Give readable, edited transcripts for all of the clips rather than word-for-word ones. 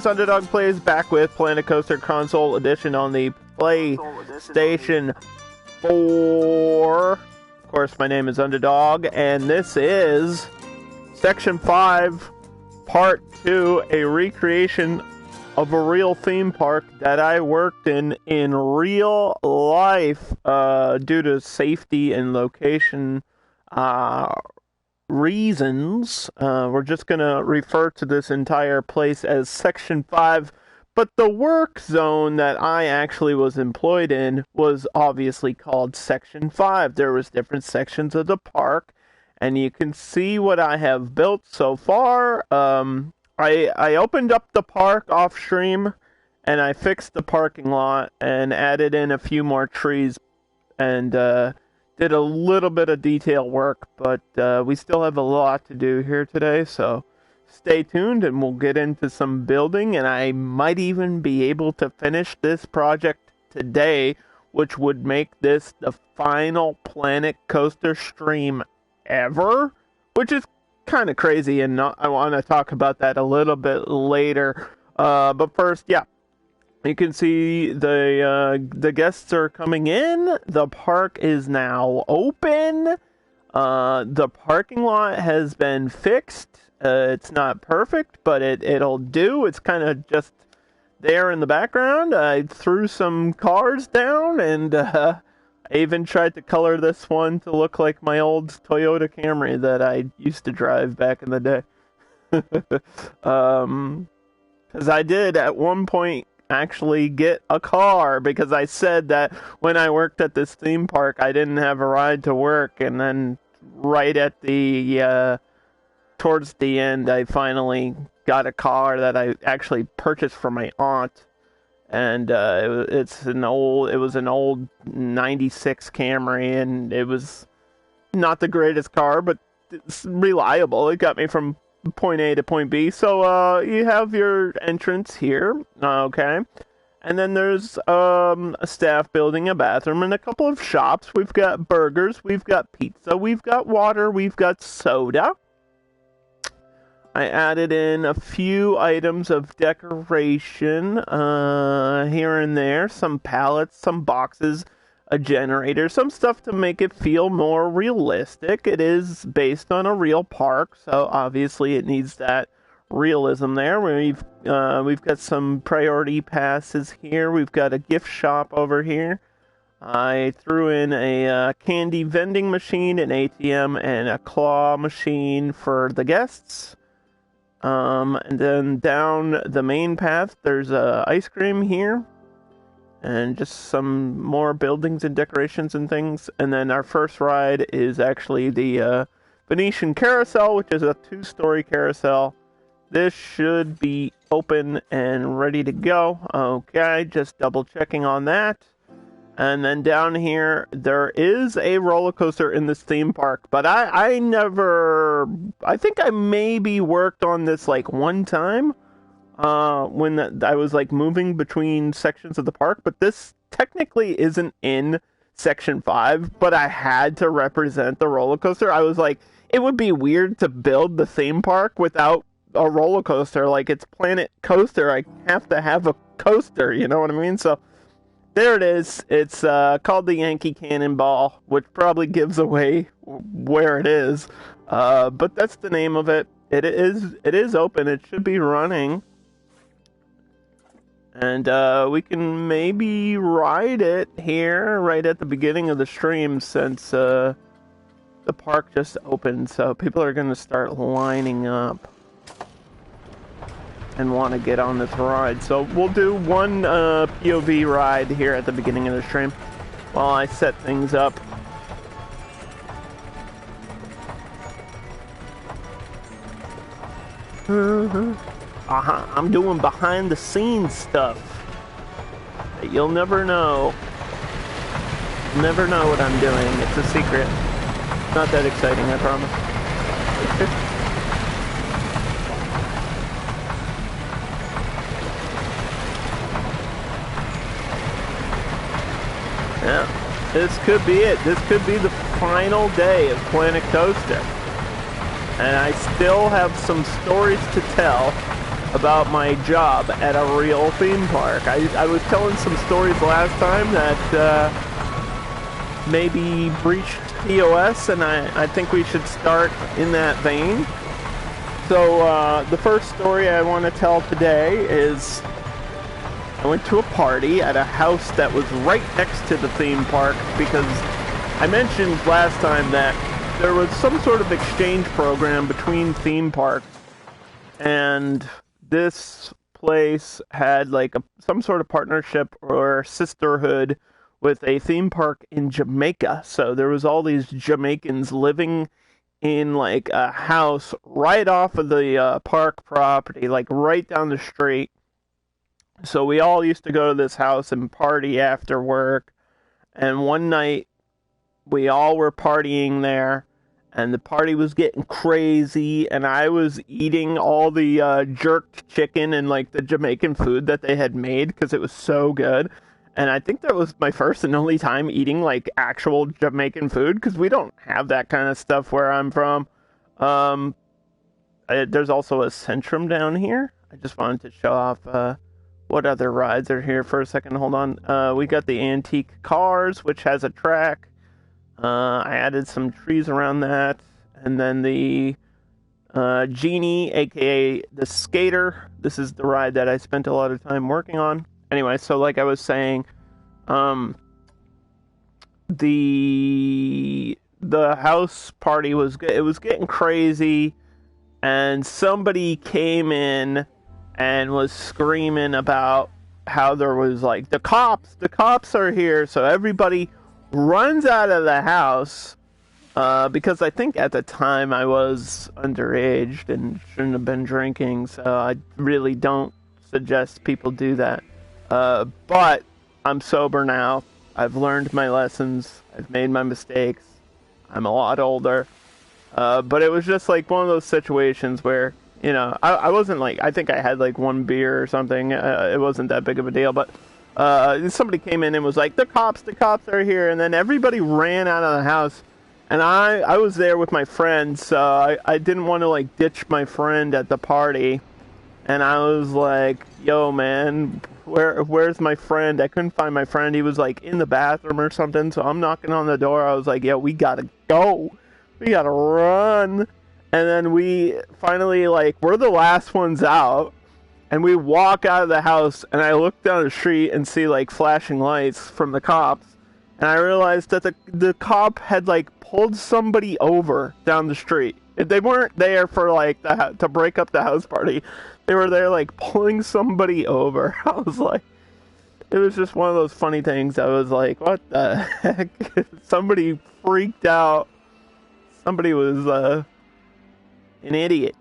is Underdog Plays, back with Planet Coaster Console Edition on the PlayStation 4. Of course, my name is Underdog, and this is Section 5, Part 2, a recreation of a real theme park that I worked in real life due to safety and location reasons. We're just going to refer to this entire place as Section 5, but the work zone that I actually was employed in was obviously called Section 5. There was different sections of the park, and you can see what I have built so far. I opened up the park off stream, and I fixed the parking lot and added in a few more trees and did a little bit of detail work, but we still have a lot to do here today, so stay tuned and we'll get into some building, and I might even be able to finish this project today, which would make this the final Planet Coaster stream ever, which is kind of crazy, and I want to talk about that a little bit later. But first, yeah, you can see the guests are coming in. The park is now open. The parking lot has been fixed. It's not perfect, but it'll do. It's kind of just there in the background. I threw some cars down, and I even tried to color this one to look like my old Toyota Camry that I used to drive back in the day. Because I did at one point actually get a car, because I said that when I worked at this theme park I didn't have a ride to work, and then right at the towards the end I finally got a car that I actually purchased for my aunt, and it was an old 96 Camry, and it was not the greatest car, but it's reliable. It got me from point A to point B. So you have your entrance here, okay, and then there's a staff building, a bathroom, and a couple of shops. We've got burgers, we've got pizza, we've got water, we've got soda. I added in a few items of decoration here and there, some pallets, some boxes, a generator, some stuff to make it feel more realistic. It is based on a real park, so obviously it needs that realism there. We've got some priority passes here. We've got a gift shop over here. I threw in a candy vending machine, an ATM, and a claw machine for the guests. And then down the main path, there's ice cream here, and just some more buildings and decorations and things. And then our first ride is actually the Venetian Carousel, which is a 2-story carousel. This should be open and ready to go. Okay, just double checking on that. And then down here, there is a roller coaster in this theme park, but I think I maybe worked on this like one time when I was like moving between sections of the park, but this technically isn't in Section 5, but I had to represent the roller coaster. I was like, it would be weird to build the theme park without a roller coaster. Like, it's Planet Coaster, I have to have a coaster, you know what I mean? So there it is. It's called the Yankee Cannonball, which probably gives away where it is. But that's the name of it. It is open. It should be running. And we can maybe ride it here right at the beginning of the stream, since the park just opened. So people are going to start lining up and want to get on this ride. So we'll do one POV ride here at the beginning of the stream while I set things up. I'm doing behind the scenes stuff that you'll never know. Never know what I'm doing. It's a secret. Not that exciting, I promise. Yeah, this could be it. This could be the final day of Planet Coaster. And I still have some stories to tell about my job at a real theme park. I was telling some stories last time that maybe breached TOS, and I think we should start in that vein. So the first story I want to tell today is I went to a party at a house that was right next to the theme park because I mentioned last time that there was some sort of exchange program between theme parks, and this place had like some sort of partnership or sisterhood with a theme park in Jamaica. So there was all these Jamaicans living in like a house right off of the park property, like right down the street. So we all used to go to this house and party after work. And one night we all were partying there, and the party was getting crazy, and I was eating all the jerked chicken and like the Jamaican food that they had made because it was so good. And I think that was my first and only time eating like actual Jamaican food because we don't have that kind of stuff where I'm from. There's also a Centrum down here. I just wanted to show off what other rides are here for a second. Hold on. We got the Antique Cars, which has a track. I added some trees around that. And then the Genie, aka the Skater. This is the ride that I spent a lot of time working on. Anyway, so like I was saying, the house party was good. It was getting crazy, and somebody came in and was screaming about how there was like the cops are here. So everybody runs out of the house because I think at the time I was underage and shouldn't have been drinking. So I really don't suggest people do that. But I'm sober now. I've learned my lessons. I've made my mistakes. I'm a lot older. But it was just like one of those situations where, you know, I wasn't like, I think I had like one beer or something. It wasn't that big of a deal. But somebody came in and was like, the cops are here. And then everybody ran out of the house. And I was there with my friend. So I didn't want to like ditch my friend at the party. And I was like, yo, man, where's my friend? I couldn't find my friend. He was like in the bathroom or something. So I'm knocking on the door. I was like, yo, we gotta go. We gotta run. And then we finally, like, we're the last ones out. And we walk out of the house. And I look down the street and see, like, flashing lights from the cops. And I realized that the cop had, like, pulled somebody over down the street. They weren't there for, like, to break up the house party. They were there, like, pulling somebody over. I was like, it was just one of those funny things. I was like, what the heck? Somebody freaked out. Somebody was, an idiot.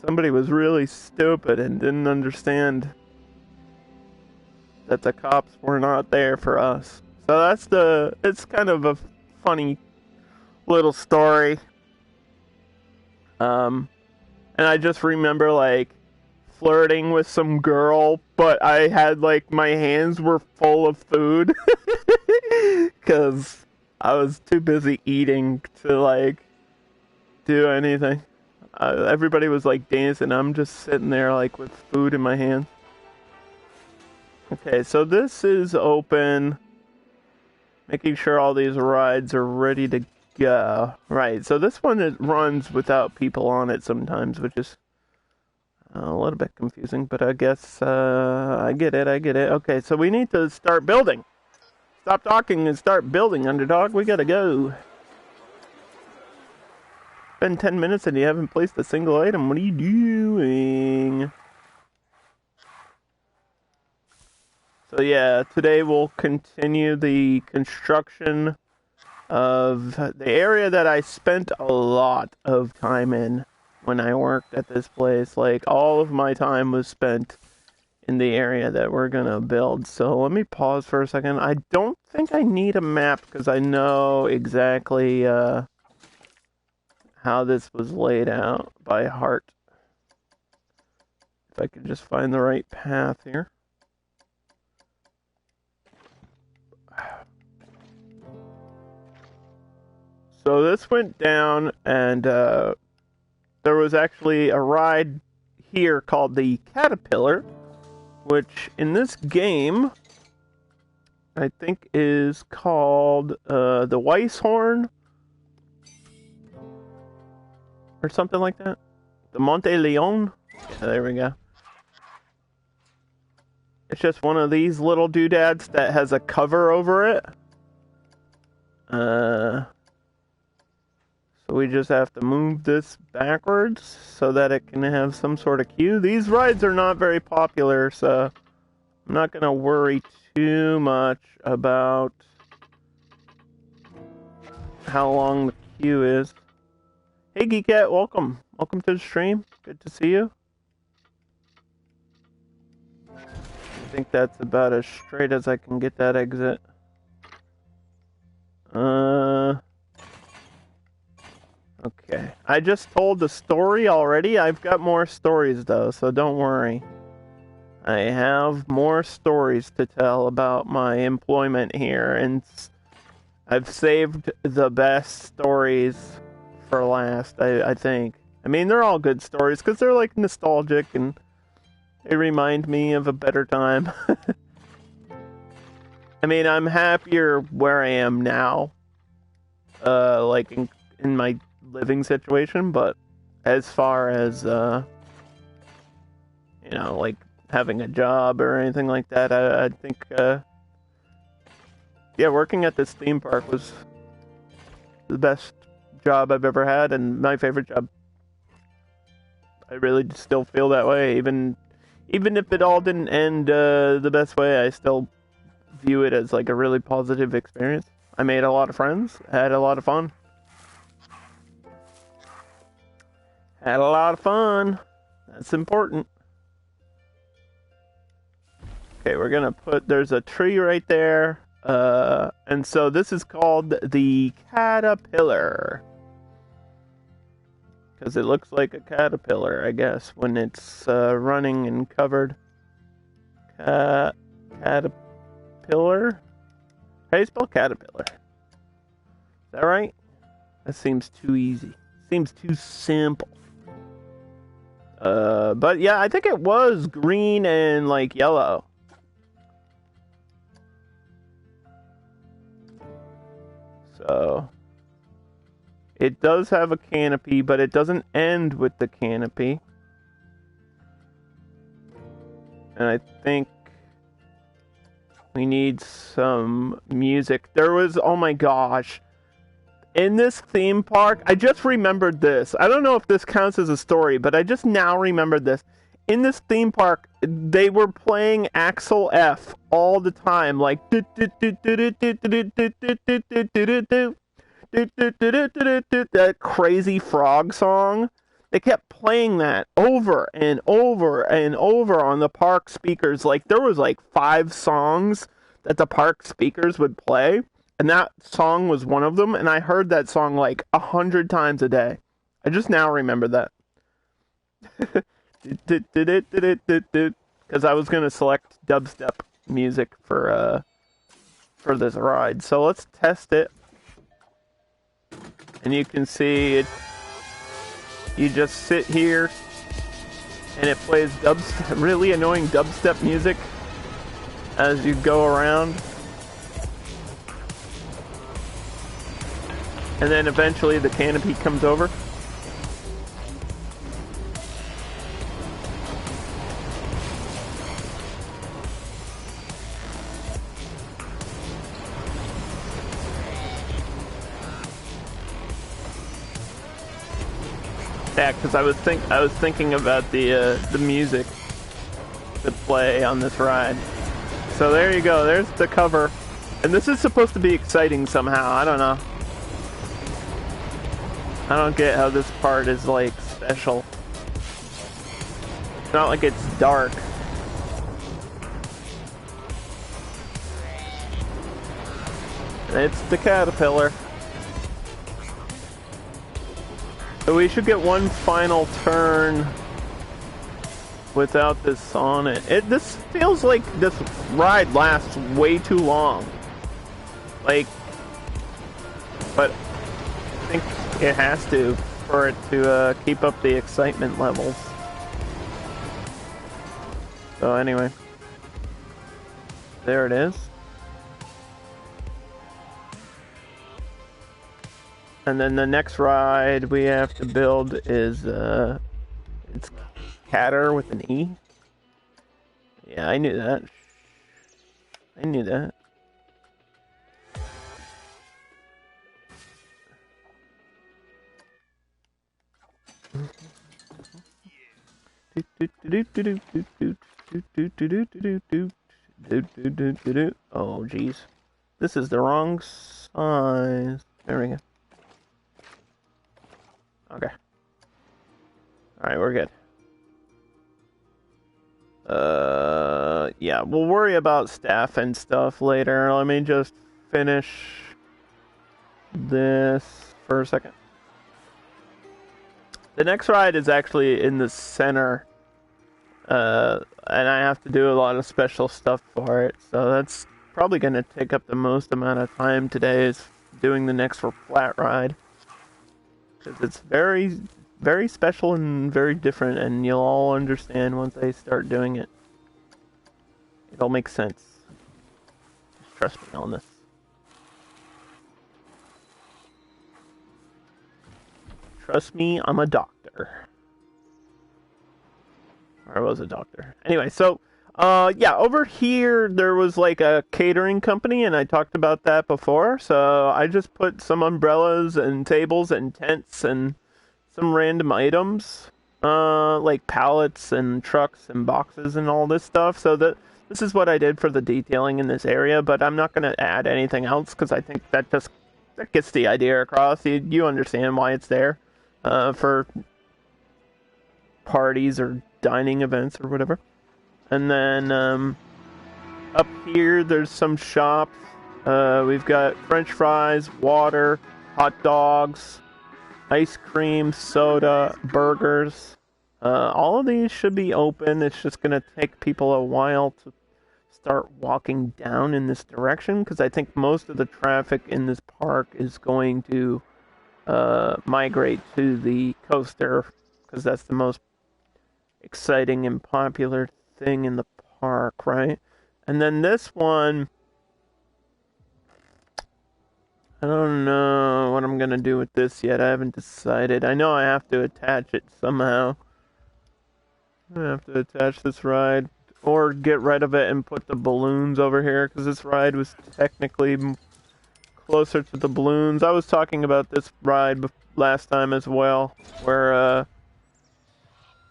Somebody was really stupid and didn't understand that the cops were not there for us. So it's kind of a funny little story. And I just remember, like, flirting with some girl, but I had, like, my hands were full of food. Because I was too busy eating to, like, do anything. Everybody was, like, dancing. I'm just sitting there, like, with food in my hands. Okay, so this is open. Making sure all these rides are ready to go. Right, so this one it runs without people on it sometimes, which is a little bit confusing, but I guess I get it. Okay, so we need to start building. Stop talking and start building, underdog. We gotta go. Been 10 minutes and you haven't placed a single item. What are you doing? So yeah, today we'll continue the construction of the area that I spent a lot of time in when I worked at this place. Like, all of my time was spent in the area that we're gonna build. So let me pause for a second. I don't think I need a map because I know exactly how this was laid out by heart. If I could just find the right path here. So this went down, and there was actually a ride here called the Caterpillar, which in this game I think is called the Weisshorn or something like that. The Monte Leon. Yeah, there we go. It's just one of these little doodads that has a cover over it. So we just have to move this backwards so that it can have some sort of cue. These rides are not very popular, so I'm not going to worry too much about how long the queue is. Hey Geekette, welcome. Welcome to the stream. Good to see you. I think that's about as straight as I can get that exit. Okay. I just told the story already. I've got more stories though, so don't worry. I have more stories to tell about my employment here, and I've saved the best stories for last, I think. I mean, they're all good stories because they're like nostalgic and they remind me of a better time. I mean, I'm happier where I am now, like in my living situation, but as far as, you know, like having a job or anything like that, I think, yeah, working at this theme park was the best job I've ever had and my favorite job. I really still feel that way, even if it all didn't end the best way. I still view it as like a really positive experience. I made a lot of friends, had a lot of fun. Had a lot of fun. That's important. Okay, we're gonna put, there's a tree right there. And so this is called the Caterpillar. Because it looks like a caterpillar, I guess, when it's running and covered. Caterpillar? How do you spell caterpillar? Is that right? That seems too easy. Seems too simple. But yeah, I think it was green and like yellow. So it does have a canopy, but it doesn't end with the canopy. And I think we need some music. There was, oh my gosh. In this theme park, I just remembered this. I don't know if this counts as a story, but I just now remembered this. In this theme park, they were playing Axel F all the time, like that crazy frog song. They kept playing that over and over and over on the park speakers. Like there was like 5 songs that the park speakers would play, and that song was one of them, and I heard that song like 100 times a day. I just now remember that. Because I was going to select dubstep music for this ride. So let's test it. And you can see it. You just sit here and it plays dubstep, really annoying dubstep music as you go around. And then eventually the canopy comes over. Yeah, because I was thinking about the music to play on this ride. So there you go. There's the cover, and this is supposed to be exciting somehow. I don't know. I don't get how this part is like special. It's not like it's dark. It's the caterpillar. So we should get one final turn without this on it. This feels like this ride lasts way too long. Like, but I think it has to for it to keep up the excitement levels. So anyway, there it is. And then the next ride we have to build is it's Catter with an E. Yeah, I knew that. I knew that. Oh, jeez. This is the wrong size. There we go. Okay. Alright, we're good. Yeah, we'll worry about staff and stuff later. Let me just finish this for a second. The next ride is actually in the center, and I have to do a lot of special stuff for it, so that's probably going to take up the most amount of time today is doing the next flat ride. Because it's very, very special and very different, and you'll all understand once I start doing it. It'll make sense. Just trust me on this. Trust me, I'm a doctor. Or I was a doctor. Anyway, so, yeah, over here there was like a catering company, and I talked about that before. So I just put some umbrellas and tables and tents and some random items, like pallets and trucks and boxes and all this stuff. So this is what I did for the detailing in this area, but I'm not going to add anything else because I think that gets the idea across. You understand why it's there, for parties or dining events or whatever. And then up here there's some shops. We've got French fries, water, hot dogs, ice cream, soda, burgers. All of these should be open. It's just going to take people a while to start walking down in this direction because I think most of the traffic in this park is going to migrate to the coaster because that's the most exciting and popular thing in the park, right? And then this one, I don't know what I'm gonna do with this yet. I haven't decided. I know I have to attach it somehow. I have to attach this ride or get rid of it and put the balloons over here because this ride was technically closer to the balloons. I was talking about this ride last time as well, where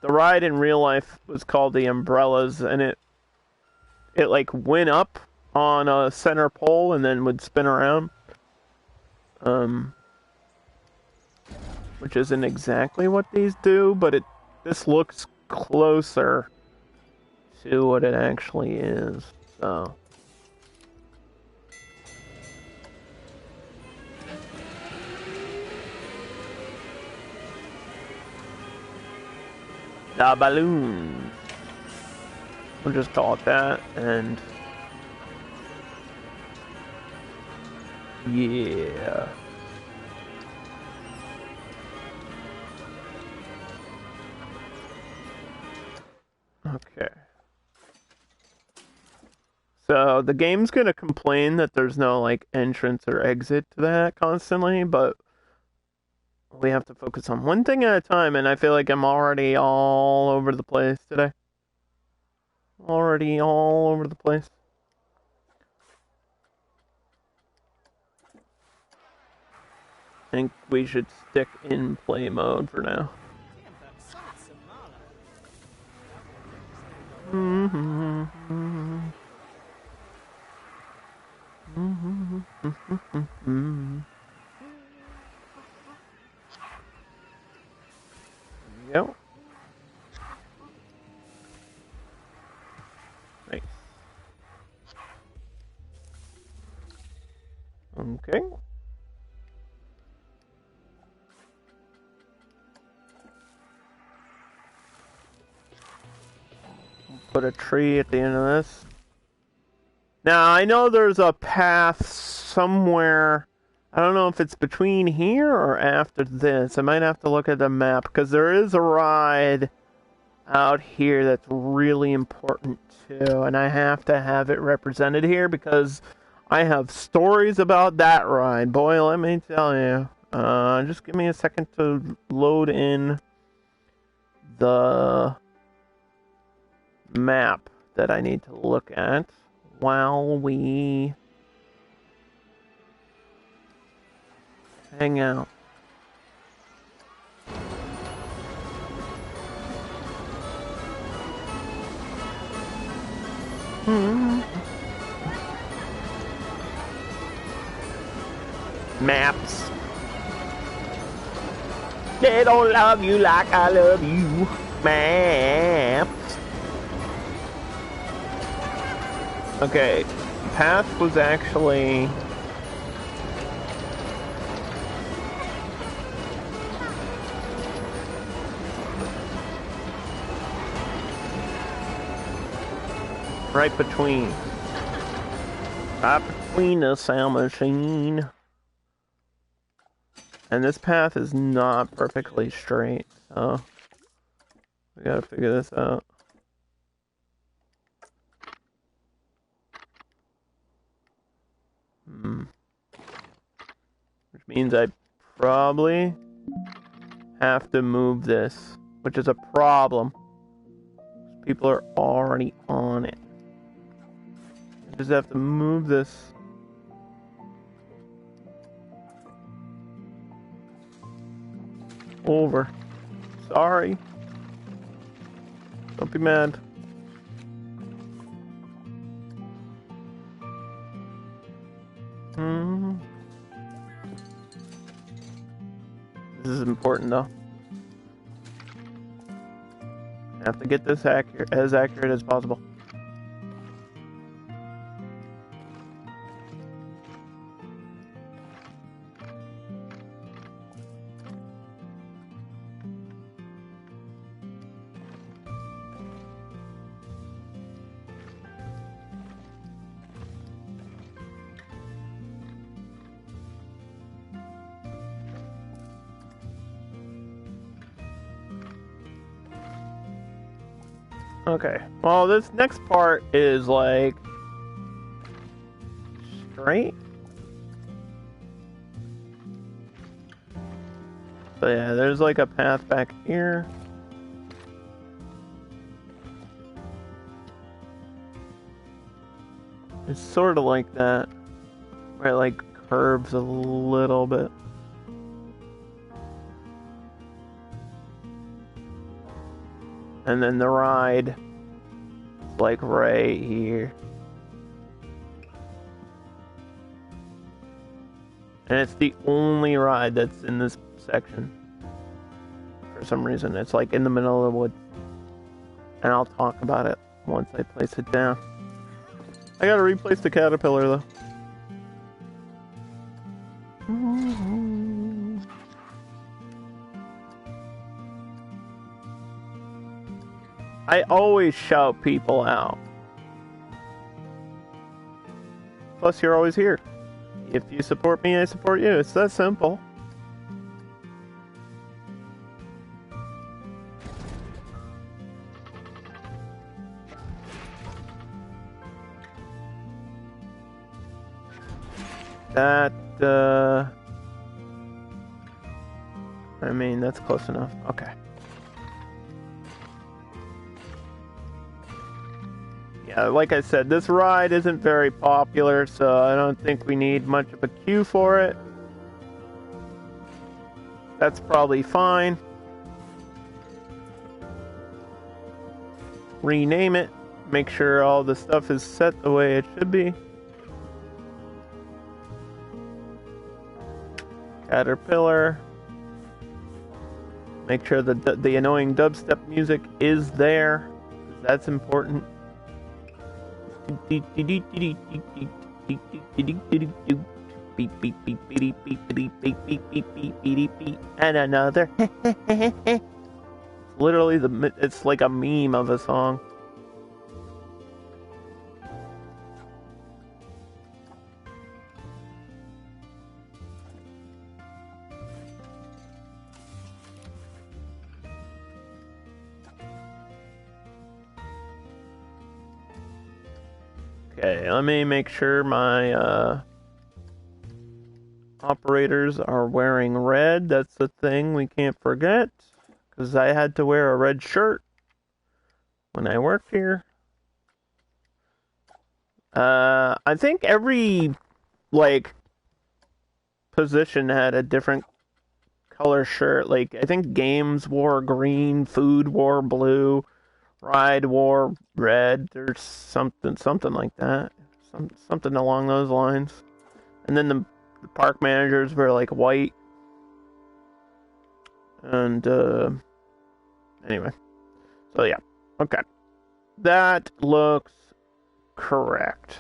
the ride in real life was called the Umbrellas, and it like went up on a center pole and then would spin around. Which isn't exactly what these do, but this looks closer to what it actually is. So the balloon. We'll just call it that, and yeah. Okay. So the game's gonna complain that there's no like entrance or exit to that constantly, but we have to focus on one thing at a time, and I feel like I'm already all over the place today. Already all over the place. I think we should stick in play mode for now. Go. Nice. Okay. Put a tree at the end of this. Now, I know there's a path somewhere. I don't know if it's between here or after this. I might have to look at the map, because there is a ride out here that's really important too, and I have to have it represented here because I have stories about that ride. Boy, let me tell you. Just give me a second to load in the map that I need to look at while we hang out. Maps. They don't love you like I love you. Maps. Okay, path was actually right between the sound machine. And this path is not perfectly straight, so we gotta figure this out. Which means I probably have to move this, which is a problem. People are already on it. I just have to move this. Over. Sorry. Don't be mad. This is important though. I have to get this as accurate as possible. Okay, well, this next part is like straight. So yeah, there's like a path back here. It's sort of like that, where it like curves a little bit. And then the ride is like right here. And it's the only ride that's in this section. For some reason, it's like in the middle of the woods. And I'll talk about it once I place it down. I gotta replace the caterpillar though. I always shout people out. Plus, you're always here. If you support me, I support you. It's that simple. That, I mean, that's close enough. Okay. Yeah, like I said, this ride isn't very popular, so I don't think we need much of a queue for it. That's probably fine. Rename it. Make sure all the stuff is set the way it should be. Caterpillar. Make sure the annoying dubstep music is there. That's important. And another. Literally, it's like a meme of a song. Okay, let me make sure my operators are wearing red. That's the thing we can't forget. Because I had to wear a red shirt when I worked here. I think every, like, position had a different color shirt. Like, I think games wore green, food wore blue, ride wore red, or something like that. Something along those lines. And then the park managers were like white. And anyway, so yeah, okay, that looks correct.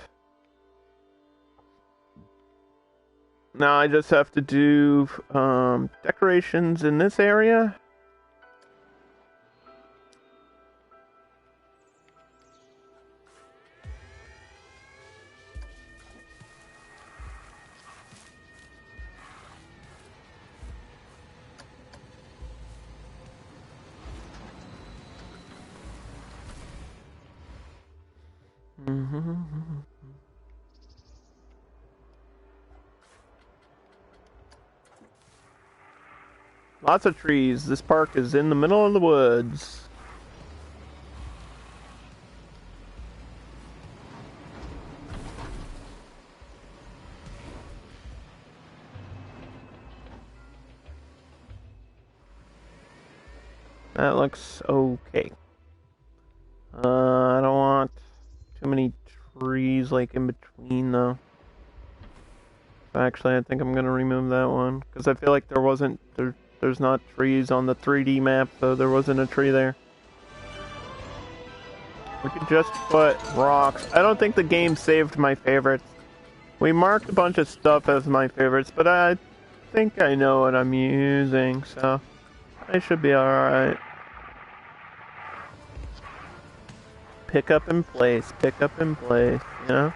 Now I just have to do decorations in this area. Lots of trees. This park is in the middle of the woods. That looks okay. I don't want too many trees like in between though. Actually, I think I'm gonna remove that one because I feel like there's not trees on the 3D map, so there wasn't a tree there. We could just put rocks. I don't think the game saved my favorites. We marked a bunch of stuff as my favorites, but I think I know what I'm using, so I should be alright. Pick up in place, you know?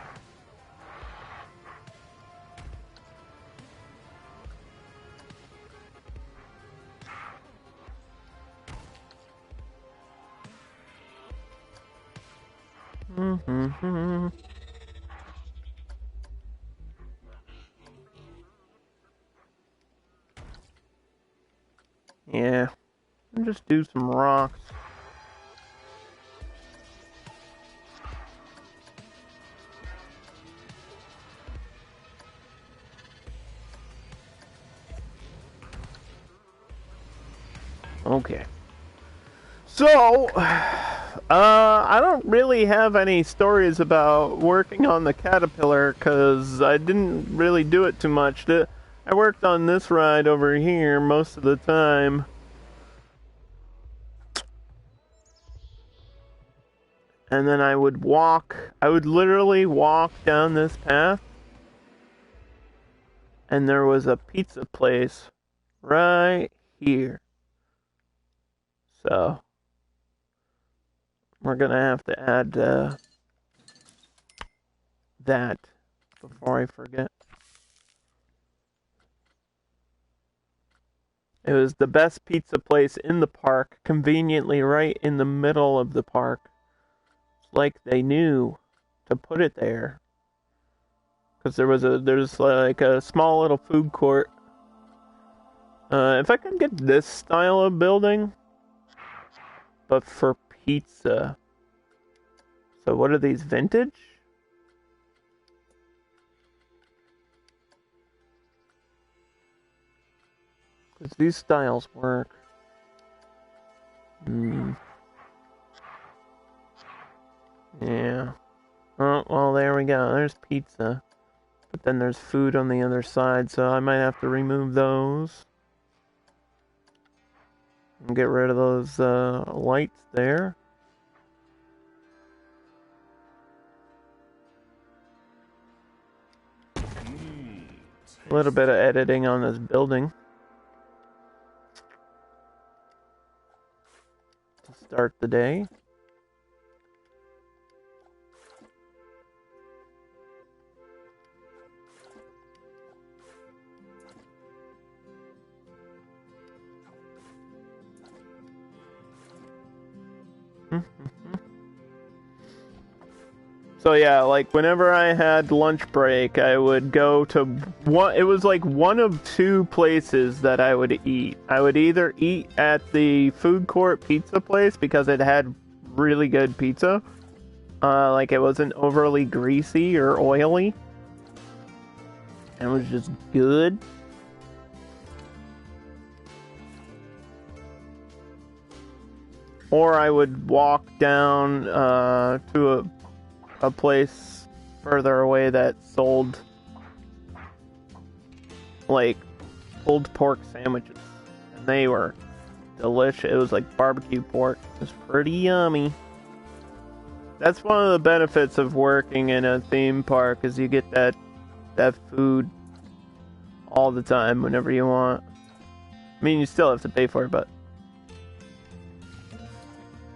Yeah, I'll just do some rocks. Okay. So, I don't really have any stories about working on the Caterpillar because I didn't really do it too much. I worked on this ride over here most of the time. And then I would literally walk down this path. And there was a pizza place right here. So, we're gonna have to add that before I forget. It was the best pizza place in the park, conveniently right in the middle of the park. It's like they knew to put it there. Because there's like a small little food court. If I could get this style of building, but for pizza. So what are these, vintage? Because these styles work. Yeah. Oh, well, there we go. There's pizza. But then there's food on the other side, so I might have to remove those. And get rid of those lights there. A little bit of editing on this building. To start the day. So yeah, like whenever I had lunch break, I would go to one. It was like one of two places that I would eat. I would either eat at the food court pizza place because it had really good pizza, like it wasn't overly greasy or oily, and it was just good. Or I would walk down to a place further away that sold like pulled pork sandwiches, and they were delicious. It was like barbecue pork. It was pretty yummy. That's one of the benefits of working in a theme park, is you get that food all the time whenever you want. I mean, you still have to pay for it, but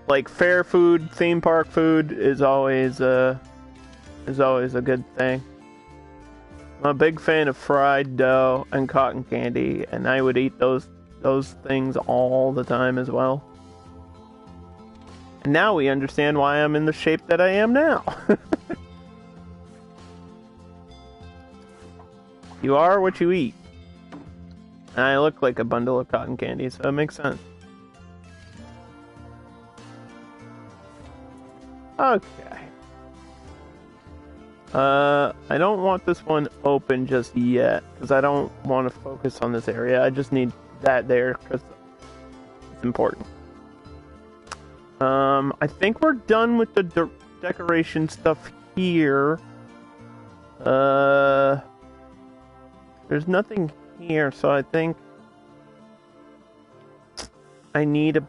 like fair food, theme park food is always a good thing. I'm a big fan of fried dough and cotton candy, and I would eat those things all the time as well. And now we understand why I'm in the shape that I am now. You are what you eat. And I look like a bundle of cotton candy, so it makes sense. Okay. I don't want this one open just yet, because I don't want to focus on this area. I just need that there, because it's important. I think we're done with the decoration stuff here. There's nothing here, so I think I need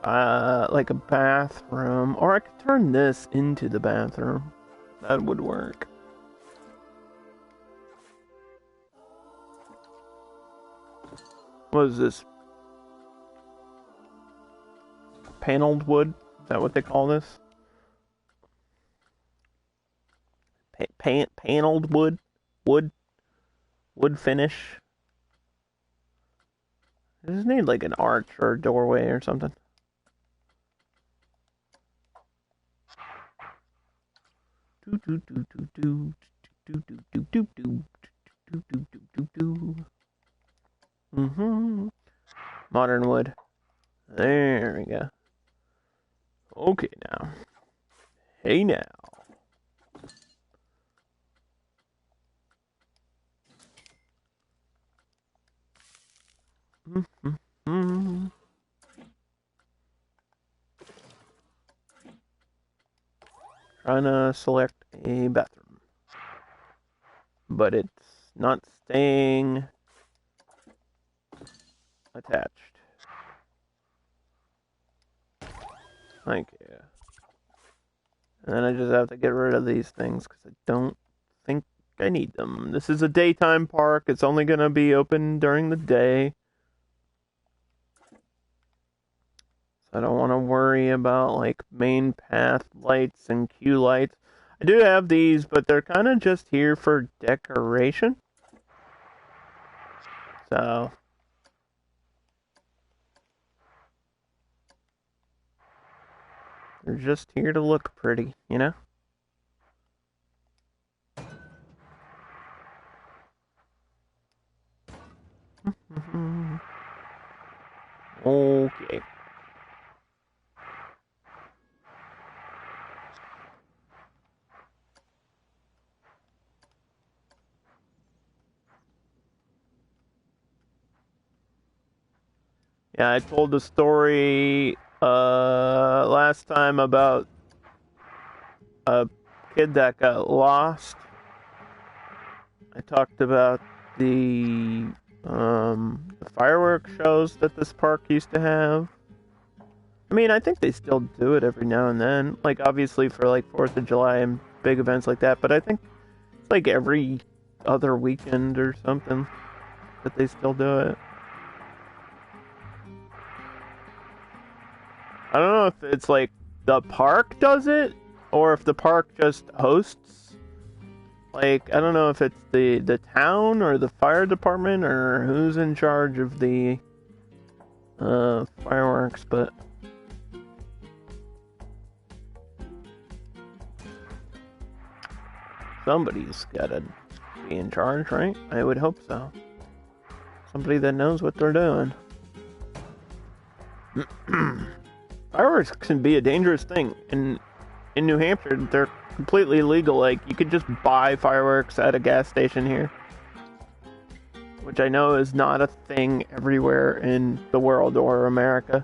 like a bathroom, or I could turn this into the bathroom. That would work. What is this? Paneled wood? Is that what they call this? Paneled wood? Wood finish? I just need like an arch or a doorway or something. Modern wood. There we go. Okay now. Hey now. Trying to select a bathroom, but it's not staying attached. Thank you. And then I just have to get rid of these things because I don't think I need them. This is a daytime park. It's only going to be open during the day. I don't want to worry about like main path lights and queue lights. I do have these, but they're kind of just here for decoration. So they're just here to look pretty, you know? Okay. Yeah, I told the story last time about a kid that got lost. I talked about the fireworks shows that this park used to have. I mean, I think they still do it every now and then. Like, obviously for like 4th of July and big events like that, but I think it's like every other weekend or something that they still do it. I don't know if it's like the park does it, or if the park just hosts. Like, I don't know if it's the town or the fire department or who's in charge of the fireworks, but Somebody's gotta be in charge, right? I would hope so. Somebody that knows what they're doing. Fireworks can be a dangerous thing. In New Hampshire, they're completely illegal. Like, you could just buy fireworks at a gas station here. Which I know is not a thing everywhere in the world or America.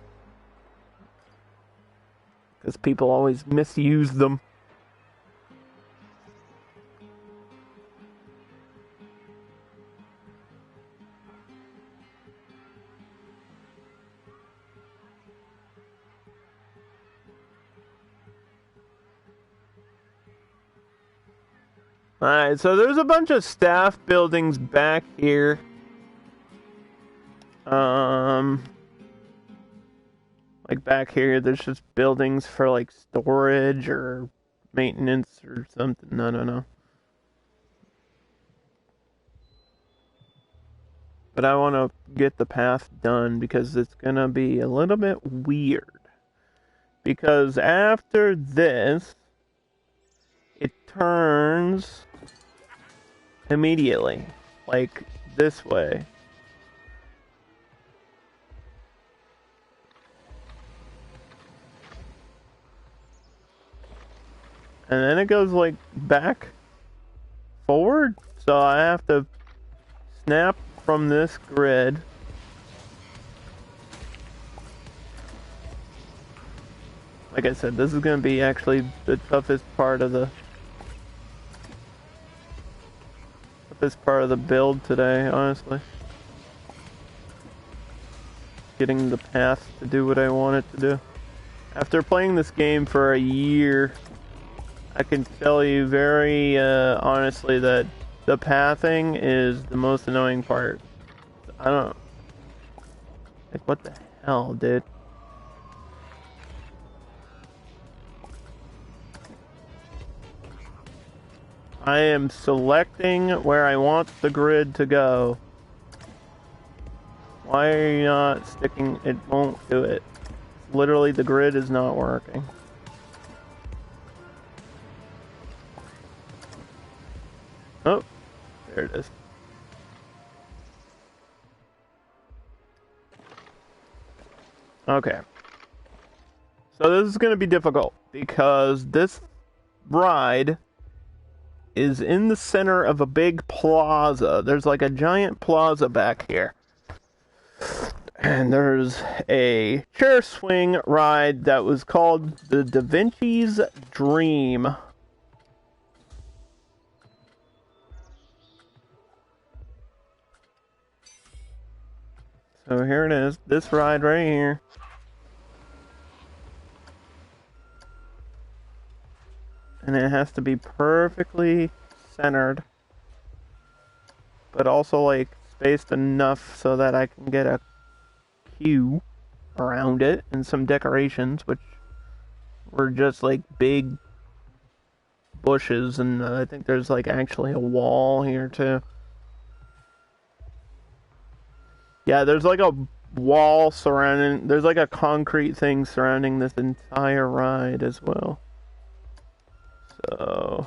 Because people always misuse them. Alright, so there's a bunch of staff buildings back here. Like back here, there's just buildings for like storage or maintenance or something. I don't know. But I want to get the path done because it's gonna be a little bit weird. Because after this, it turns immediately, like this way. And then it goes like back forward, so I have to snap from this grid. Like I said, this is going to be actually the toughest part of the build today, honestly. Getting the path to do what I want it to do. After playing this game for a year, I can tell you very honestly that the pathing is the most annoying part. I don't... Like, what the hell, dude? I am selecting where I want the grid to go. Why are you not sticking? It won't do it. Literally, the grid is not working. Oh, there it is. Okay. So this is going to be difficult because this ride is in the center of a big plaza. There's like a giant plaza back here. And there's a chair swing ride that was called the Da Vinci's Dream. So here it is, this ride right here. And it has to be perfectly centered, but also like spaced enough so that I can get a queue around it and some decorations, which were just like big bushes, and I think there's like actually a wall here too. Yeah, there's like a wall surrounding, there's like a concrete thing surrounding this entire ride as well. So,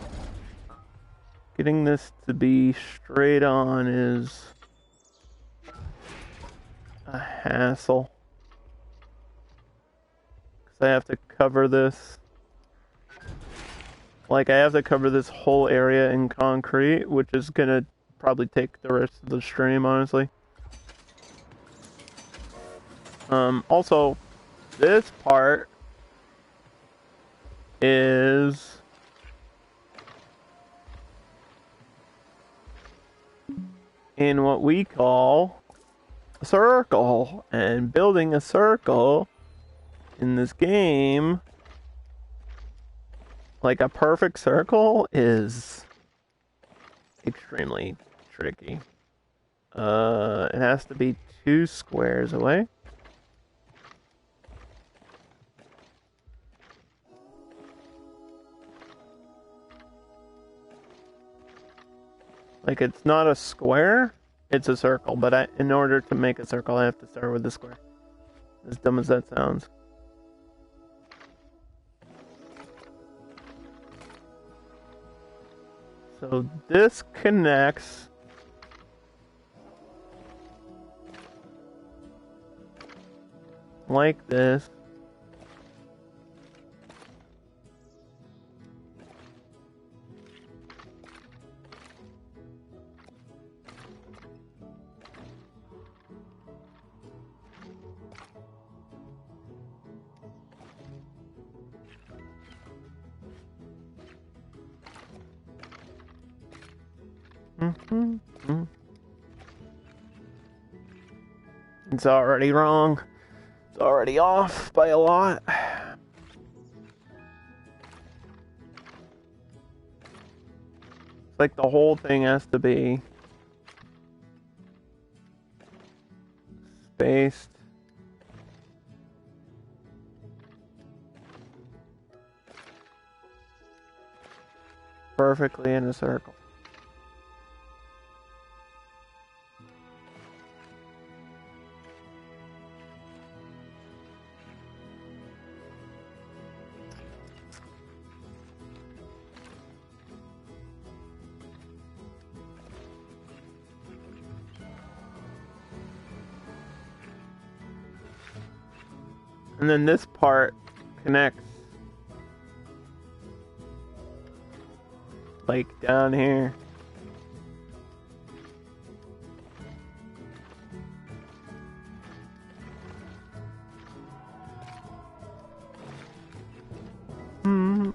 getting this to be straight on is a hassle. Because I have to cover this. Like, I have to cover this whole area in concrete, which is gonna probably take the rest of the stream, honestly. Also, this part is in what we call a circle, and building a circle in this game, like a perfect circle, is extremely tricky. It has to be 2 squares away. Like, it's not a square, it's a circle, but in order to make a circle, I have to start with the square. As dumb as that sounds. So this connects like this. It's already wrong. It's already off by a lot. It's like the whole thing has to be spaced. Perfectly in a circle. And then this part connects like down here.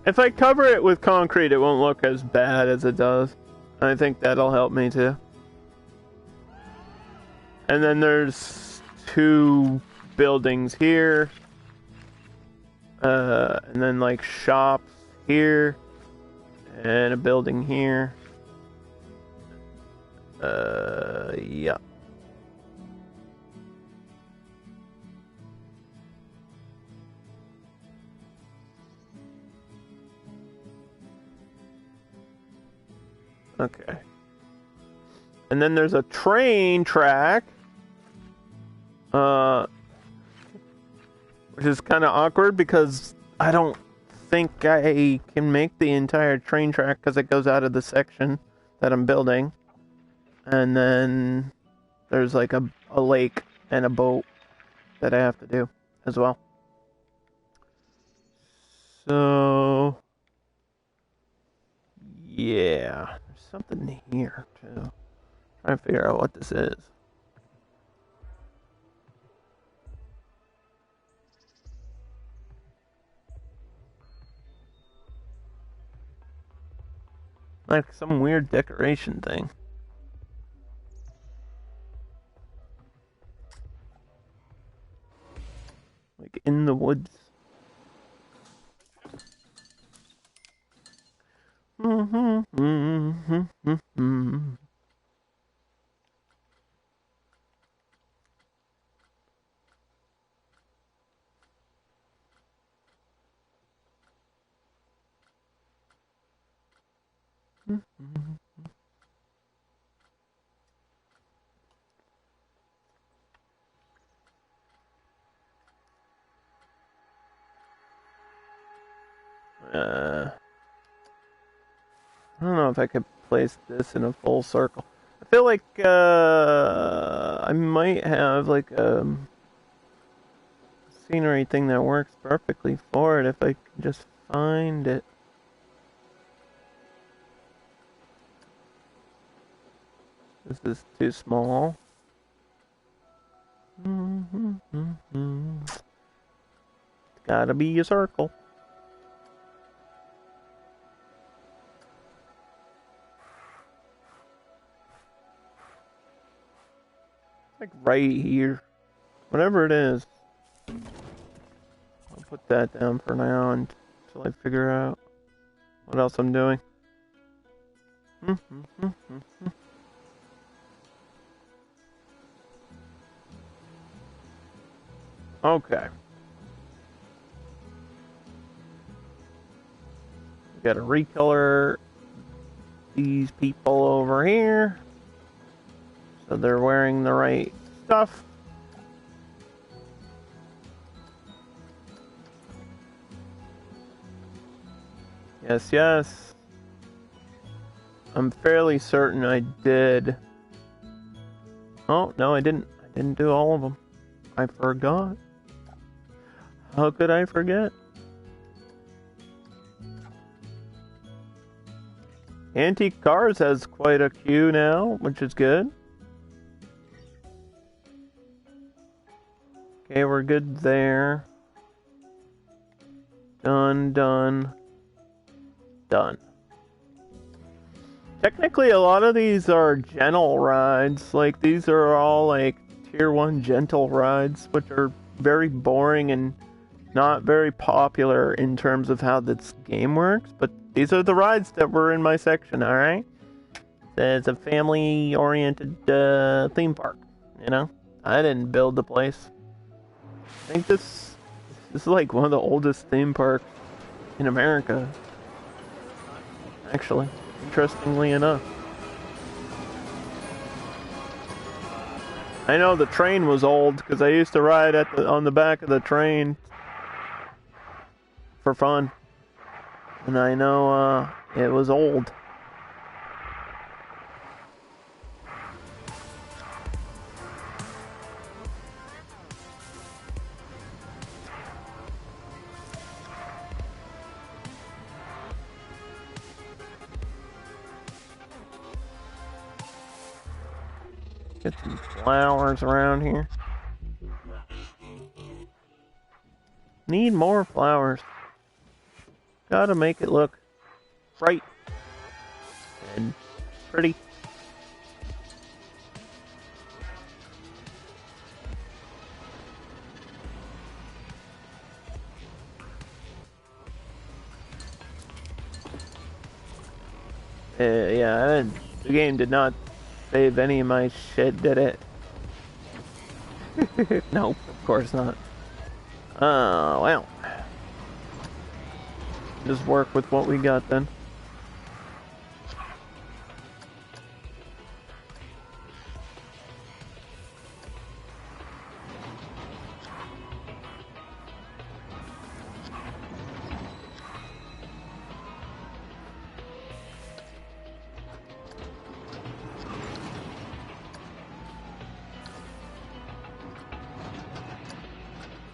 If I cover it with concrete, it won't look as bad as it does. I think that'll help me too. And then there's 2 buildings here. And then like shops here. And a building here. Yeah. Okay. And then there's a train track. Which is kind of awkward because I don't think I can make the entire train track because it goes out of the section that I'm building. And then there's like a lake and a boat that I have to do as well. So, yeah, there's something here too. Trying to figure out what this is. Like some weird decoration thing. Like in the woods. I don't know if I could place this in a full circle. I feel like I might have like a scenery thing that works perfectly for it if I can just find it. This is too small. It's gotta be a circle. Like right here. Whatever it is. I'll put that down for now until I figure out what else I'm doing. Okay. We gotta recolor these people over here so they're wearing the right stuff. Yes, yes. I'm fairly certain I did. Oh, no, I didn't. I didn't do all of them. I forgot. How could I forget? Antique Cars has quite a queue now, which is good. Okay, we're good there. Done, done, done. Technically, a lot of these are gentle rides. Like, these are all, like, Tier 1 gentle rides, which are very boring and not very popular in terms of how this game works. But these are the rides that were in my section, alright? It's a family-oriented theme park, you know? I didn't build the place. I think this is, like, one of the oldest theme parks in America. Actually. Interestingly enough. I know the train was old because I used to ride on the back of the train for fun. And I know it was old. Get some flowers around here. Need more flowers. Gotta make it look bright and pretty. Yeah, the game did not save any of my shit, did it? Nope, of course not. Well. Just work with what we got then.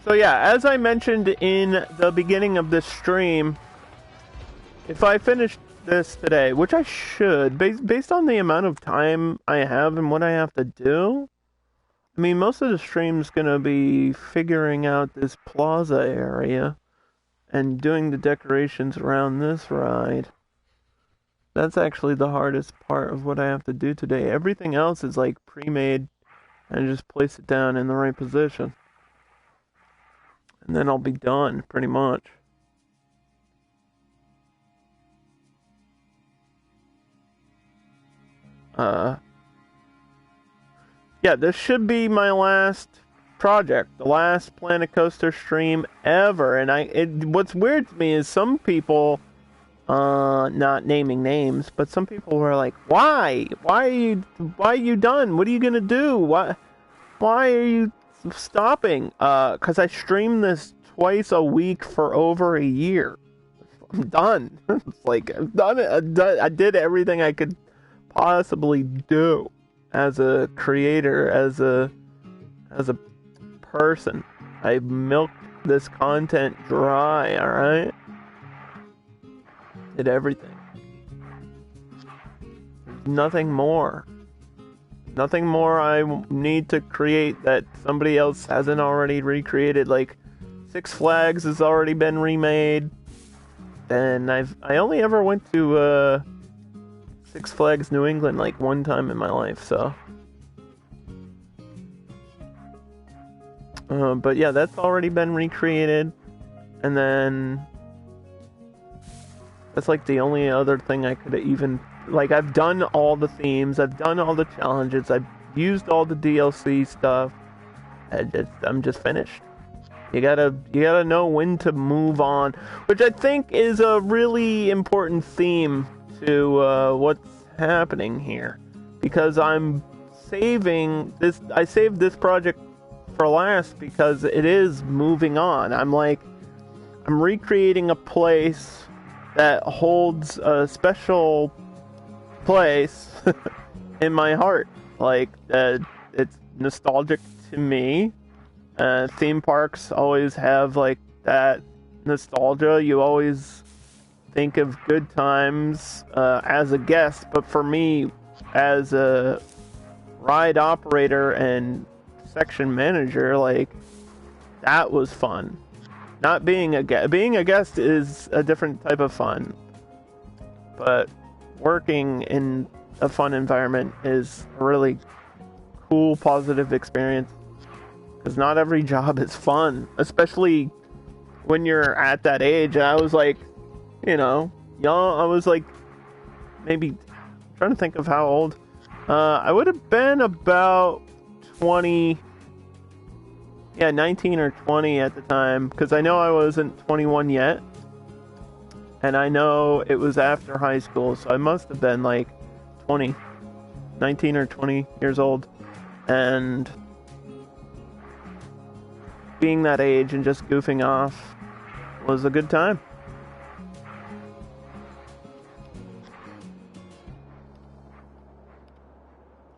So yeah, as I mentioned in the beginning of this stream, if I finish this today, which I should, based on the amount of time I have and what I have to do, I mean, most of the stream's gonna be figuring out this plaza area and doing the decorations around this ride. That's actually the hardest part of what I have to do today. Everything else is like pre-made, and I just place it down in the right position. And then I'll be done, pretty much. Yeah, this should be my last project, the last Planet Coaster stream ever. And what's weird to me is some people, not naming names, but some people were like, "Why? Why are you done? What are you gonna do? Why are you stopping?" Because I streamed this twice a week for over a year. I'm done. It's like I've done it. I did everything I could possibly do as a creator, as a person. I milked this content dry. All right, did everything. Nothing more. Nothing more I need to create that somebody else hasn't already recreated. Like Six Flags has already been remade, and I only ever went to Six Flags New England like one time in my life, so. But yeah, that's already been recreated, and then that's like the only other thing I could even, like, I've done all the themes, I've done all the challenges, I've used all the DLC stuff. I'm just finished. You gotta know when to move on, which I think is a really important theme to what's happening here, because I'm saving this. I saved this project for last because it is moving on. I'm recreating a place that holds a special place in my heart. Like, it's nostalgic to me. Theme parks always have like that nostalgia. You always think of good times as a guest, but for me, as a ride operator and section manager, like, that was fun. Not being a guest is a different type of fun, but working in a fun environment is a really cool, positive experience. Because not every job is fun, especially when you're at that age. I was like, young. I was like, maybe trying to think of how old. I would have been about 20. Yeah, 19 or 20 at the time, because I know I wasn't 21 yet, and I know it was after high school, so I must have been like 19 or 20 years old, and being that age and just goofing off was a good time.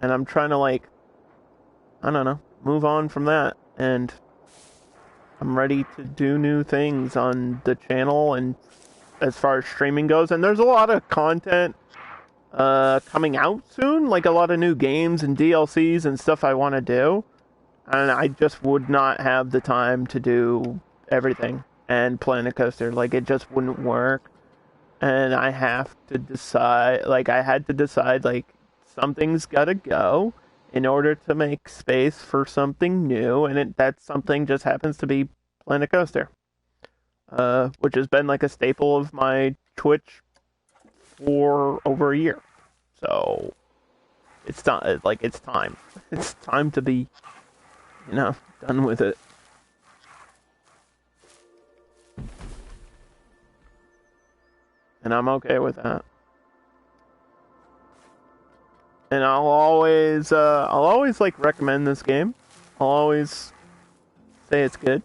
And I'm trying to, like, I don't know, move on from that. And I'm ready to do new things on the channel and as far as streaming goes. And there's a lot of content coming out soon, like a lot of new games and DLCs and stuff I want to do. And I just would not have the time to do everything and Planet Coaster. Like, it just wouldn't work. And I have to decide, like, something's gotta go in order to make space for something new, and that something just happens to be Planet Coaster, which has been like a staple of my Twitch for over a year. So it's time. It's time. It's time to be, done with it. And I'm okay with that. And I'll always like recommend this game. I'll always say it's good,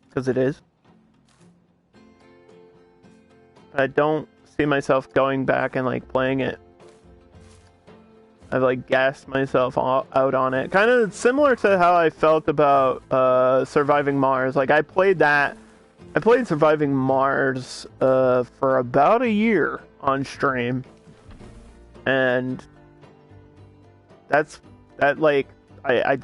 because it is. But I don't see myself going back and like playing it. I've like gassed myself out on it. Kind of similar to how I felt about Surviving Mars. Like, I played Surviving Mars for about a year on stream. And I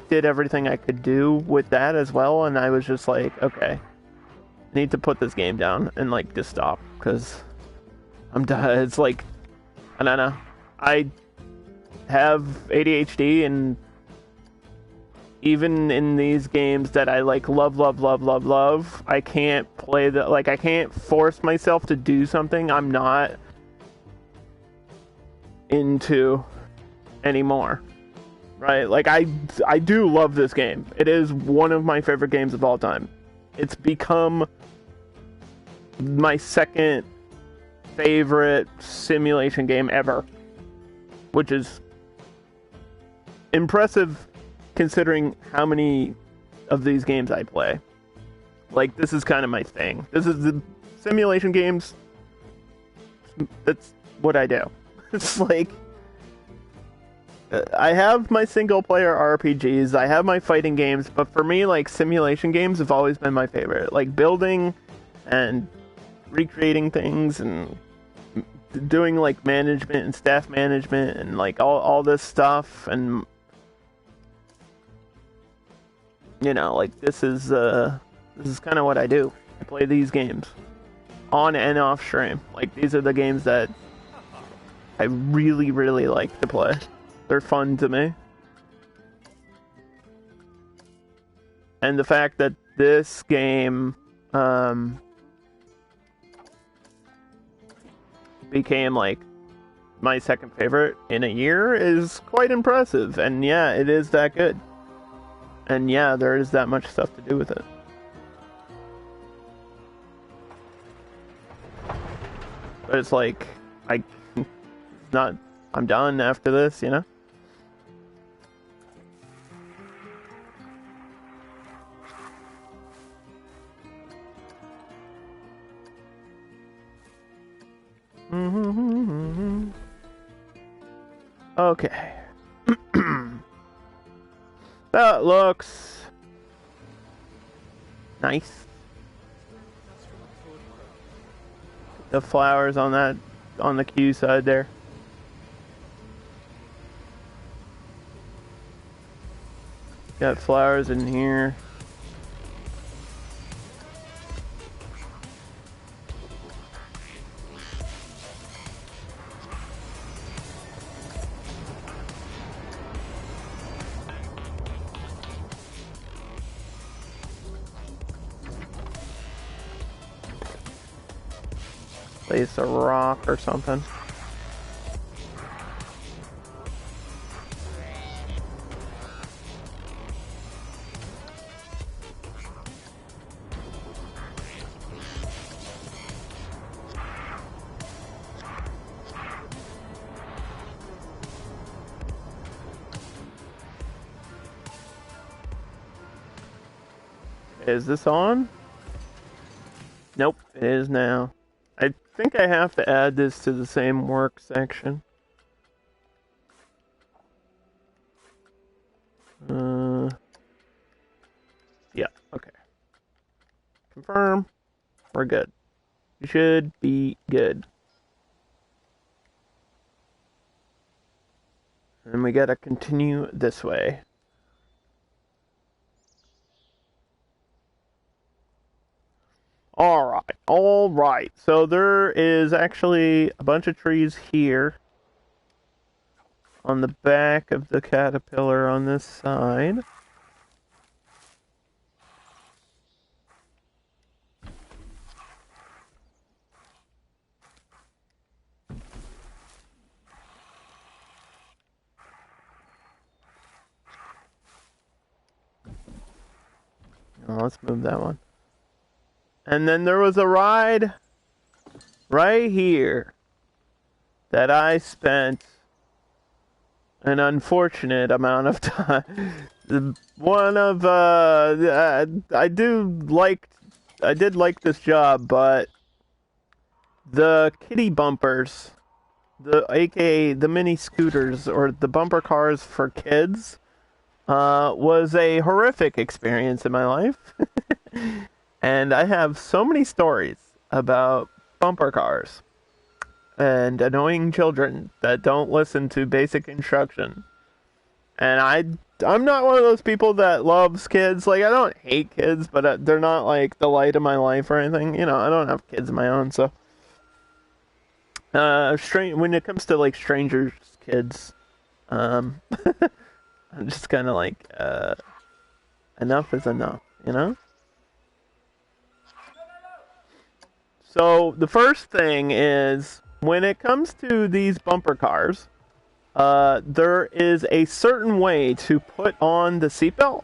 did everything I could do with that as well, and I was just like, okay, I need to put this game down and like just stop, because I'm done. It's like, I don't know, I have ADHD, and even in these games that I like love, I can't play I can't force myself to do something I'm not into anymore, right? Like, I do love this game. It is one of my favorite games of all time. It's become my second favorite simulation game ever, which is impressive considering how many of these games I play. Like, this is kind of my thing. This is the simulation games. That's what I do. It's like, I have my single player RPGs, I have my fighting games, but for me, like, simulation games have always been my favorite. Like, building and recreating things and doing like management and staff management and like all this stuff, and like, this is kind of what I do. I play these games on and off stream. Like, these are the games that I really, really like to play. They're fun to me. And the fact that this game became like my second favorite in a year is quite impressive. And yeah, it is that good. And yeah, there is that much stuff to do with it. But it's like, I'm done after this, Okay. That looks nice. The flowers on the queue side there. Got flowers in here. Place a rock or something. Is this on? Nope, it is now. I think I have to add this to the same work section. Yeah, okay. Confirm. We're good. You should be good. And we gotta continue this way. Alright. So there is actually a bunch of trees here on the back of the caterpillar on this side. Oh, let's move that one. And then there was a ride right here that I spent an unfortunate amount of time. One of I did like this job, but the kiddie bumpers, aka the mini scooters or the bumper cars for kids, was a horrific experience in my life. And I have so many stories about bumper cars and annoying children that don't listen to basic instruction. And I'm not one of those people that loves kids. Like, I don't hate kids, but they're not like the light of my life or anything. You know, I don't have kids of my own, so when it comes to like strangers' kids, I'm just kind of like enough is enough, you know? So the first thing is, when it comes to these bumper cars, there is a certain way to put on the seatbelt.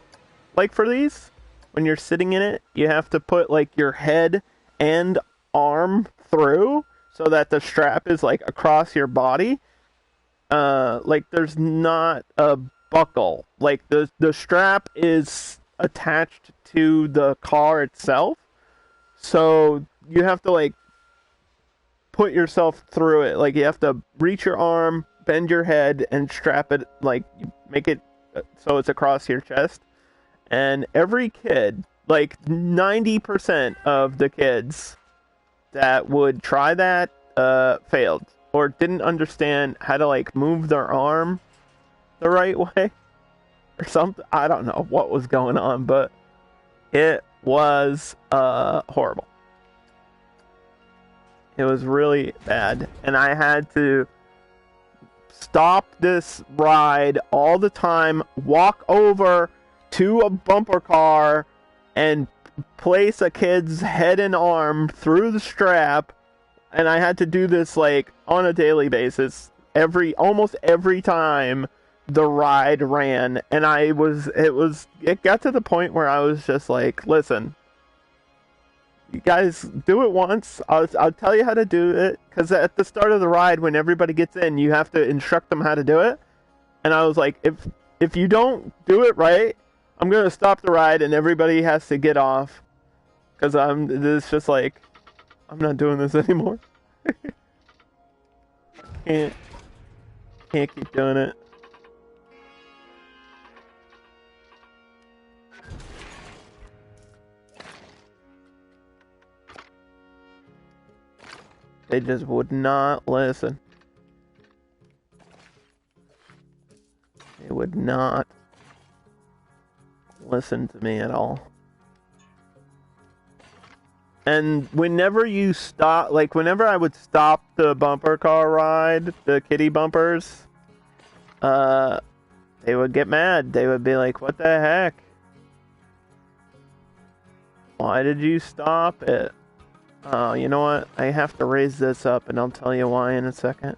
Like for these, when you're sitting in it, you have to put like your head and arm through so that the strap is like across your body. Like there's not a buckle. Like the strap is attached to the car itself. So you have to like put yourself through it. Like you have to reach your arm, bend your head, and strap it, like make it so it's across your chest. And every kid, like 90% of the kids that would try that failed or didn't understand how to like move their arm the right way or something. I don't know what was going on, but it was horrible. It was really bad, and I had to stop this ride all the time, walk over to a bumper car, and place a kid's head and arm through the strap, and I had to do this like on a daily basis, almost every time the ride ran, and it got to the point where I was just like, listen, you guys do it once. I'll tell you how to do it, because at the start of the ride, when everybody gets in, you have to instruct them how to do it. And I was like, if you don't do it right, I'm gonna stop the ride and everybody has to get off, because it's just like, I'm not doing this anymore. Can't can't keep doing it. They just would not listen. They would not listen to me at all. And whenever you stop, like whenever I would stop the bumper car ride, the kiddie bumpers, they would get mad. They would be like, "What the heck? Why did you stop it?" Oh, you know what? I have to raise this up, and I'll tell you why in a second.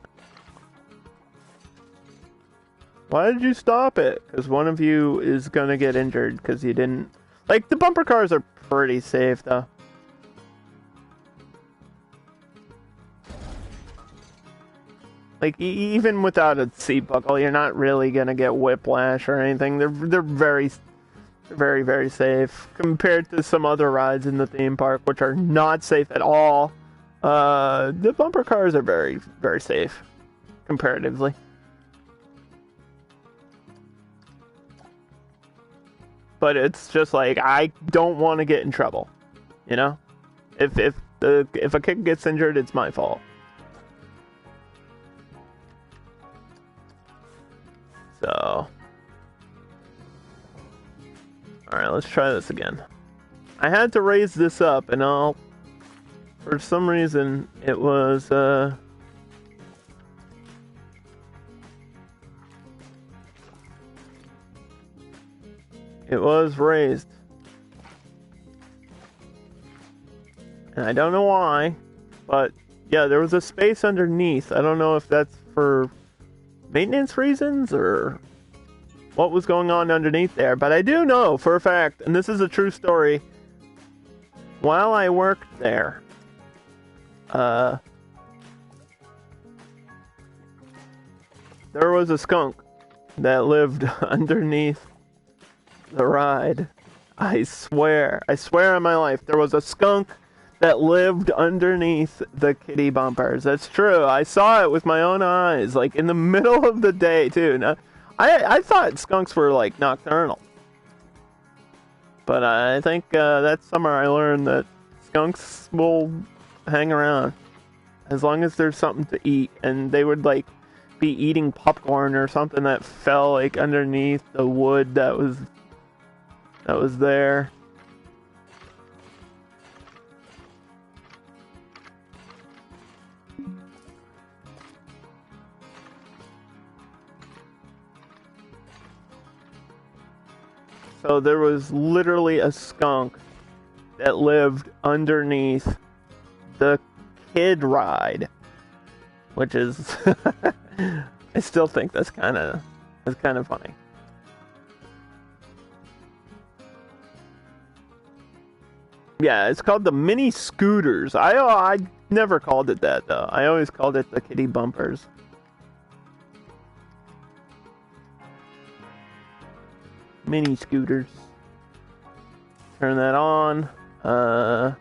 Why did you stop it? Because one of you is gonna get injured because you didn't. Like, the bumper cars are pretty safe, though. Like, even without a seat buckle, you're not really gonna get whiplash or anything. They're very, very safe compared to some other rides in the theme park, which are not safe at all. The bumper cars are very, very safe comparatively. But it's just like, I don't want to get in trouble, you know? If a kid gets injured, it's my fault. So, alright, let's try this again. I had to raise this up, and for some reason, it was, it was raised. And I don't know why, but yeah, there was a space underneath. I don't know if that's for maintenance reasons or what was going on underneath there, but I do know for a fact, and this is a true story, while I worked there, there was a skunk that lived underneath the ride. I swear on my life, there was a skunk that lived underneath the kiddie bumpers. That's true. I saw it with my own eyes, like in the middle of the day too. Now, I thought skunks were like nocturnal, but I think that summer I learned that skunks will hang around as long as there's something to eat, and they would like be eating popcorn or something that fell like underneath the wood that was there. So there was literally a skunk that lived underneath the kid ride, which is I still think that's kind of funny. Yeah, it's called the mini scooters. I never called it that though. I always called it the kiddie bumpers. Mini scooters. Turn that on. I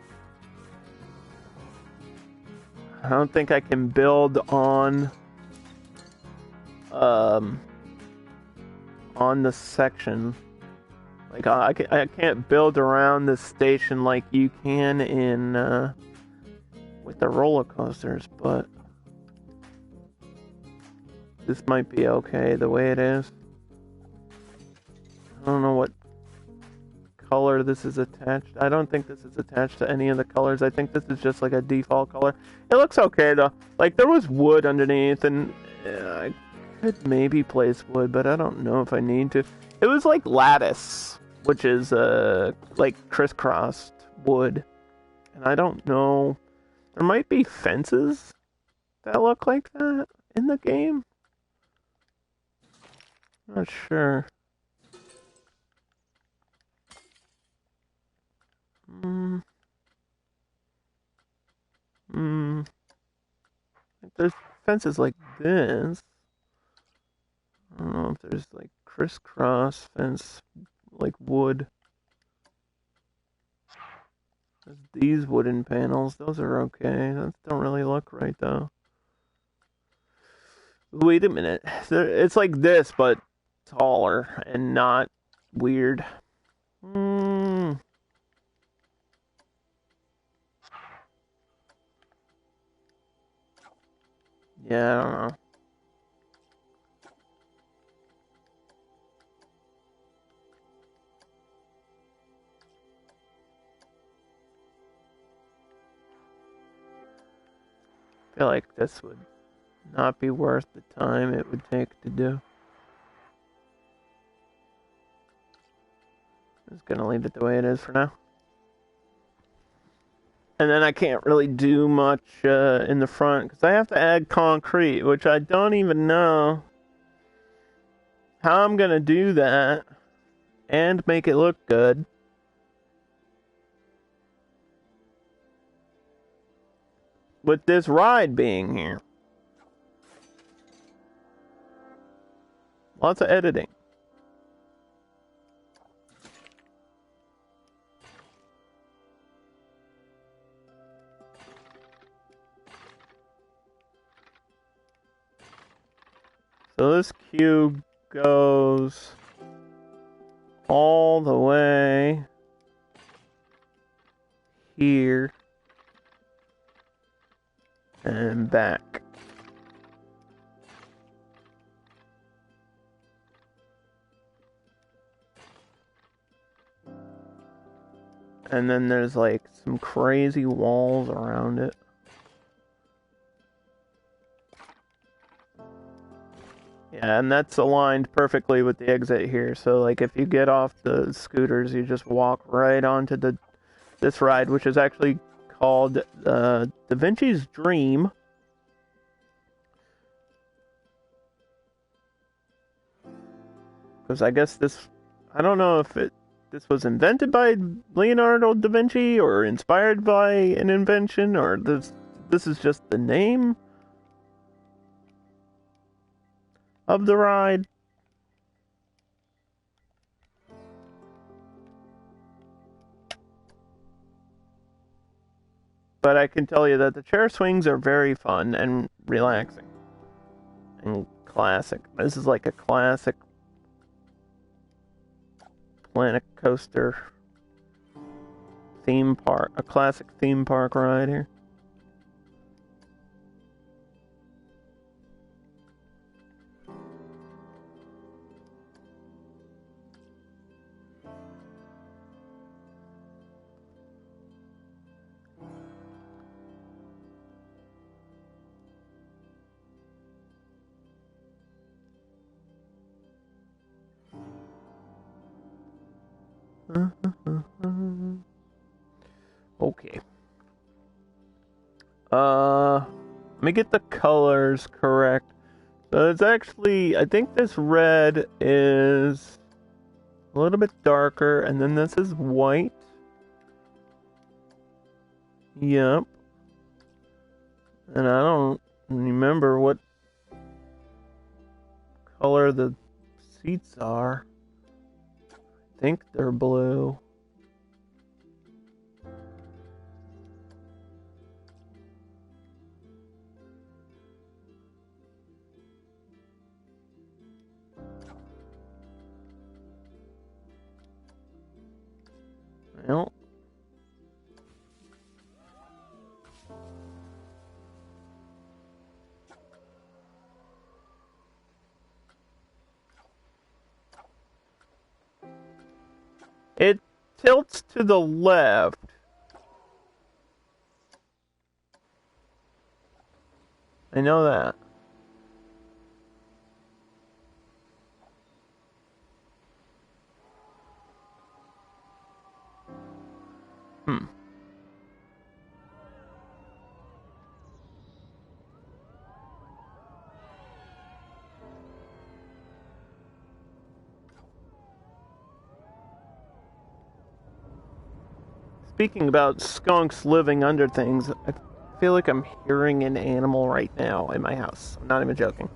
don't think I can build on the section. Like I can't build around the station like you can in with the roller coasters, but this might be okay the way it is. I don't know what color this is attached. I don't think this is attached to any of the colors. I think this is just like a default color. It looks okay though. Like there was wood underneath, and I could maybe place wood, but I don't know if I need to. It was like lattice, which is like crisscrossed wood, and I don't know. There might be fences that look like that in the game. Not sure. There's fences like this. I don't know if there's like crisscross fence, like wood. There's these wooden panels. Those are okay. Those don't really look right though. Wait a minute. It's like this, but taller and not weird. Hmm. Yeah, I don't know. I feel like this would not be worth the time it would take to do. I'm just gonna leave it the way it is for now. And then I can't really do much in the front because I have to add concrete, which I don't even know how I'm gonna do that and make it look good. With this ride being here. Lots of editing. So this cube goes all the way here and back. And then there's like some crazy walls around it. Yeah, and that's aligned perfectly with the exit here. So like if you get off the scooters, you just walk right onto this ride, which is actually called Da Vinci's Dream. Because I guess I don't know if this was invented by Leonardo da Vinci or inspired by an invention, or this is just the name of the ride. But I can tell you that the chair swings are very fun and relaxing and classic. This is like a classic Planet Coaster theme park, a classic theme park ride here. Okay. Let me get the colors correct. So it's actually, I think this red is a little bit darker, and then this is white. Yep. And I don't remember what color the seats are. I think they're blue. Well, it tilts to the left. I know that. Hmm. Speaking about skunks living under things, I feel like I'm hearing an animal right now in my house. I'm not even joking.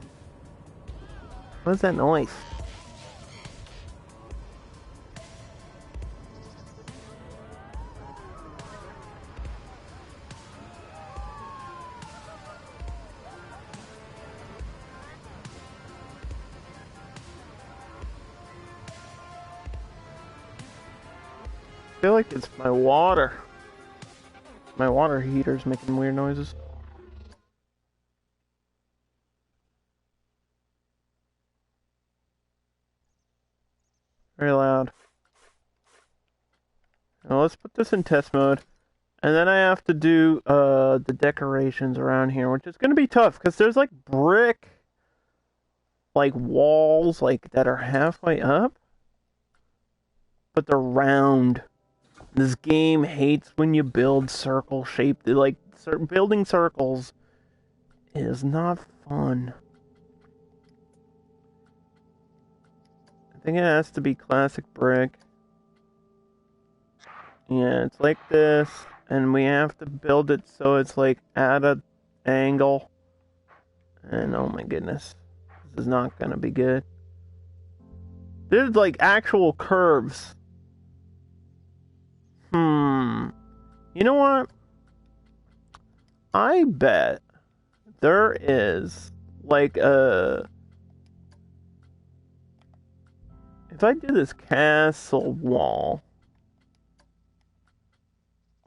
What is that noise? feel like it's my water. My water heater's making weird noises. Very loud. Now let's put this in test mode. And then I have to do the decorations around here, which is going to be tough because there's like brick like walls like that are halfway up, but they're round. This game hates when you build circle shaped, like building circles is not fun. I think it has to be classic brick. Yeah, it's like this, and we have to build it so it's like at an angle. And oh my goodness, this is not gonna be good. There's like actual curves. You know what? I bet there is like a... If I do this castle wall,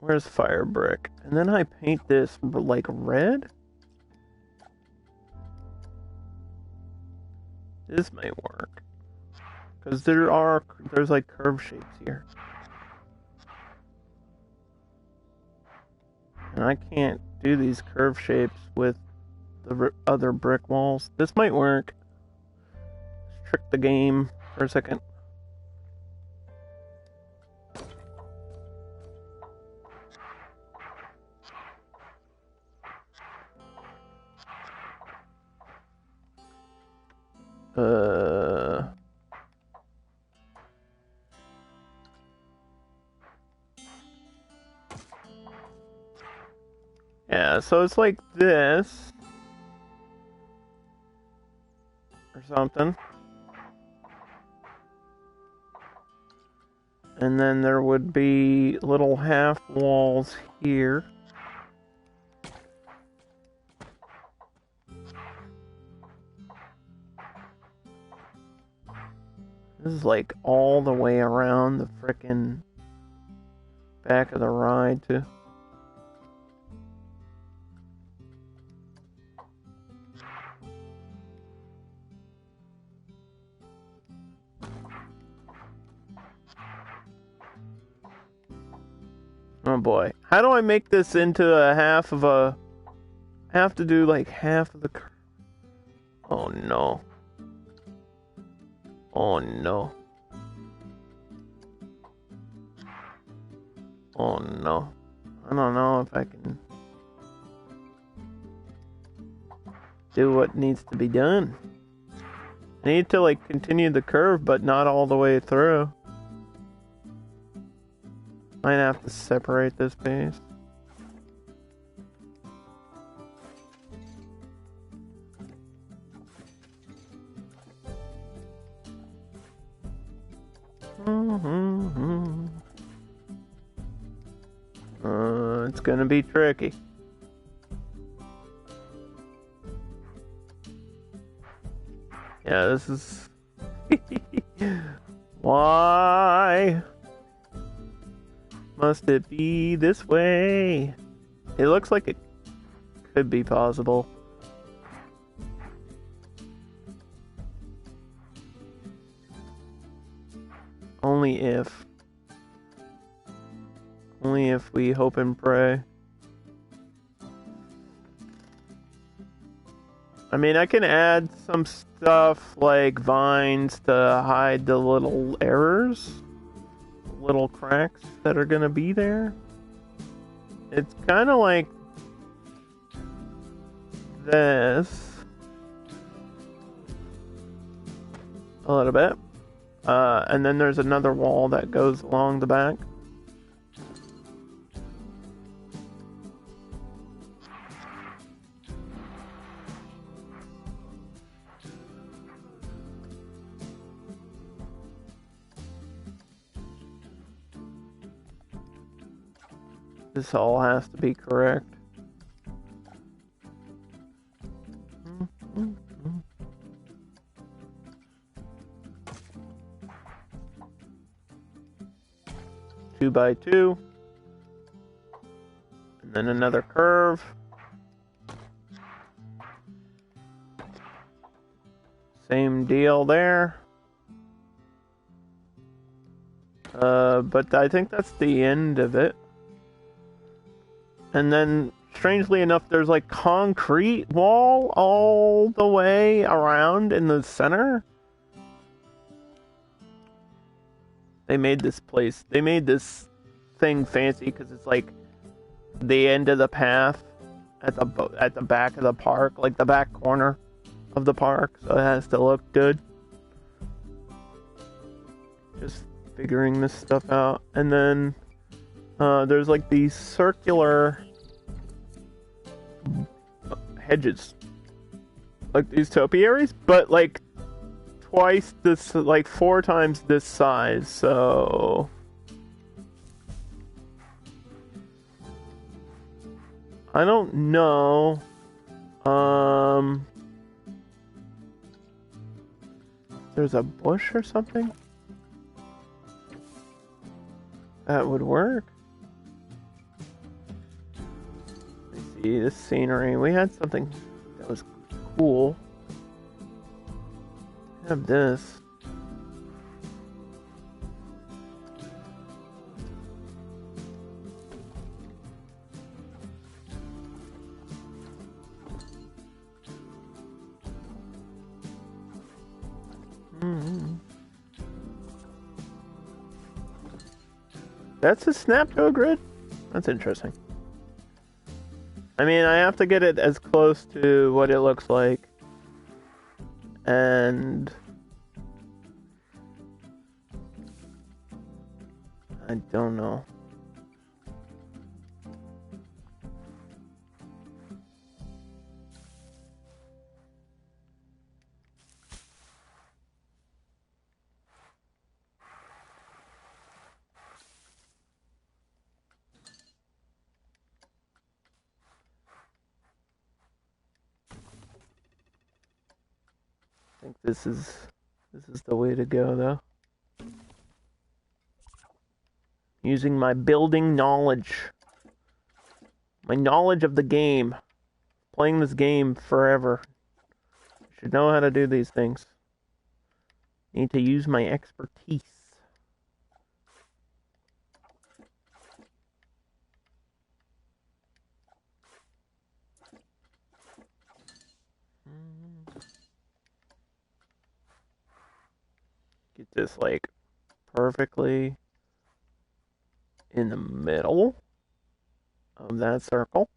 where's fire brick? And then I paint this like red? This may work. Because there's like curve shapes here. And I can't do these curve shapes with the other brick walls. This might work. Let's trick the game for a second. Yeah, so it's like this. Or something. And then there would be little half walls here. This is like all the way around the frickin' back of the ride, too. Oh boy. How do I make this into a half of a... I have to do like half of the... Oh no. Oh no. Oh no. I don't know if I can do what needs to be done. I need to like continue the curve, but not all the way through. Might have to separate this piece. It's gonna be tricky. Yeah, this is... Why must it be this way? It looks like it could be possible. Only if we hope and pray. I mean, I can add some stuff like vines to hide the little errors, little cracks that are gonna be there. It's kind of like this a little bit. And then there's another wall that goes along the back. This all has to be correct. 2x2. And then another curve. Same deal there. But I think that's the end of it. And then, strangely enough, there's like concrete wall all the way around in the center. They made this thing fancy because it's like the end of the path at the back of the park, like the back corner of the park, so it has to look good. Just figuring this stuff out. And then there's like these circular hedges, like these topiaries, but like twice this, like 4 times this size, so I don't know. There's a bush or something that would work. Let's see this scenery. We had something that was cool. I have this. That's a Snapco grid? That's interesting. I mean, I have to get it as close to what it looks like. And I don't know. I think this is the way to go, though. Using my building knowledge. My knowledge of the game. Playing this game forever. Should know how to do these things. Need to use my expertise. Get this like perfectly in the middle of that circle.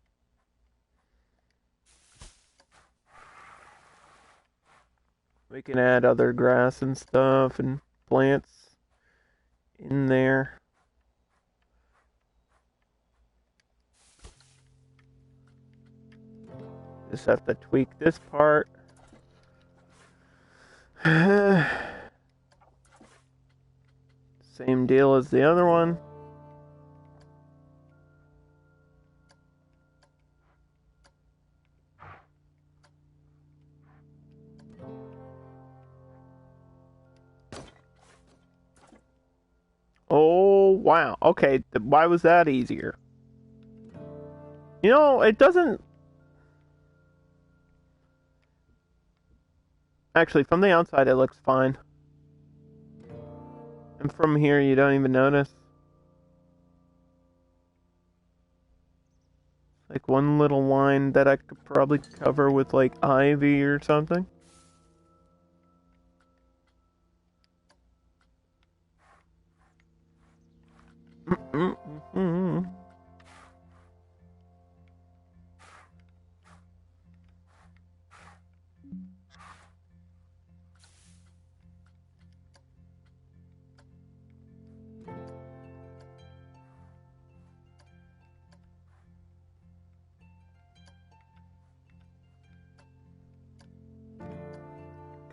We can add other grass and stuff and plants in there. Just have to tweak this part. Same deal as the other one. Oh, wow. Okay, why was that easier? You know, it doesn't... Actually, from the outside, it looks fine. And from here, you don't even notice. Like one little line that I could probably cover with like ivy or something.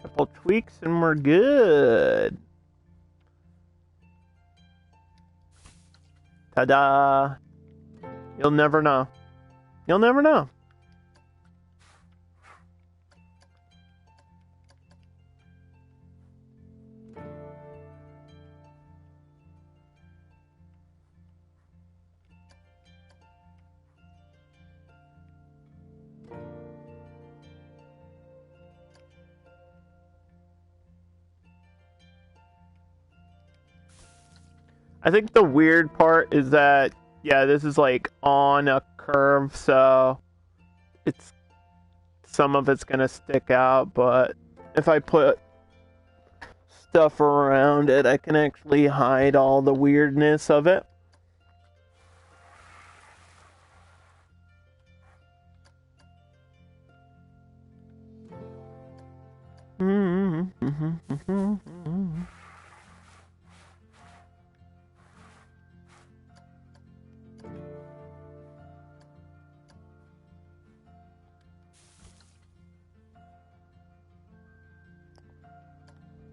Couple tweaks and we're good. Ta-da! You'll never know. You'll never know. I think the weird part is that, yeah, this is like on a curve, so it's some of it's gonna stick out, but if I put stuff around it, I can actually hide all the weirdness of it.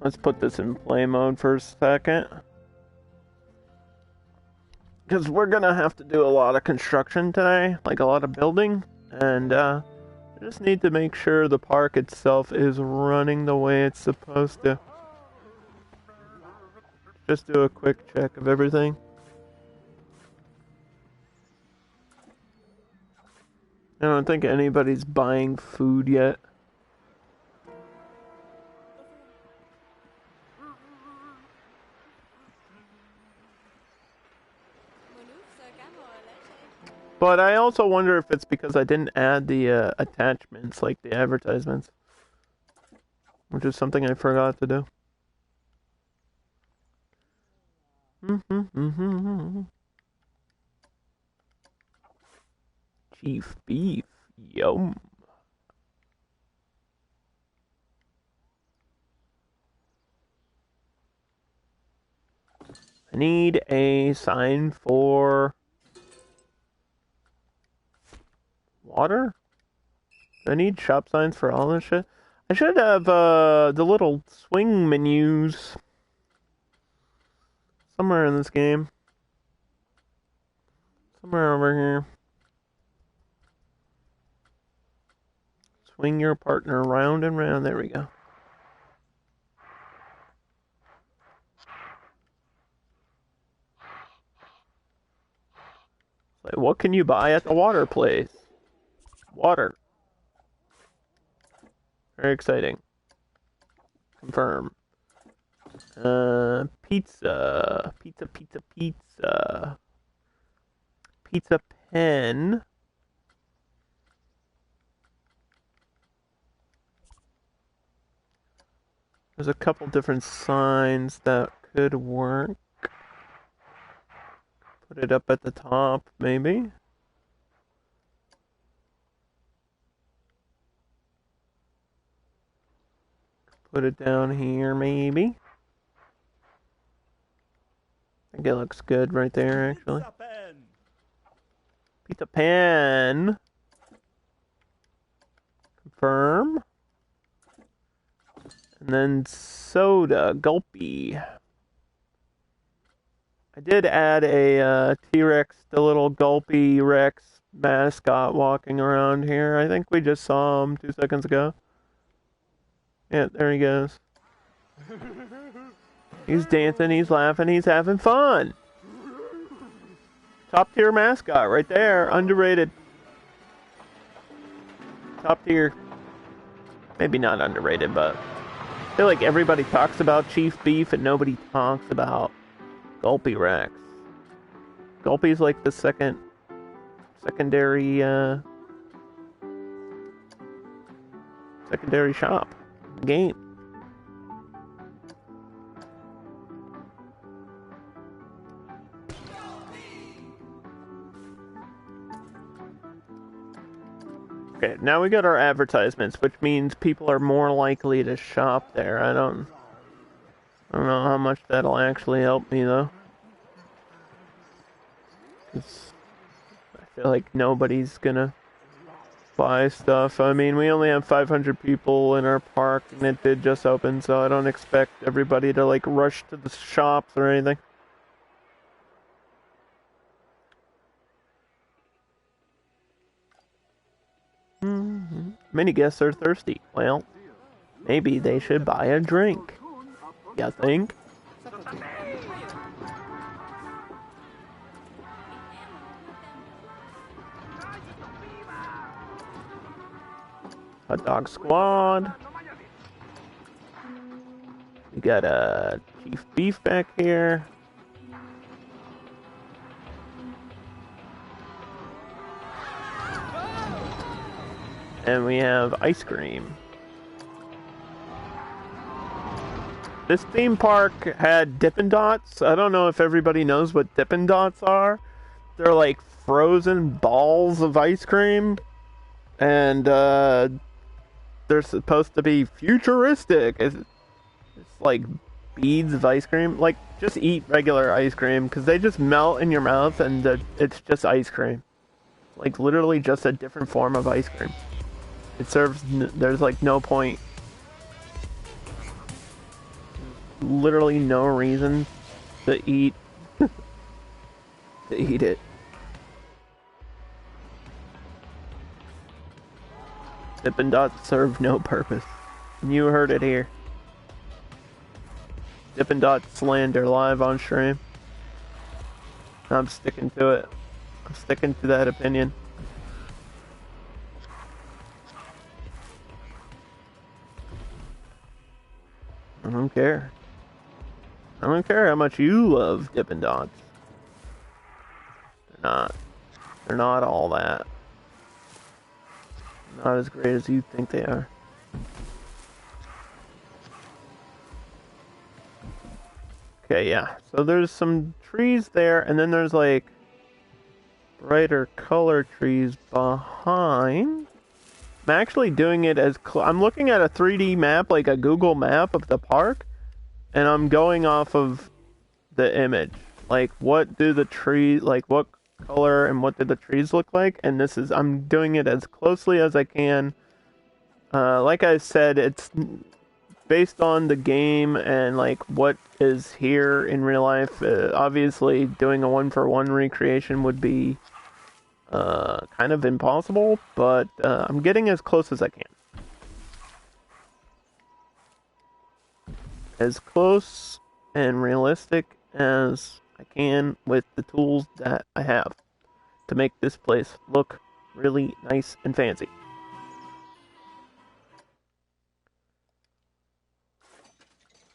Let's put this in play mode for a second. Because we're gonna have to do a lot of construction today, like a lot of building, and I just need to make sure the park itself is running the way it's supposed to. Just do a quick check of everything. I don't think anybody's buying food yet. But I also wonder if it's because I didn't add the attachments, like the advertisements. Which is something I forgot to do. Chief beef, yum. I need a sign for water? Do I need shop signs for all this shit? I should have the little swing menus somewhere in this game. Somewhere over here. Swing your partner round and round. There we go. Like, what can you buy at the water place? Water. Very exciting. Confirm. Pizza. Pizza. Pizza pen. There's a couple different signs that could work. Put it up at the top, maybe. Put it down here, maybe. I think it looks good right there, actually. Pizza pen. Confirm. And then soda, gulpy. I did add a T-Rex, the little gulpy Rex mascot walking around here. I think we just saw him 2 seconds ago. Yeah, there he goes. He's dancing, he's laughing, he's having fun. Top tier mascot right there, underrated. Top tier. Maybe not underrated, but I feel like everybody talks about Chief Beef and nobody talks about Gulpy Rex. Gulpy's like the secondary shop game. Okay, now we got our advertisements, which means people are more likely to shop there. I don't know how much that'll actually help me though. 'Cause I feel like nobody's gonna buy stuff. I mean, we only have 500 people in our park, and it did just open, so I don't expect everybody to like rush to the shops or anything. Many guests are thirsty. Well, maybe they should buy a drink. You think? Hot dog squad. We got a Chief Beef back here. And we have ice cream. This theme park had Dippin' Dots. I don't know if everybody knows what Dippin' Dots are. They're like frozen balls of ice cream. And they're supposed to be futuristic. It's like beads of ice cream. Like, just eat regular ice cream because they just melt in your mouth and it's just ice cream. Like, literally just a different form of ice cream. It serves, there's like no point. Literally no reason to eat to eat it. Dippin' Dots serve no purpose. You heard it here. Dippin' Dots slander live on stream. I'm sticking to it. I'm sticking to that opinion. I don't care. I don't care how much you love Dippin' Dots. They're not. They're not all that. Not as great as you think they are. Okay, yeah. So there's some trees there, and then there's like brighter color trees behind. I'm actually doing it as I'm looking at a 3D map, like a Google map of the park, and I'm going off of the image. Like, what do the trees, like, what color and what do the trees look like? And this is, I'm doing it as closely as I can. Like I said, it's based on the game and, like, what is here in real life. Obviously, doing a 1-for-1 recreation would be kind of impossible, but I'm getting as close as I can. As close and realistic as I can with the tools that I have to make this place look really nice and fancy.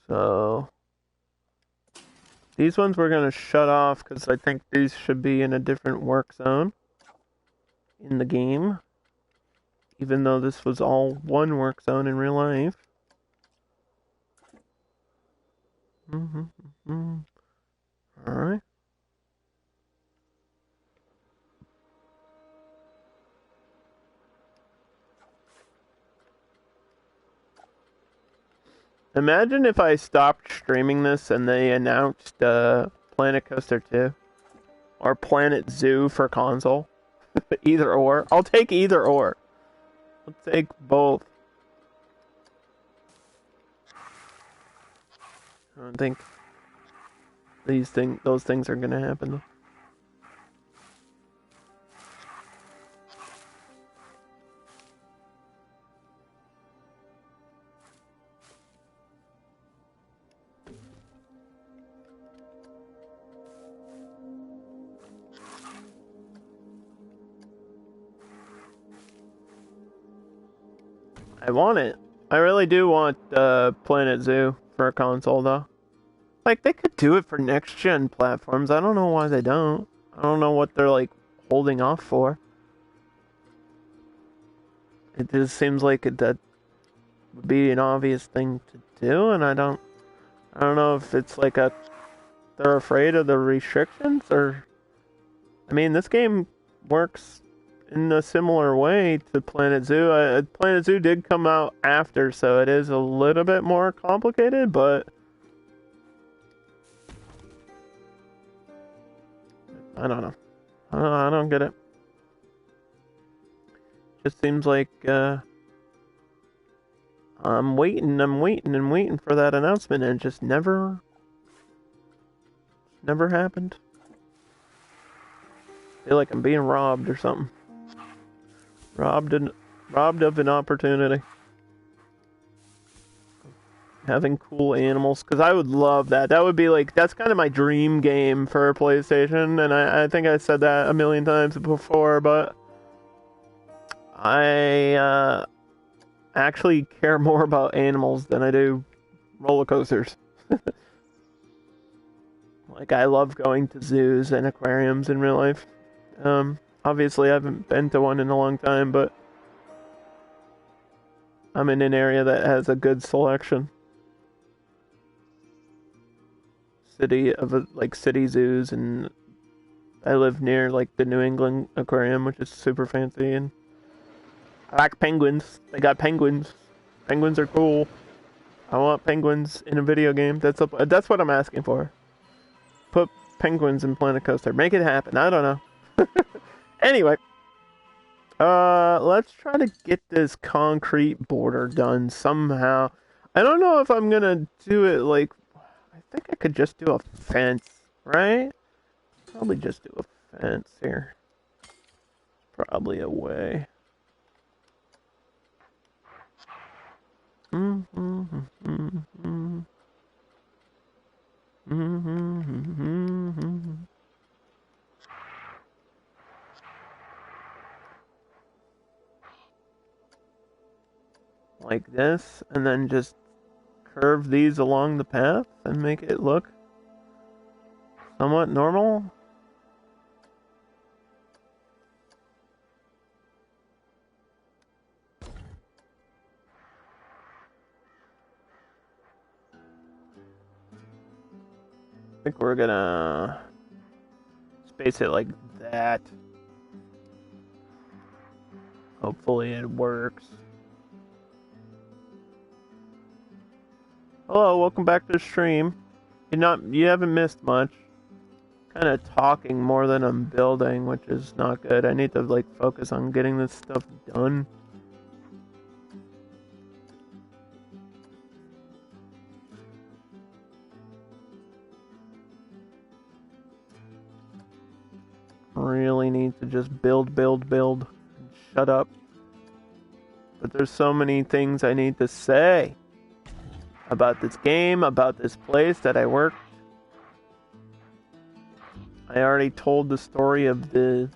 So these ones we're going to shut off because I think these should be in a different work zone in the game, even though this was all one work zone in real life. Alright. Imagine if I stopped streaming this and they announced Planet Coaster 2 or Planet Zoo for console. Either or. I'll take either or. I'll take both. I don't think those things are gonna happen. I want it. I really do want Planet Zoo for a console, though. Like, they could do it for next-gen platforms. I don't know why they don't. I don't know what they're, like, holding off for. It just seems like that would be an obvious thing to do, and I don't know if it's like they're afraid of the restrictions, or... I mean, this game works in a similar way to Planet Zoo. Planet Zoo did come out after, so it is a little bit more complicated, but I don't know. I don't get it. Just seems like I'm waiting for that announcement, and it just never happened. I feel like I'm being robbed or something. Robbed of an opportunity. Having cool animals, because I would love that. That would be like, that's kind of my dream game for a PlayStation, and I think I said that a million times before, but I actually care more about animals than I do roller coasters. Like, I love going to zoos and aquariums in real life. Obviously I haven't been to one in a long time, but I'm in an area that has a good selection. City zoos, and I live near like the New England Aquarium, which is super fancy, and I like penguins. They got penguins. Penguins are cool. I want penguins in a video game. That's what I'm asking for. Put penguins in Planet Coaster. Make it happen. I don't know. Anyway, let's try to get this concrete border done somehow. I don't know if I'm gonna do it like. I think I could just do a fence, right? Probably just do a fence here. Probably a way. Like this, and then just curve these along the path and make it look somewhat normal. I think we're gonna space it like that. Hopefully it works. Hello, welcome back to the stream. You haven't missed much. Kind of talking more than I'm building, which is not good. I need to like focus on getting this stuff done. Really need to just build, and shut up. But there's so many things I need to say about this game, about this place that I worked. I already told the story of the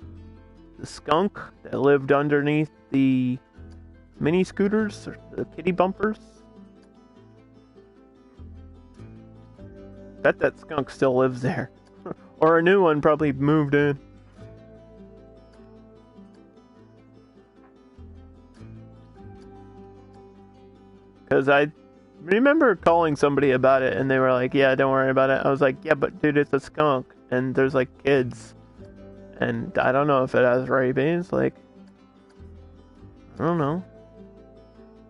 skunk that lived underneath the mini scooters, or the kitty bumpers. Bet that skunk still lives there. Or a new one probably moved in. Because I remember calling somebody about it, and they were like, yeah, don't worry about it. I was like, yeah, but dude, it's a skunk, and there's like kids, and I don't know if it has rabies. Like, I don't know.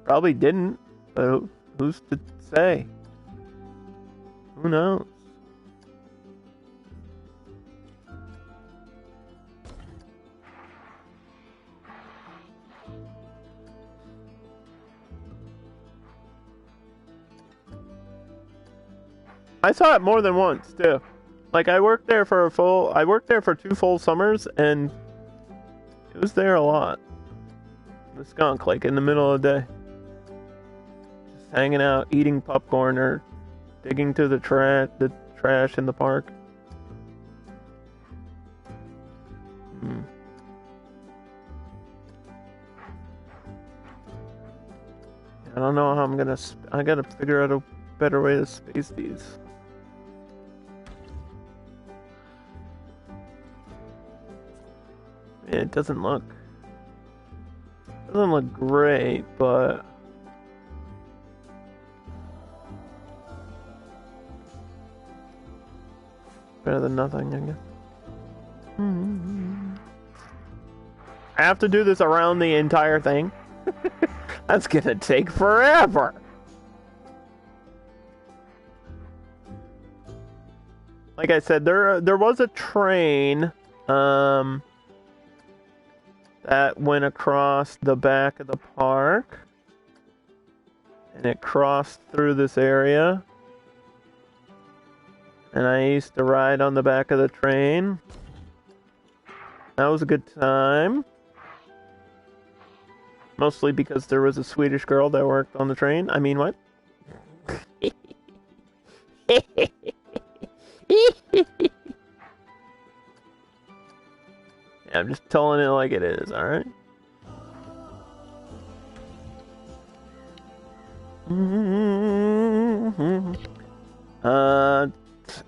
Probably didn't, but who's to say? Who knows? I saw it more than once too. Like I worked there for 2 full summers, and it was there a lot. The skunk, like in the middle of the day, just hanging out, eating popcorn or digging through the trash in the park. I don't know how I'm gonna. I gotta figure out a better way to space these. It doesn't look great, but better than nothing, I guess. I have to do this around the entire thing. That's gonna take forever. Like I said, there was a train that went across the back of the park, and it crossed through this area, and I used to ride on the back of the train. That was a good time, mostly because there was a Swedish girl that worked on the train. I mean, what? Yeah, I'm just telling it like it is, alright?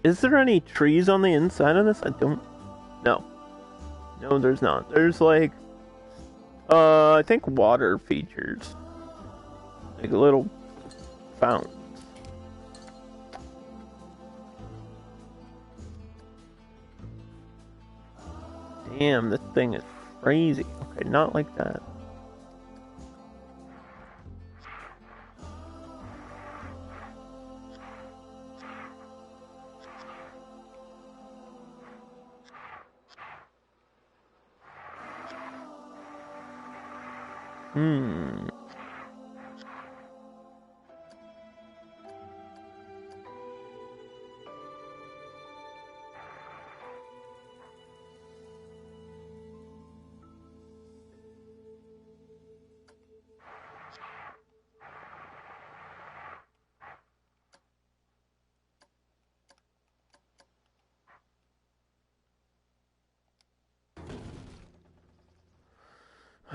Is there any trees on the inside of this? No. No, there's not. There's like, I think water features. Like little fountains. Damn, this thing is crazy. Okay, not like that.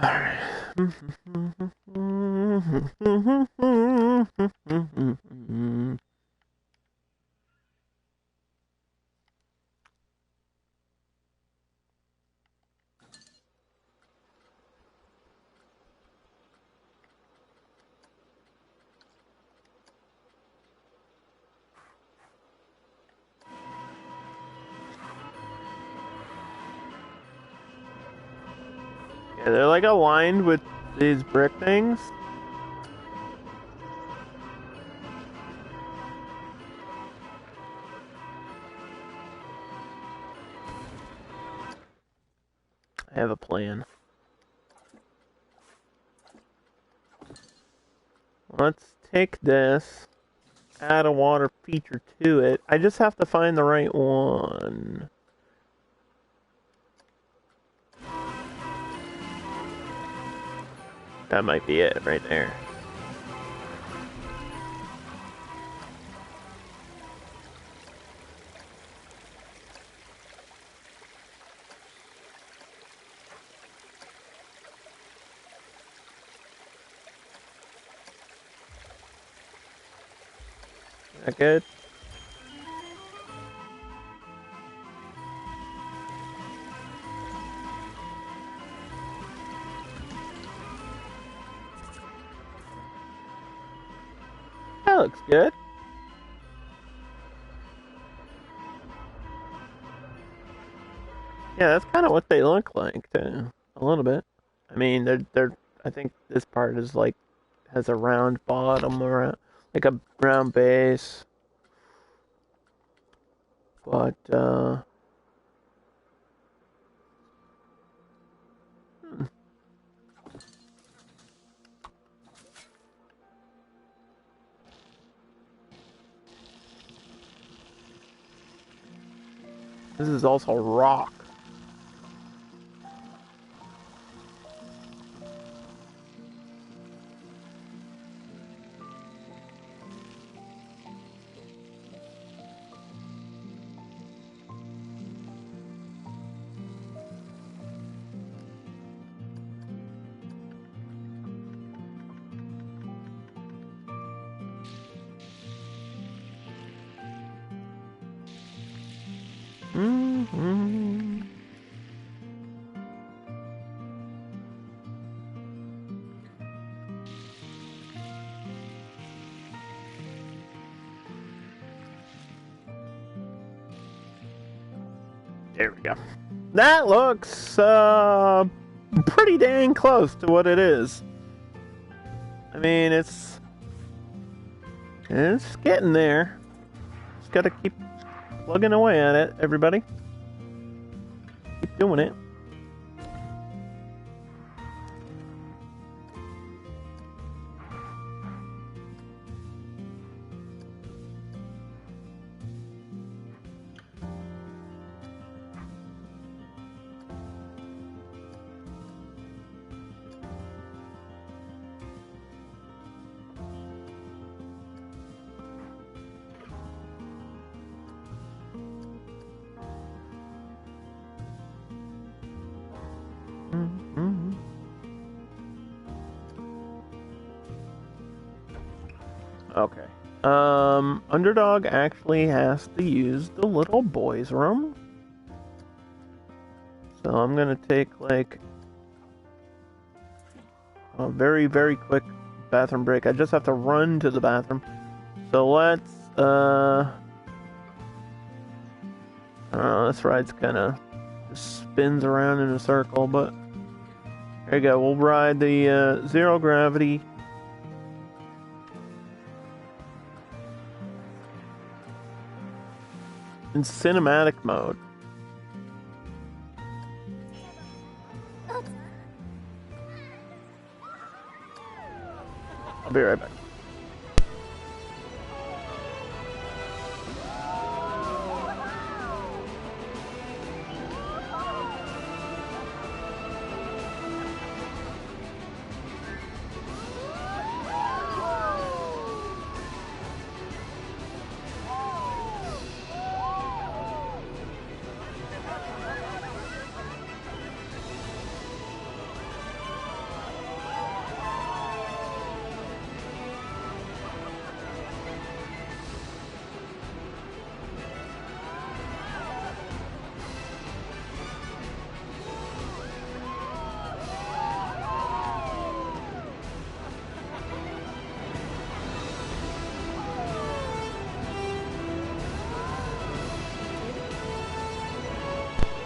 Alright. Yeah, they're like aligned with these brick things. I have a plan. Let's take this, add a water feature to it. I just have to find the right one. That might be it right there. Is that good? That looks good. Yeah, that's kind of what they look like too, a little bit. I mean, they're. I think this part is like has a round bottom or like a round base, but this is also rock. Mm-hmm. There we go. That looks pretty dang close to what it is. I mean, it's getting there. Just gotta keep plugging away at it, everybody. Keep doing it. Mm-hmm. Okay. Underdog actually has to use the little boys' room. So I'm gonna take like a very, very quick bathroom break. I just have to run to the bathroom. So let's, I don't know, this ride's kind of spins around in a circle, but there you go. We'll ride the zero gravity. In cinematic mode. I'll be right back.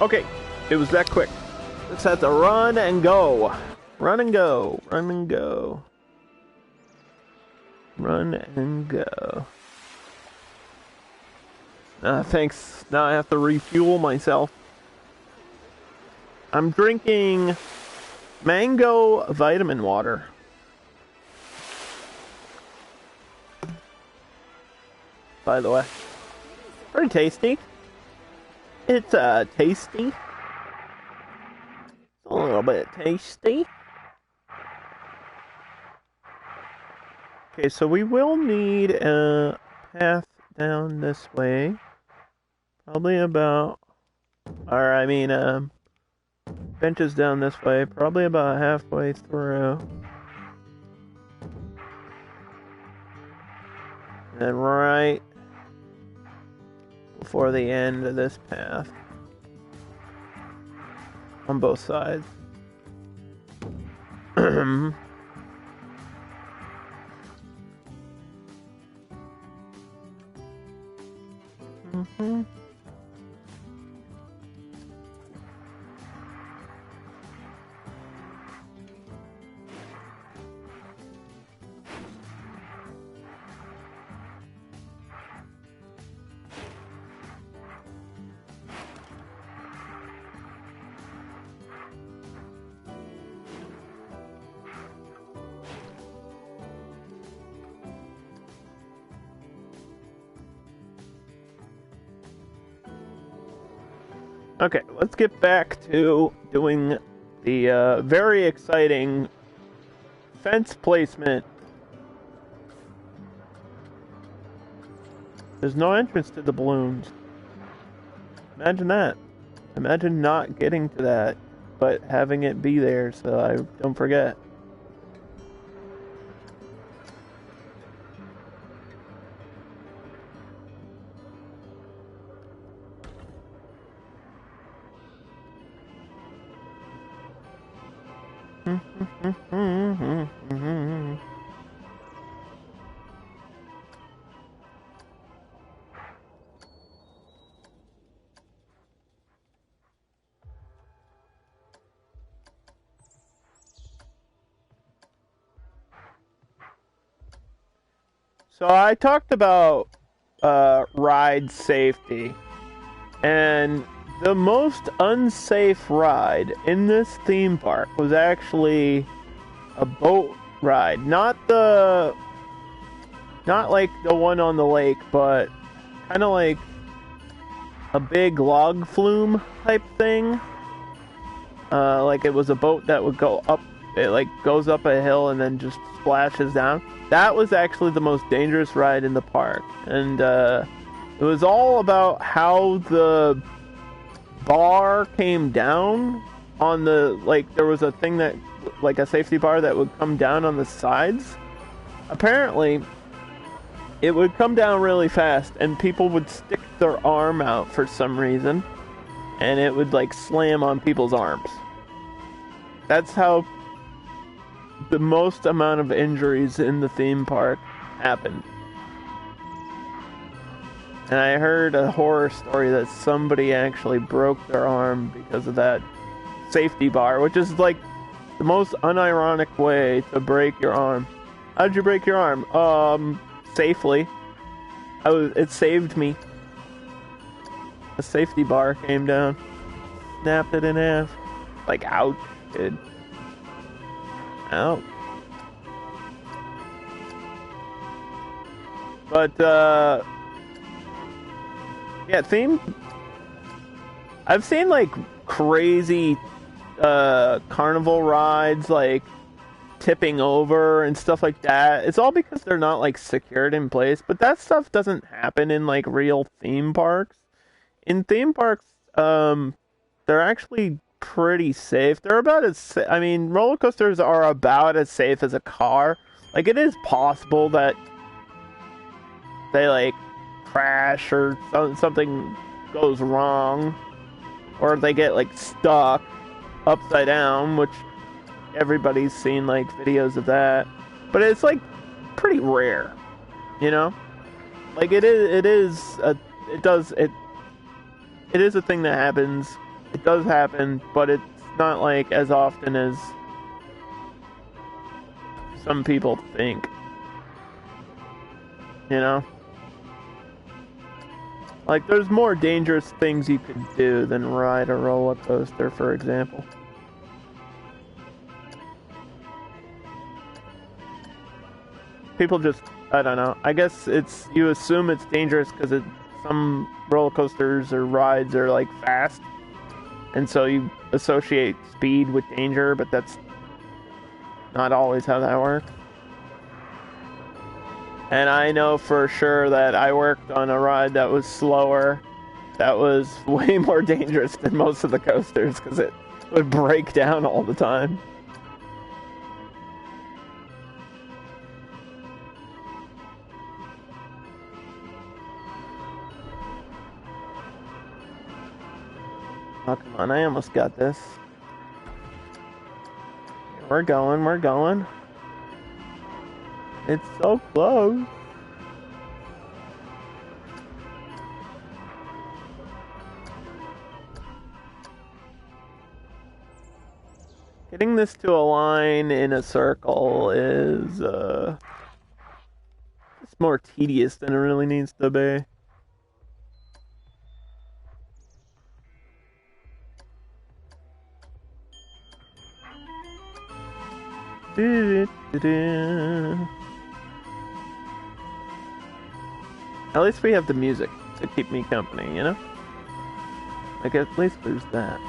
Okay, it was that quick. Just had to run and go. Run and go. Run and go. Run and go. Thanks. Now I have to refuel myself. I'm drinking mango vitamin water. By the way. Pretty tasty. It's tasty. It's a little bit tasty. Okay, so we will need a path down this way. Probably about, or I mean, benches down this way. Probably about halfway through. And right before the end of this path. On both sides. Mm-hmm. Okay, let's get back to doing the very exciting fence placement. There's no entrance to the balloons. Imagine that. Imagine not getting to that, but having it be there so I don't forget. So I talked about ride safety, and the most unsafe ride in this theme park was actually a boat ride. Not like the one on the lake, but kind of like a big log flume type thing. Like it was a boat that would go up, it like goes up a hill and then just splashes down. That was actually the most dangerous ride in the park. And it was all about how the bar came down on the, like, there was a thing that, like a safety bar that would come down on the sides. Apparently, it would come down really fast and people would stick their arm out for some reason. And it would, like, slam on people's arms. That's how the most amount of injuries in the theme park happened. And I heard a horror story that somebody actually broke their arm because of that safety bar, which is like the most unironic way to break your arm. How'd you break your arm? Safely. It saved me. A safety bar came down, snapped it in half. Like, ouch, kid. Ouch. But, yeah, I've seen, like, crazy, carnival rides, like, tipping over and stuff like that. It's all because they're not, like, secured in place, but that stuff doesn't happen in, like, real theme parks. In theme parks, they're actually pretty safe. They're about as I mean, roller coasters are about as safe as a car. Like, it is possible that they, like, crash or something goes wrong, or they get, like, stuck upside down, which everybody's seen, like, videos of that. But it's, like, pretty rare, you know? Like, it is a thing that happens. It does happen, but it's not, like, as often as some people think. You know? Like, there's more dangerous things you could do than ride a roller coaster, for example. People just, I don't know. I guess you assume it's dangerous because some roller coasters or rides are, like, fast. And so you associate speed with danger, but that's not always how that works. And I know for sure that I worked on a ride that was slower, that was way more dangerous than most of the coasters, because it would break down all the time. Oh, come on, I almost got this. We're going. It's so close. Getting this to align in a circle is, it's more tedious than it really needs to be. At least we have the music to keep me company, you know? Like, at least there's that.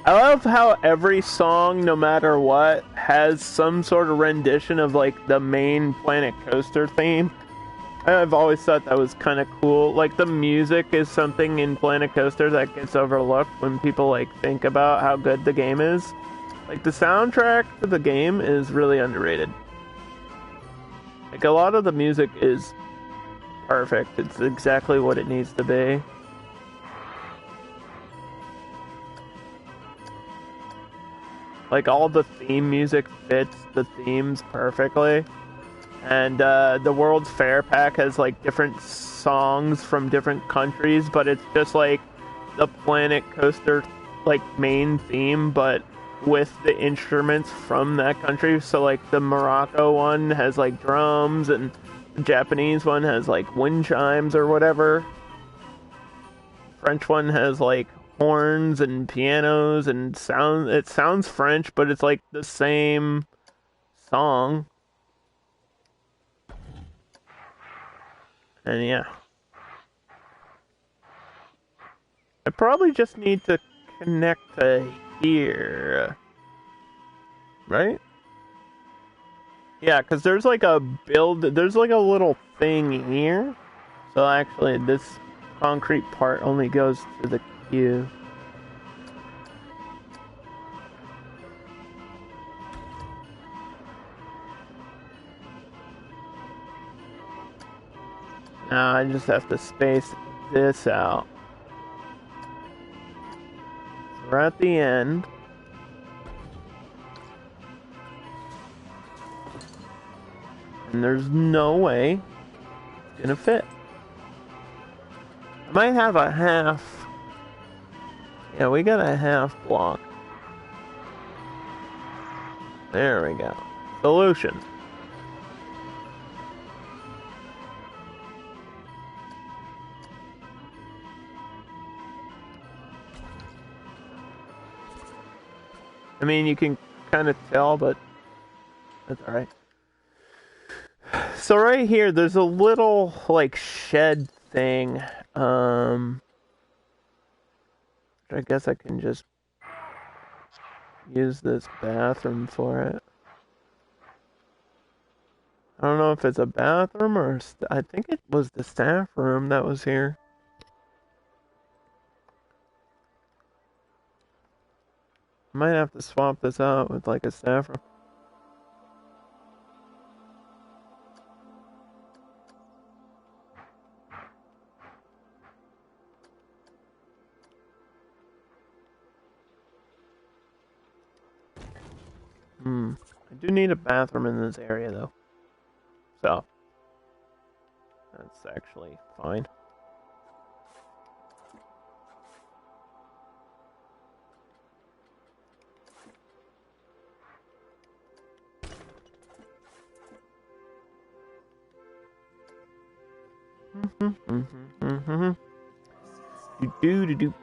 I love how every song, no matter what, has some sort of rendition of, like, the main Planet Coaster theme. I've always thought that was kind of cool. Like, the music is something in Planet Coaster that gets overlooked when people, like, think about how good the game is. Like, the soundtrack to the game is really underrated. Like, a lot of the music is perfect. It's exactly what it needs to be. Like, all the theme music fits the themes perfectly. And the World's Fair Pack has, like, different songs from different countries, but it's just, like, the Planet Coaster, like, main theme, but with the instruments from that country. So, like, the Morocco one has, like, drums, and the Japanese one has, like, wind chimes or whatever. French one has, like, horns and pianos and sound. It sounds French, but it's, like, the same song. And yeah. I probably just need to connect to here. Right? Yeah, because there's like a there's like a little thing here. So actually, this concrete part only goes to the queue. Now I just have to space this out. So we're at the end. And there's no way it's gonna fit. I might have a half. Yeah, we got a half block. There we go. Solution. I mean, you can kind of tell, but that's alright. So right here, there's a little, like, shed thing. I guess I can just use this bathroom for it. I don't know if it's a bathroom or... I think it was the staff room that was here. I might have to swap this out with, like, a staff room. I do need a bathroom in this area, though. So, that's actually fine. Do.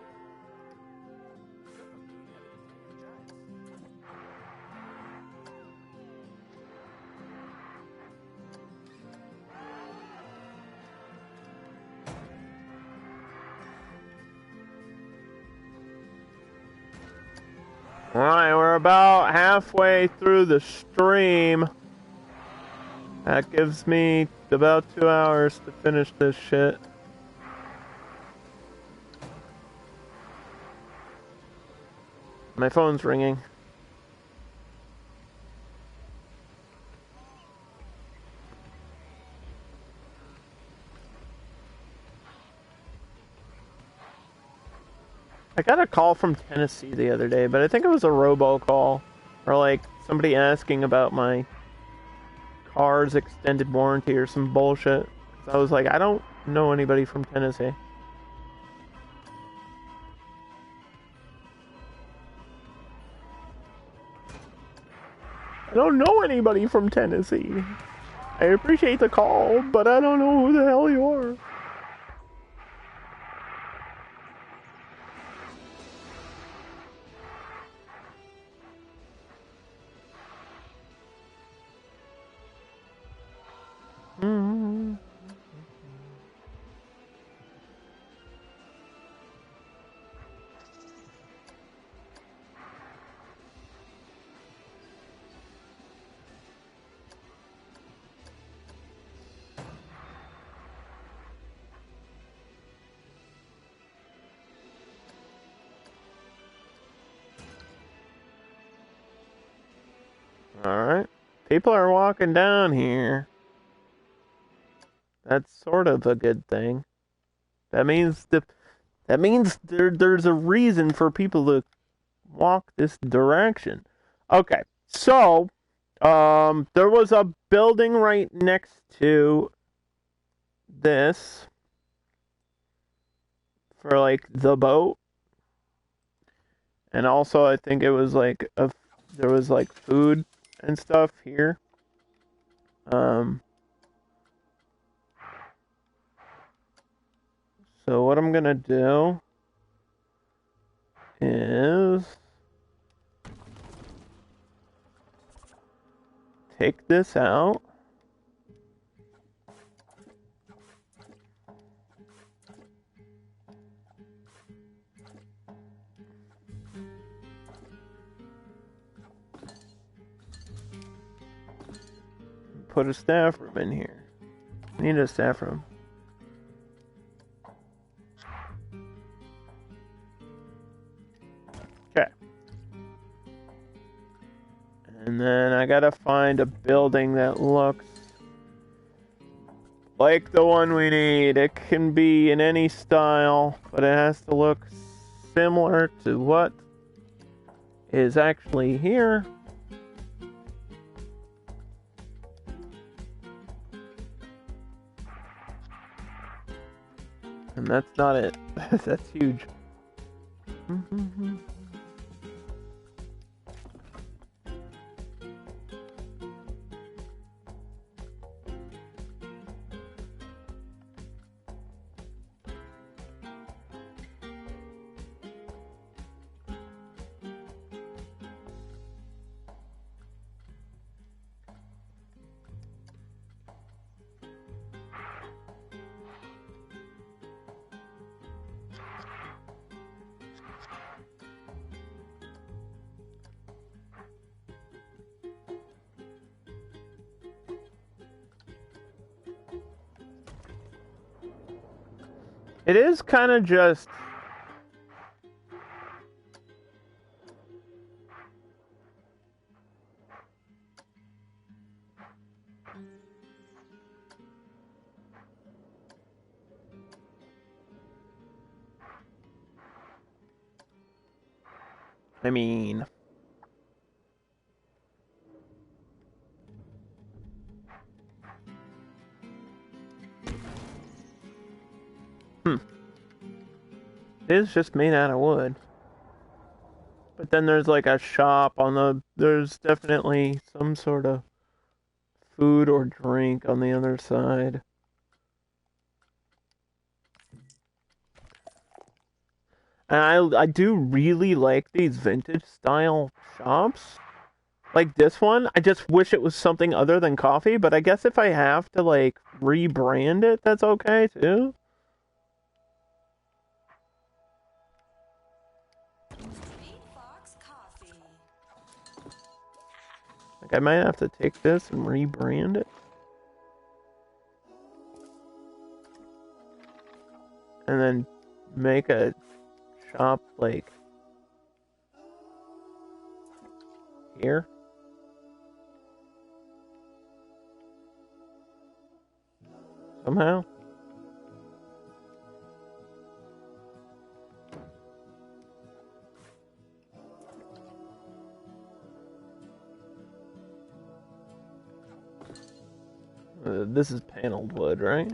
Alright, we're about halfway through the stream. That gives me about 2 hours to finish this shit. My phone's ringing. I got a call from Tennessee the other day, but I think it was a robocall. Or like somebody asking about my car's extended warranty or some bullshit. So I was like, I don't know anybody from Tennessee. I don't know anybody from Tennessee. I appreciate the call, but I don't know who the hell you are. Alright. People are walking down here. That's sort of a good thing. That means there's a reason for people to walk this direction. Okay. So, there was a building right next to this for like the boat. And also I think it was like there was like food and stuff here. So what I'm gonna do is take this out. put a staff room in here. Need a staff room. Okay. And then I gotta find a building that looks like the one we need. It can be in any style, but it has to look similar to what is actually here. And that's not it. That's huge. It is kind of just... I mean... It is just made out of wood. But then there's like a shop on the... There's definitely some sort of food or drink on the other side. And I do really like these vintage style shops. Like this one, I just wish it was something other than coffee, but I guess if I have to like rebrand it, that's okay too. Like I might have to take this and rebrand it. And then make a shop like here. Somehow. This is paneled wood, right?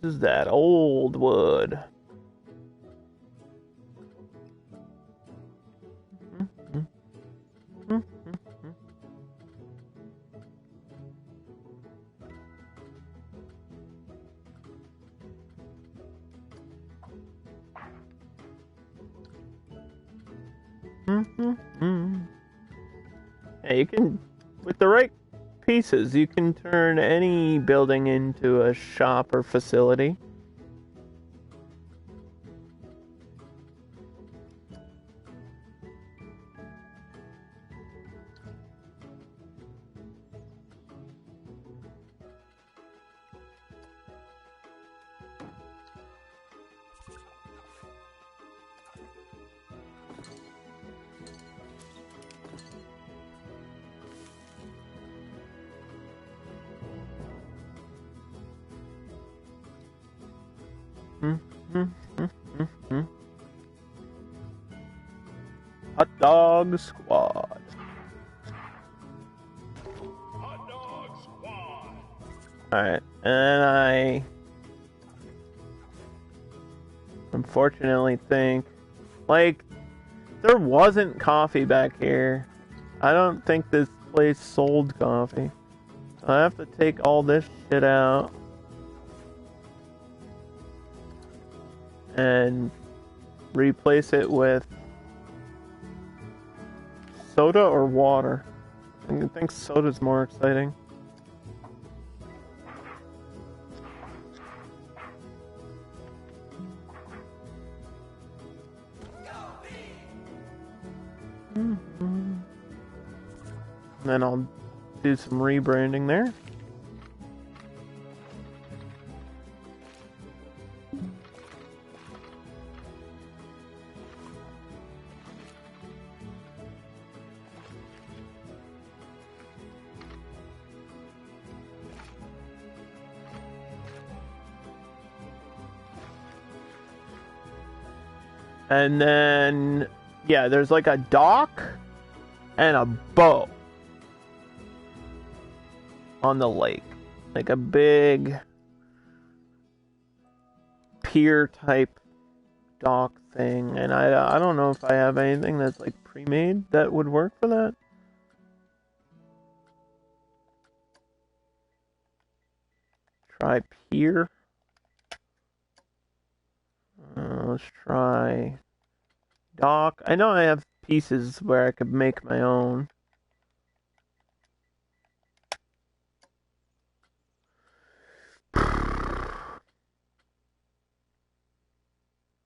This is that old wood. Yeah, you can, with the right pieces, you can turn any building into a shop or facility. Hot Dog Squad. Hot Dog Squad. Alright, and I unfortunately think, like, there wasn't coffee back here. I don't think this place sold coffee. I have to take all this shit out and replace it with soda or water. I think soda's more exciting. And then I'll do some rebranding there. And then, yeah, there's like a dock and a boat on the lake. Like a big pier type dock thing. And I don't know if I have anything that's like pre-made that would work for that. Try pier. Let's try dock. I know I have pieces where I could make my own.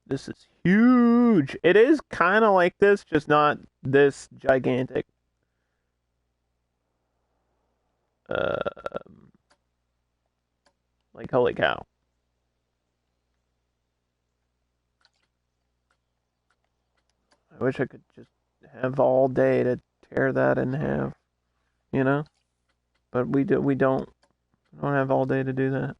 This is huge. It is kind of like this, just not this gigantic. Like, holy cow. I wish I could just have all day to tear that in half, you know? But we don't have all day to do that.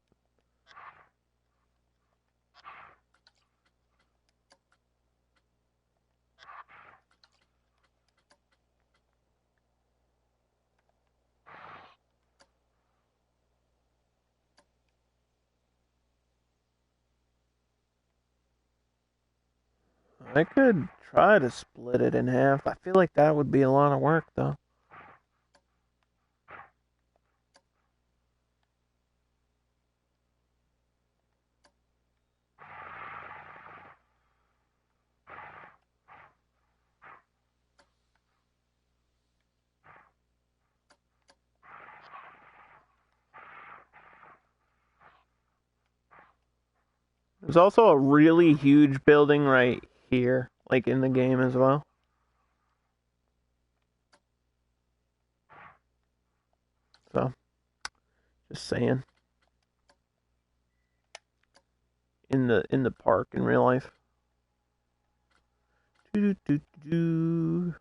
I could try to split it in half. I feel like that would be a lot of work, though. There's also a really huge building right here, like in the game as well. So, just saying. In the park in real life. Do.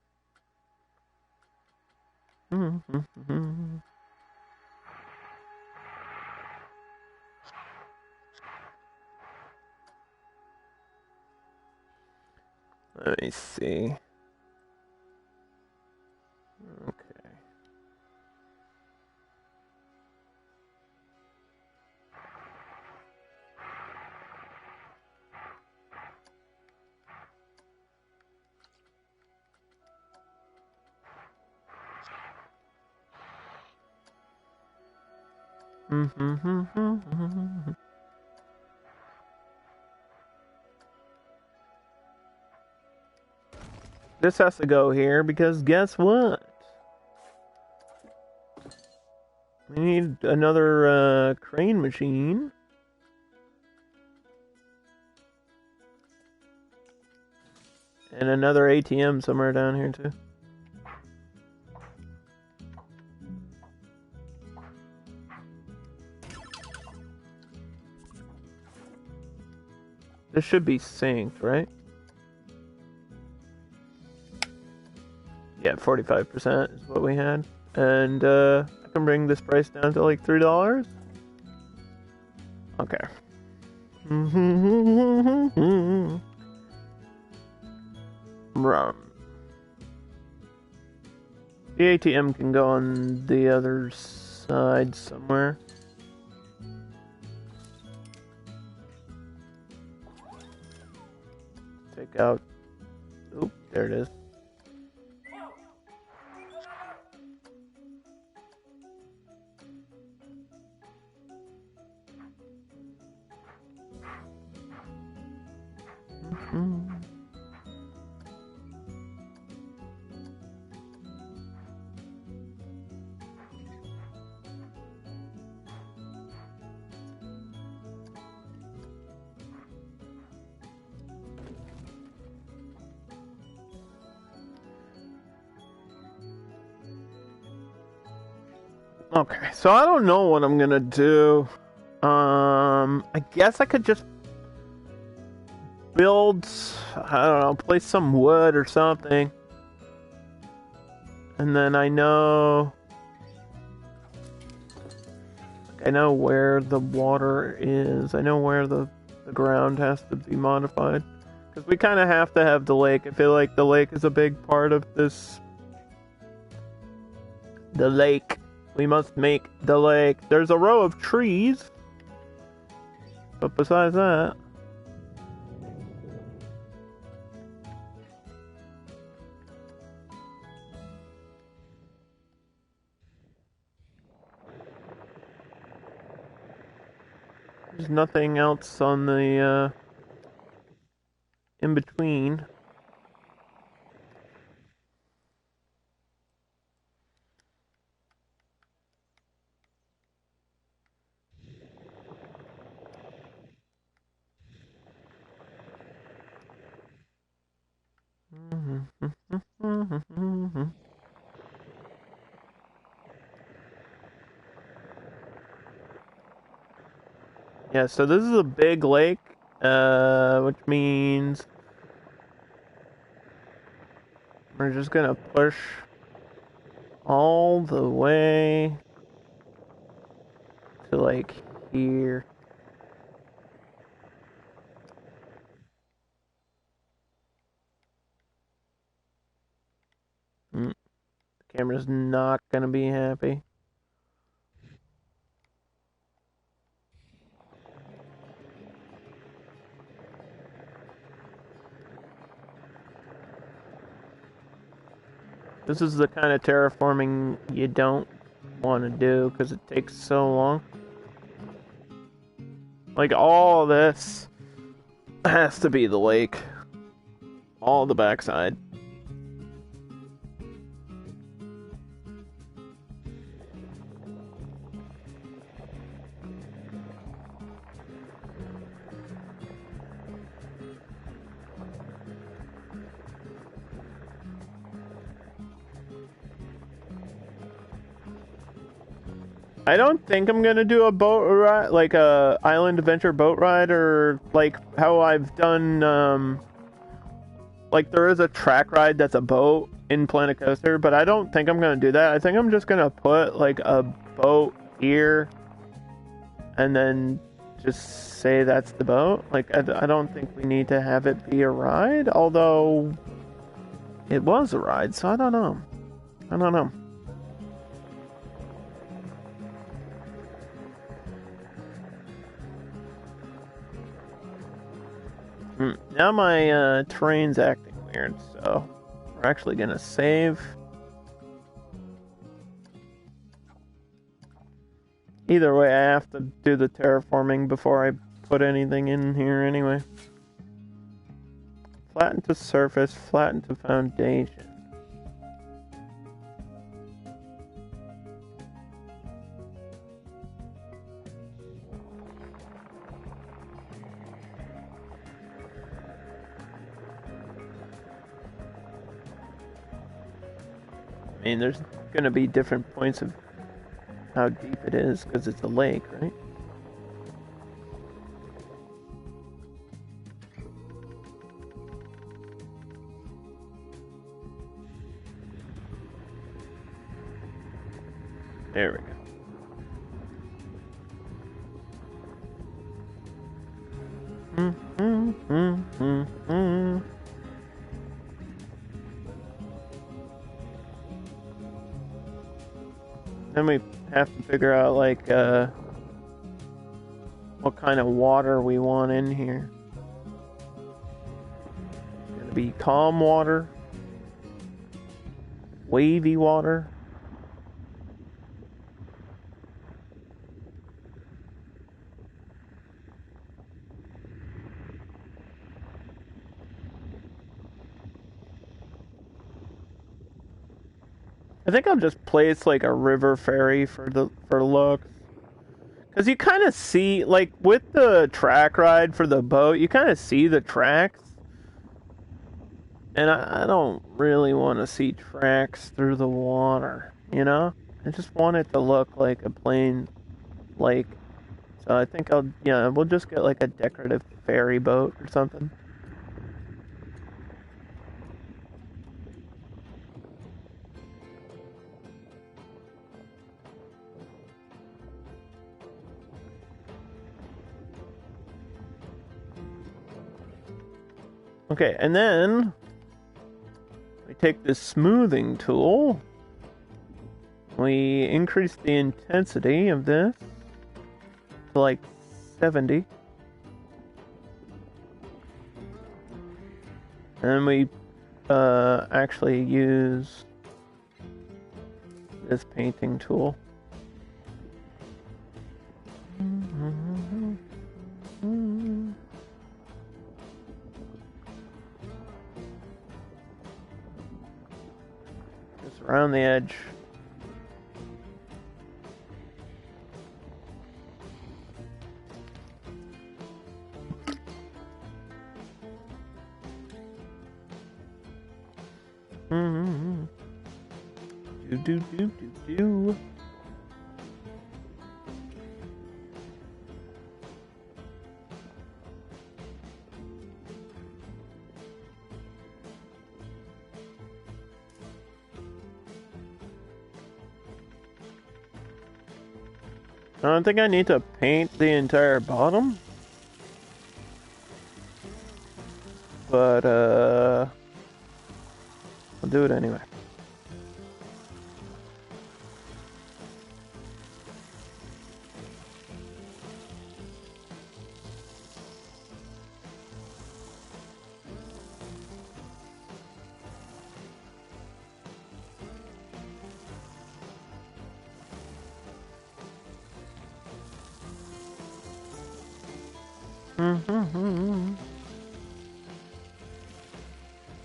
Let me see. Okay. This has to go here because guess what? We need another crane machine. And another ATM somewhere down here too. This should be synced, right? Yeah, 45% is what we had. And I can bring this price down to like $3. Okay. The ATM can go on the other side somewhere. Take out. Oop, there it is. Okay, so I don't know what I'm gonna do. I guess I could just build, I don't know, place some wood or something. And then I know where the water is. I know where the ground has to be modified. Because we kind of have to have the lake. I feel like the lake is a big part of this. The lake. We must make the lake. There's a row of trees. But besides that... there's nothing else on the, in between. Yeah, so this is a big lake, which means we're just gonna push all the way to like here. The camera's not gonna be happy. This is the kind of terraforming you don't want to do because it takes so long. Like, all this has to be the lake. All the backside. I don't think I'm gonna do a boat ride, like a island adventure boat ride, or like how I've done, like there is a track ride that's a boat in Planet Coaster, but I don't think I'm gonna do that. I think I'm just gonna put like a boat here, and then just say that's the boat. Like, I don't think we need to have it be a ride, although it was a ride, so I don't know. I don't know. Now my terrain's acting weird, so we're actually gonna save. Either way, I have to do the terraforming before I put anything in here anyway. Flatten to surface, flatten to foundation. I mean, there's gonna be different points of how deep it is because it's a lake, right? There we go. Then we have to figure out, like, what kind of water we want in here. It's gonna be calm water, wavy water. I think I'll just place like a river ferry for looks. Cause you kind of see, like with the track ride for the boat, you kind of see the tracks. And I don't really want to see tracks through the water, you know? I just want it to look like a plain lake. So I think we'll just get like a decorative ferry boat or something. Okay, and then we take this smoothing tool. We increase the intensity of this to like 70. And we actually use this painting tool. Just around the edge. Do. I don't think I need to paint the entire bottom. But, I'll do it anyway.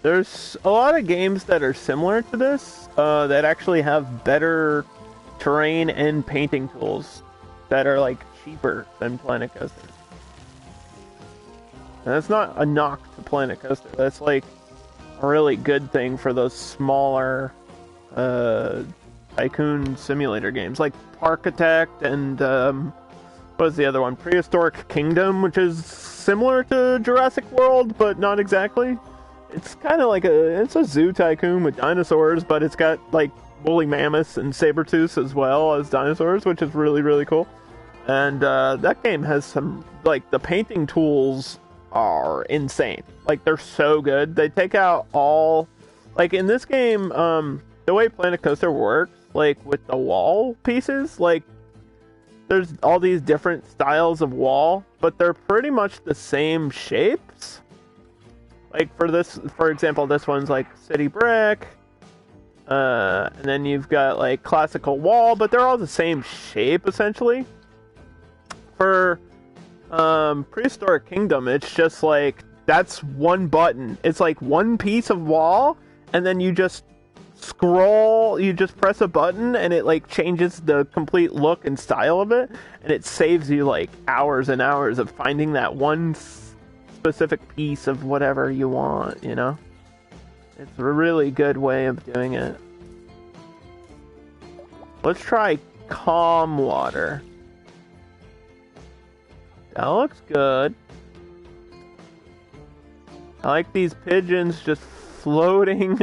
There's a lot of games that are similar to this that actually have better terrain and painting tools that are like cheaper than Planet Coaster. And that's not a knock to Planet Coaster. That's like a really good thing for those smaller tycoon simulator games like Parkitect and what was the other one? Prehistoric Kingdom, which is similar to Jurassic World, but not exactly. It's kind of like it's a zoo tycoon with dinosaurs, but it's got like woolly mammoths and saber-tooths as well as dinosaurs, which is really, really cool. And that game has some, like, the painting tools are insane. Like, they're so good. They take out all, like, in this game, the way Planet Coaster works, like, with the wall pieces, like, there's all these different styles of wall, but they're pretty much the same shapes. Like, for example, this one's, like, city brick, and then you've got, like, classical wall, but they're all the same shape, essentially. For Prehistoric Kingdom, it's just, like, that's one button. It's, like, one piece of wall, and then you just you just press a button, and it, like, changes the complete look and style of it, and it saves you, like, hours and hours of finding that one specific piece of whatever you want, you know? It's a really good way of doing it. Let's try calm water. That looks good. I like these pigeons just floating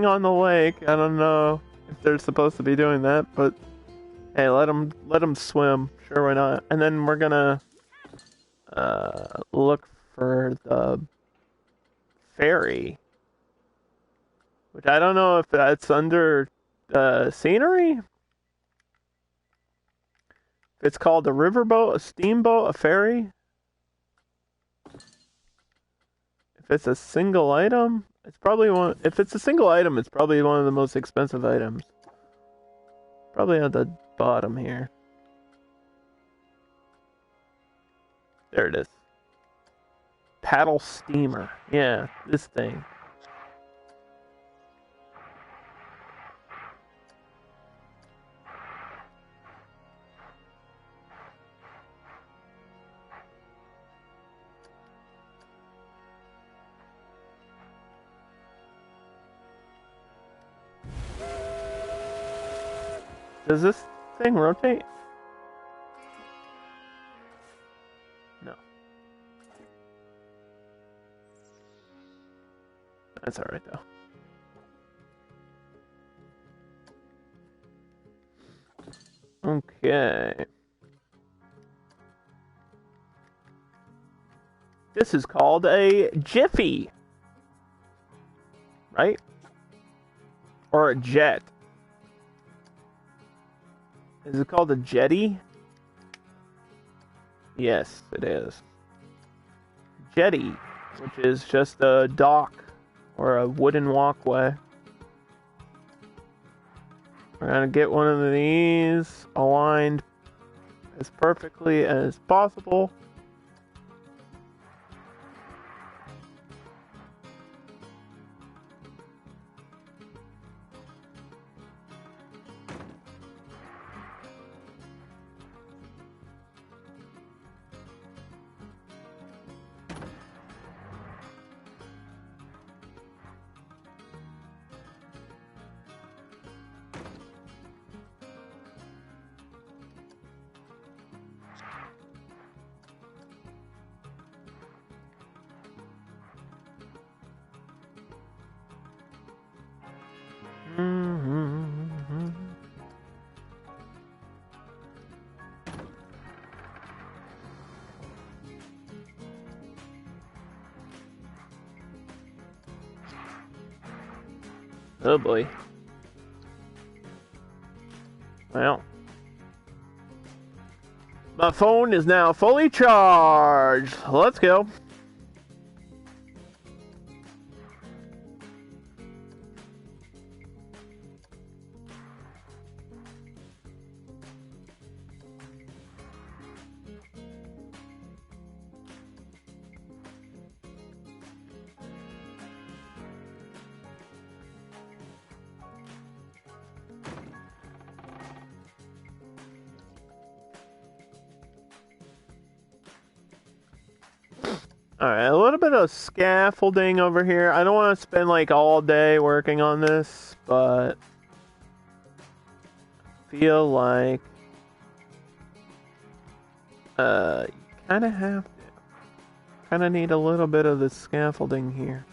on the lake. I don't know if they're supposed to be doing that, but hey, let them swim. Sure, why not? And then we're gonna look for the ferry, which I don't know if that's under scenery. If it's called a riverboat, a steamboat, a ferry. If it's a single item, it's probably one. If it's a single item, it's probably one of the most expensive items. Probably at the bottom here. There it is. Paddle steamer. Yeah, this thing. Does this thing rotate? No. That's alright though. Okay. This is called a jiffy. Right? Or a jet. Is it called a jetty? Yes, it is. Jetty, which is just a dock or a wooden walkway. We're gonna get one of these aligned as perfectly as possible. Oh boy. Well. My phone is now fully charged. Let's go. Alright, a little bit of scaffolding over here. I don't want to spend like all day working on this, but I feel like you kind of have to. Kind of need a little bit of the scaffolding here.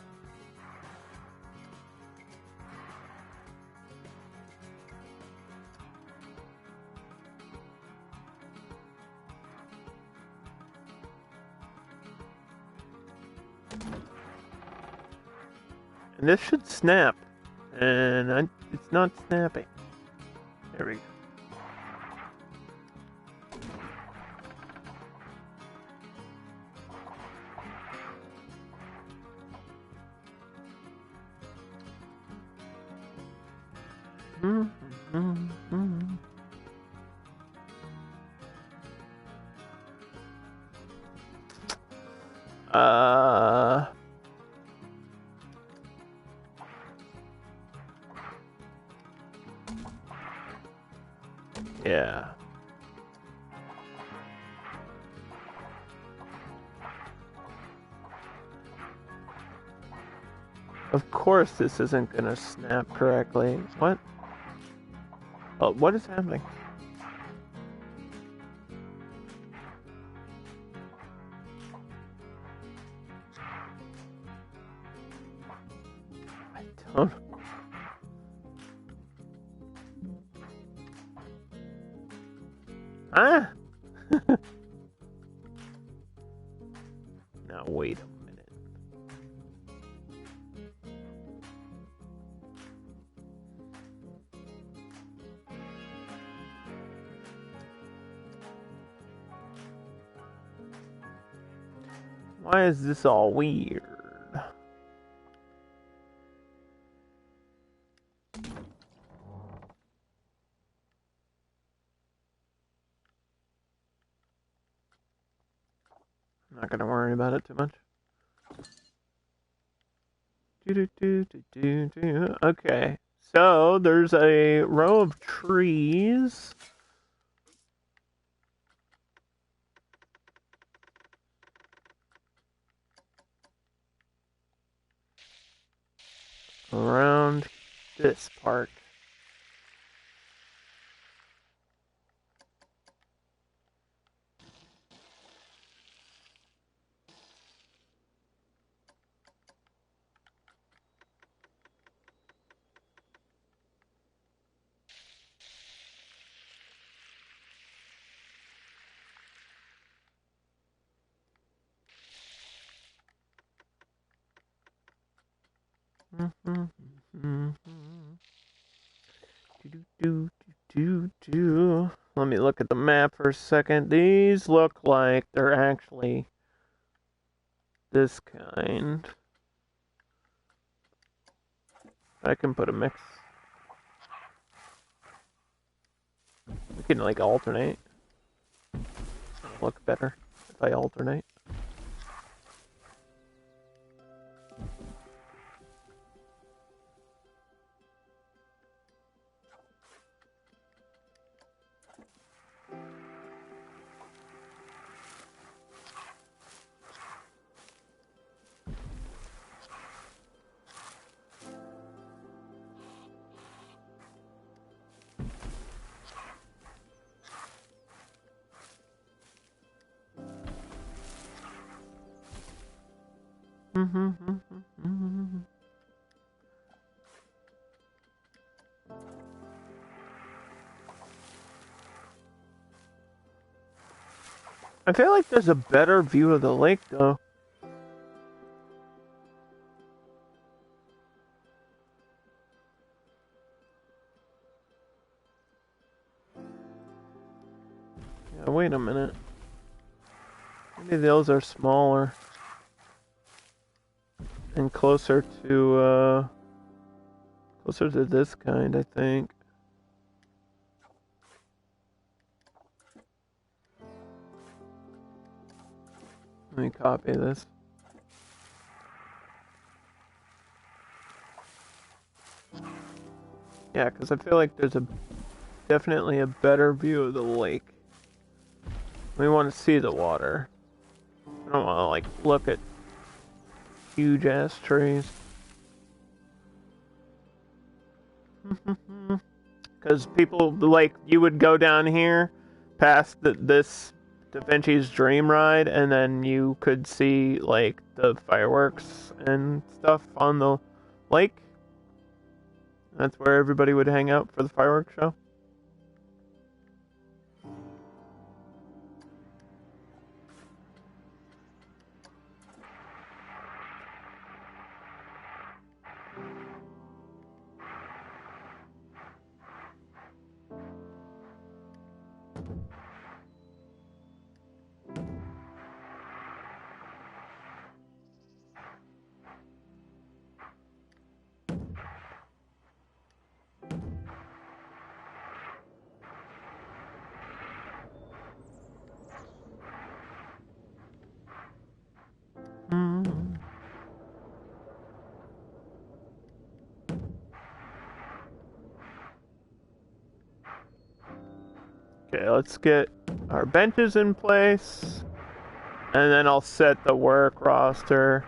And this should snap. And it's not snapping. There we go. Yeah. Of course this isn't gonna snap correctly. What? Oh, what is happening? I don't... Ah! Now wait a minute. Why is this all weird? I'm not gonna worry about it too much. Okay, so there's a row of trees. Around this part. Let me look at the map for a second. These look like they're actually this kind. I can put a mix. We can like alternate. It'll look better if I alternate. I feel like there's a better view of the lake, though. Yeah, wait a minute. Maybe those are smaller. And closer to this kind, I think. Let me copy this. Yeah, because I feel like there's definitely a better view of the lake. We want to see the water. I don't want to like look at huge ass trees. Because people like you would go down here past this Da Vinci's Dream Ride, and then you could see like the fireworks and stuff on the lake. That's where everybody would hang out for the fireworks show. Okay, let's get our benches in place, and then I'll set the work roster.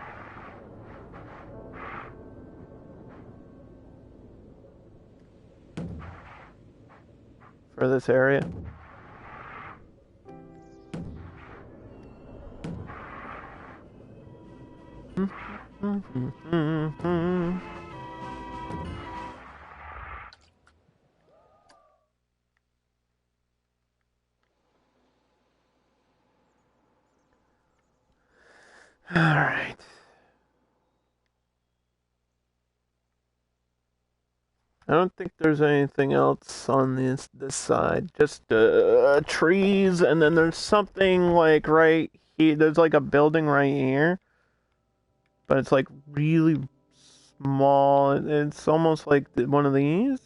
For this area. All right. I don't think there's anything else on this side. Just trees, and then there's something like right here. There's like a building right here, but it's like really small. It's almost like one of these.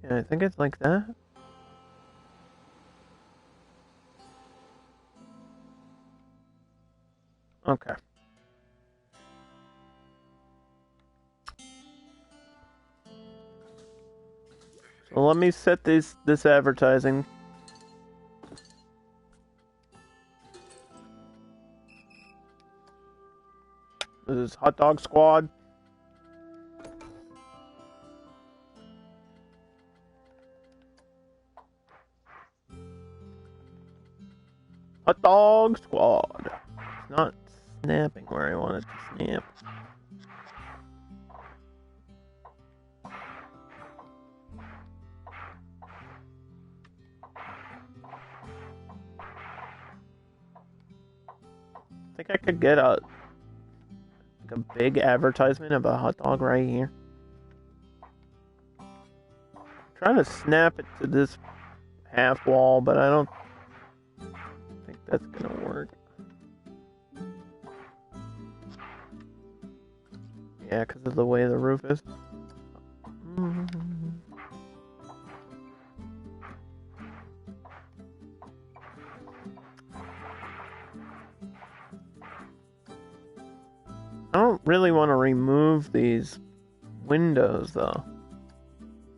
Yeah, I think it's like that. Okay. So let me set this advertising. This is Hot Dog Squad. Hot Dog Squad. It's snapping where I want it to snap. I think I could get a big advertisement of a hot dog right here. I'm trying to snap it to this half wall, but I don't think that's gonna work. Yeah, because of the way the roof is. I don't really want to remove these windows, though.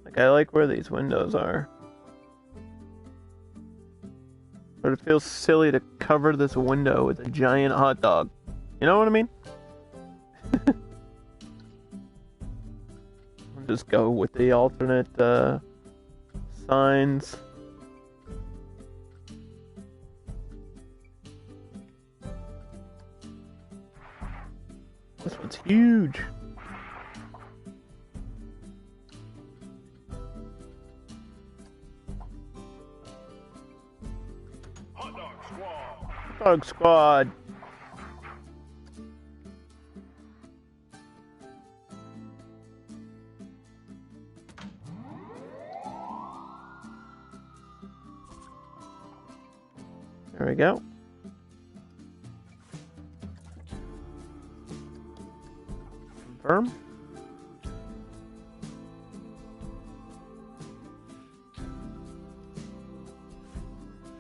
Like, I like where these windows are. But it feels silly to cover this window with a giant hot dog. You know what I mean? I'll just go with the alternate signs. This one's huge. Hot dog squad. Hot dog squad. There we go. Confirm.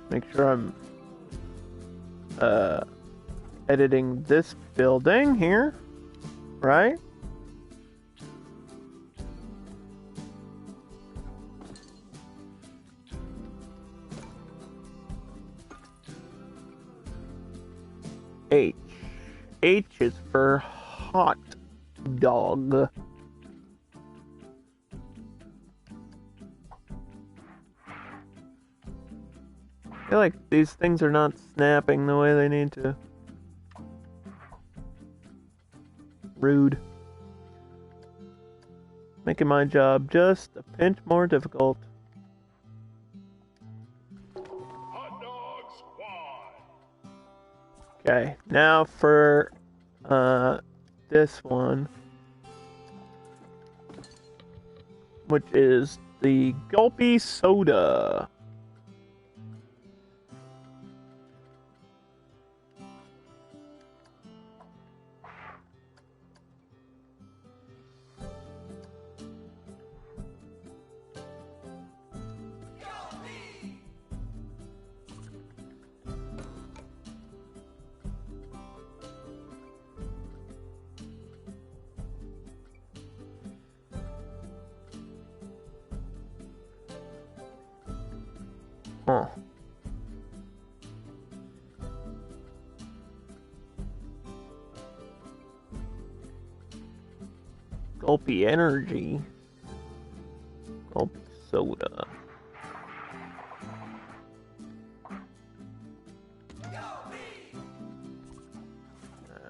Make sure I'm editing this building here, right? H. H is for hot dog. I feel like these things are not snapping the way they need to. Rude. Making my job just a pinch more difficult. Hot dog squad. Okay, now for this one, which is the Gulpy Soda. Huh. Gulpy Energy. Gulpy Soda.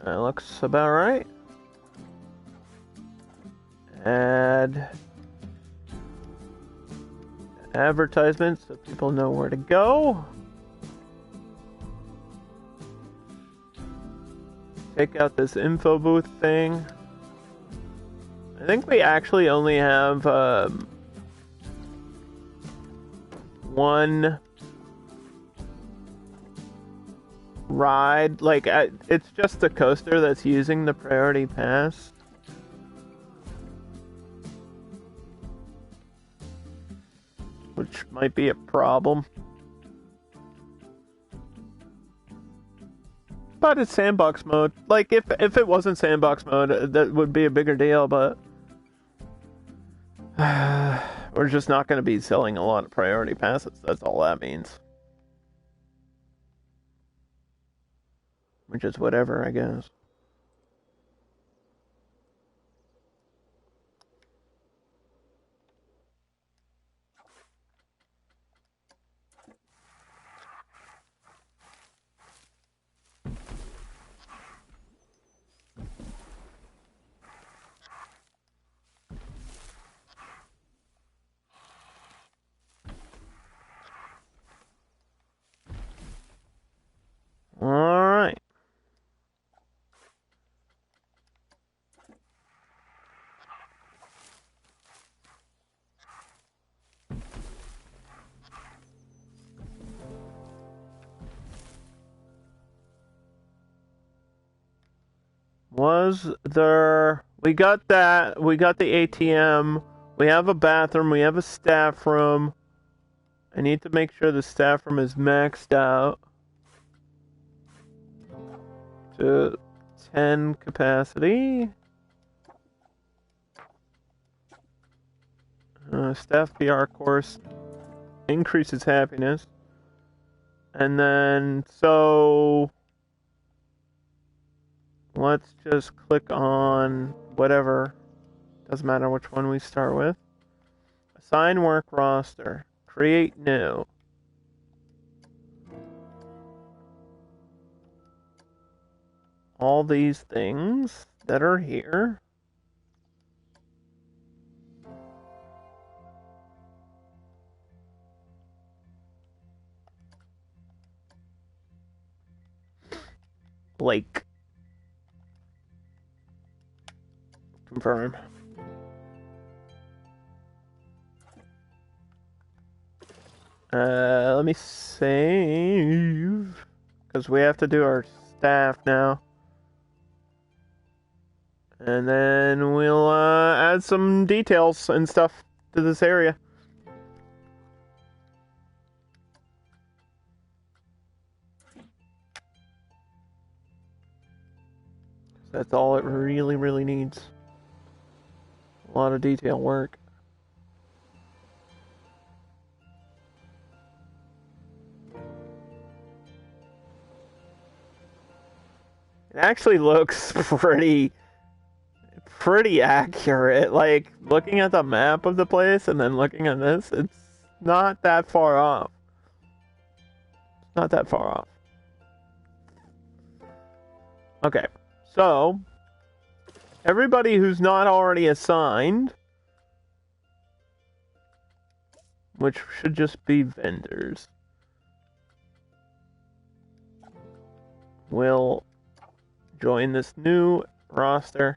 That looks about right. Add advertisements so people know where to go. Take out this info booth thing. I think we actually only have one ride. Like, it's just the coaster that's using the priority pass. Which might be a problem. But it's sandbox mode. Like, if it wasn't sandbox mode, that would be a bigger deal, but we're just not going to be selling a lot of priority passes. That's all that means. Which is whatever, I guess. Was there... We got that. We got the ATM. We have a bathroom. We have a staff room. I need to make sure the staff room is maxed out to 10 capacity. Staff PR course increases happiness. And then, so... Let's just click on whatever. Doesn't matter which one we start with. Assign work roster. Create new. All these things that are here. Like. Confirm. Let me save. Because we have to do our staff now. And then we'll add some details and stuff to this area. That's all it really, really needs. A lot of detail work. It actually looks pretty accurate. Like, looking at the map of the place and then looking at this, it's not that far off. It's not that far off. Okay, so everybody who's not already assigned, which should just be vendors, will join this new roster.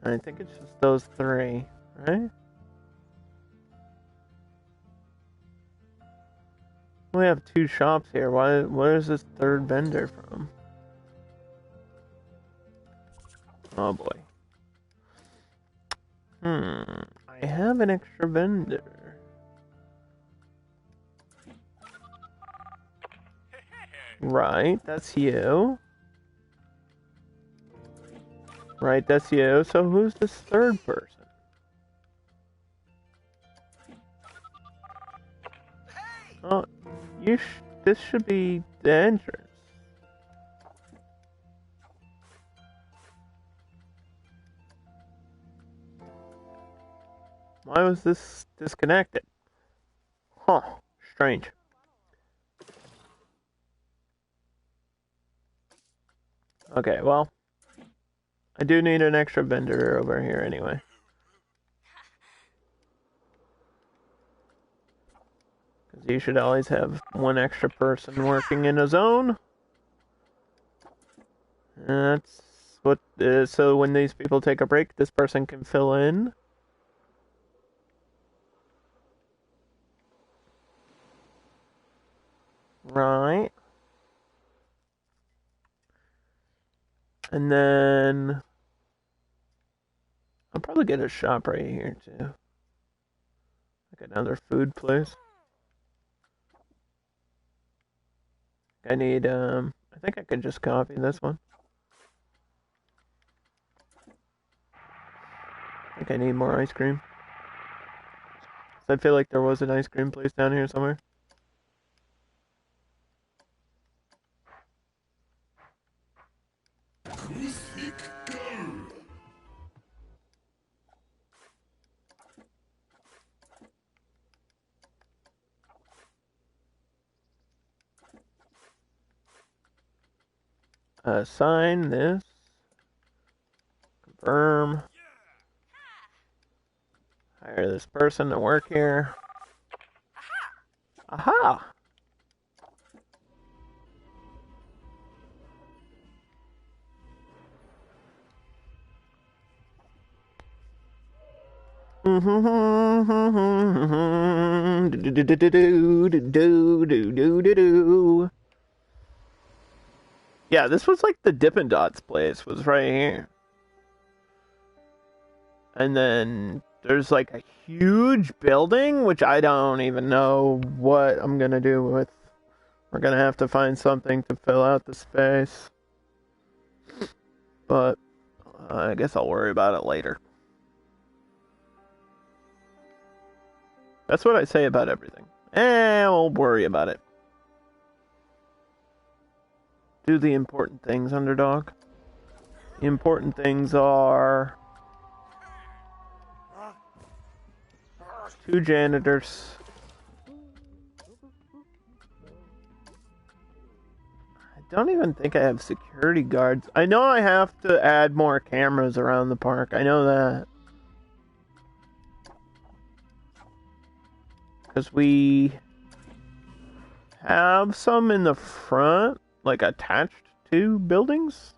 I think it's just those three, right? We have two shops here. Where is this third vendor from? Oh boy. I have an extra vendor. Right, that's you. Right, that's you. So who's this third person? Oh, this should be the entrance. Why was this disconnected? Huh, strange. Okay, well, I do need an extra vendor over here anyway. Because you should always have one extra person working in a zone. That's what, so when these people take a break, this person can fill in. Right. And then I'll probably get a shop right here too. Like another food place. I need, I think I could just copy this one. I think I need more ice cream. I feel like there was an ice cream place down here somewhere. Assign this. Confirm. Hire this person to work here. Aha! Yeah, this was like the Dippin' Dots place was right here. And then there's like a huge building, which I don't even know what I'm gonna do with. We're gonna have to find something to fill out the space. But I guess I'll worry about it later. That's what I say about everything. We'll worry about it. Do the important things, underdog. The important things are 2 janitors. I don't even think I have security guards. I know I have to add more cameras around the park. I know that. Because we have some in the front, like attached to buildings.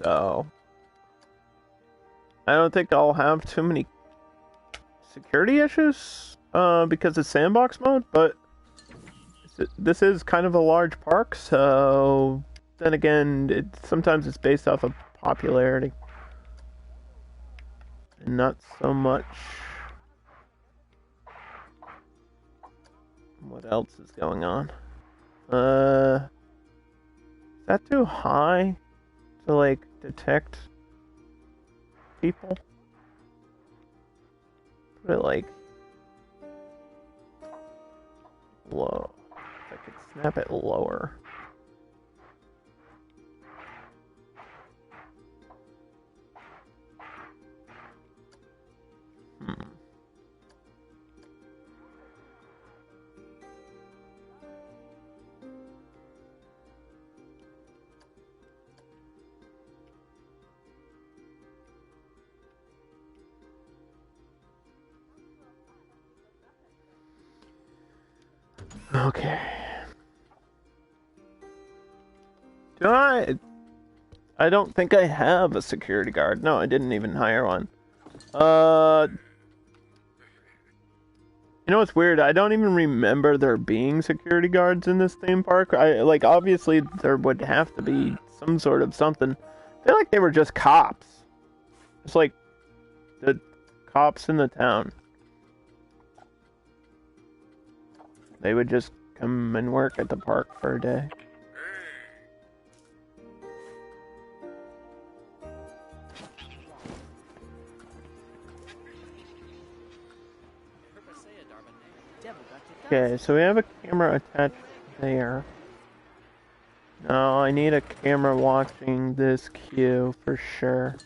So I don't think I'll have too many security issues because it's sandbox mode, but this is kind of a large park, so then again, sometimes it's based off of popularity and not so much what else is going on. Is that too high to like detect people? Put it like low. If I could snap it lower. Okay. Do I don't think I have a security guard. No, I didn't even hire one. You know what's weird? I don't even remember there being security guards in this theme park. Obviously there would have to be some sort of something. I feel like they were just cops. It's like the cops in the town. They would just come and work at the park for a day. Okay, so we have a camera attached there. Now I need a camera watching this queue for sure.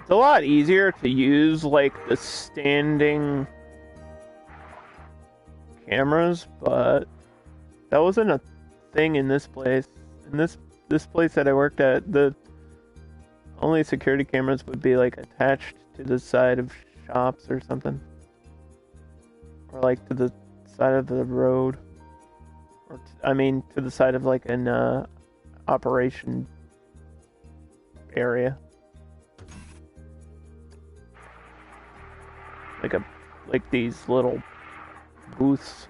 It's a lot easier to use like the standing cameras, but that wasn't a thing in this place. In this place that I worked at, the only security cameras would be like attached to the side of shops or something, or like to the side of the road, or to the side of like an operation area. Like these little booths.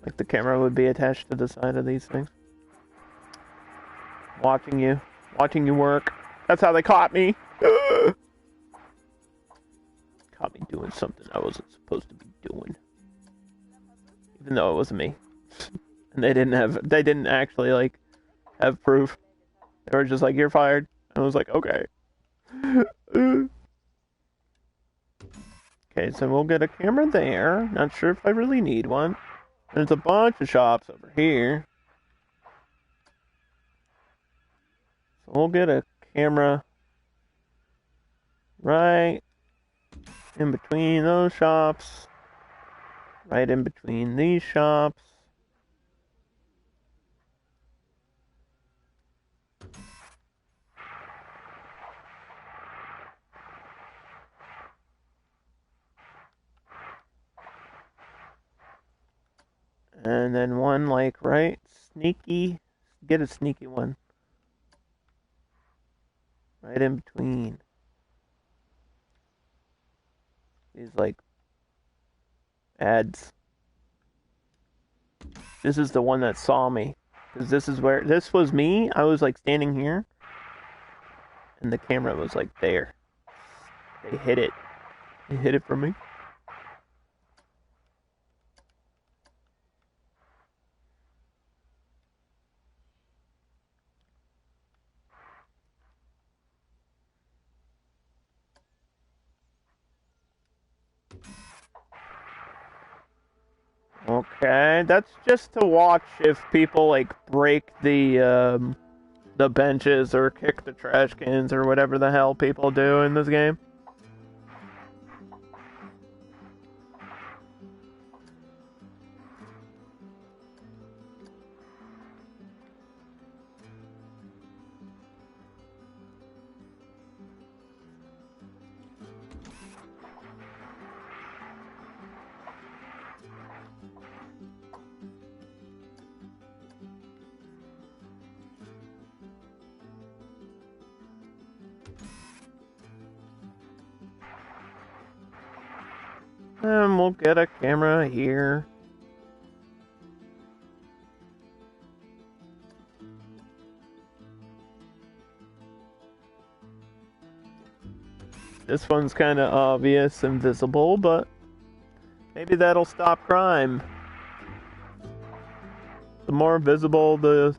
Like the camera would be attached to the side of these things. Watching you work. That's how they caught me. Caught me doing something I wasn't supposed to be doing. Even though it wasn't me. And they didn't actually like have proof. They were just like, you're fired. I was like, okay. Okay, so we'll get a camera there. Not sure if I really need one. There's a bunch of shops over here. So we'll get a camera right in between those shops. Right in between these shops. And then one like right sneaky, get a sneaky one. Right in between. These like ads. This is the one that saw me. Because this is where, this was me. I was like standing here. And the camera was like there. They hid it. They hid it from me. Okay, that's just to watch if people like break the benches or kick the trash cans or whatever the hell people do in this game. And we'll get a camera here. This one's kind of obvious and visible, but maybe that'll stop crime. The more visible the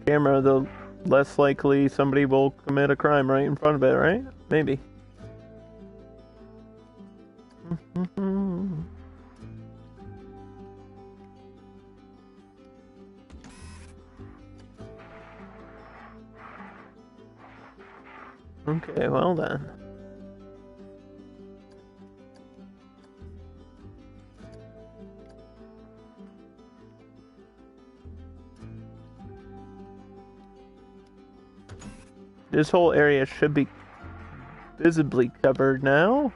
camera, the less likely somebody will commit a crime right in front of it, right? Maybe. Okay, well then. This whole area should be visibly covered now.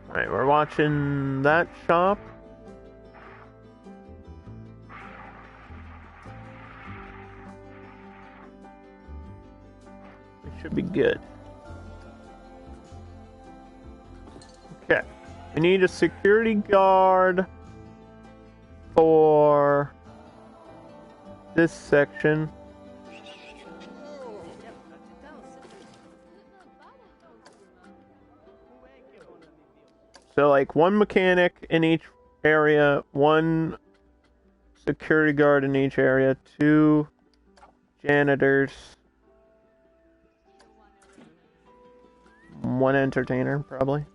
Alright, we're watching that shop. It should be good. Okay. We need a security guard for this section. So like one mechanic in each area, one security guard in each area, 2 janitors, 1 entertainer, probably.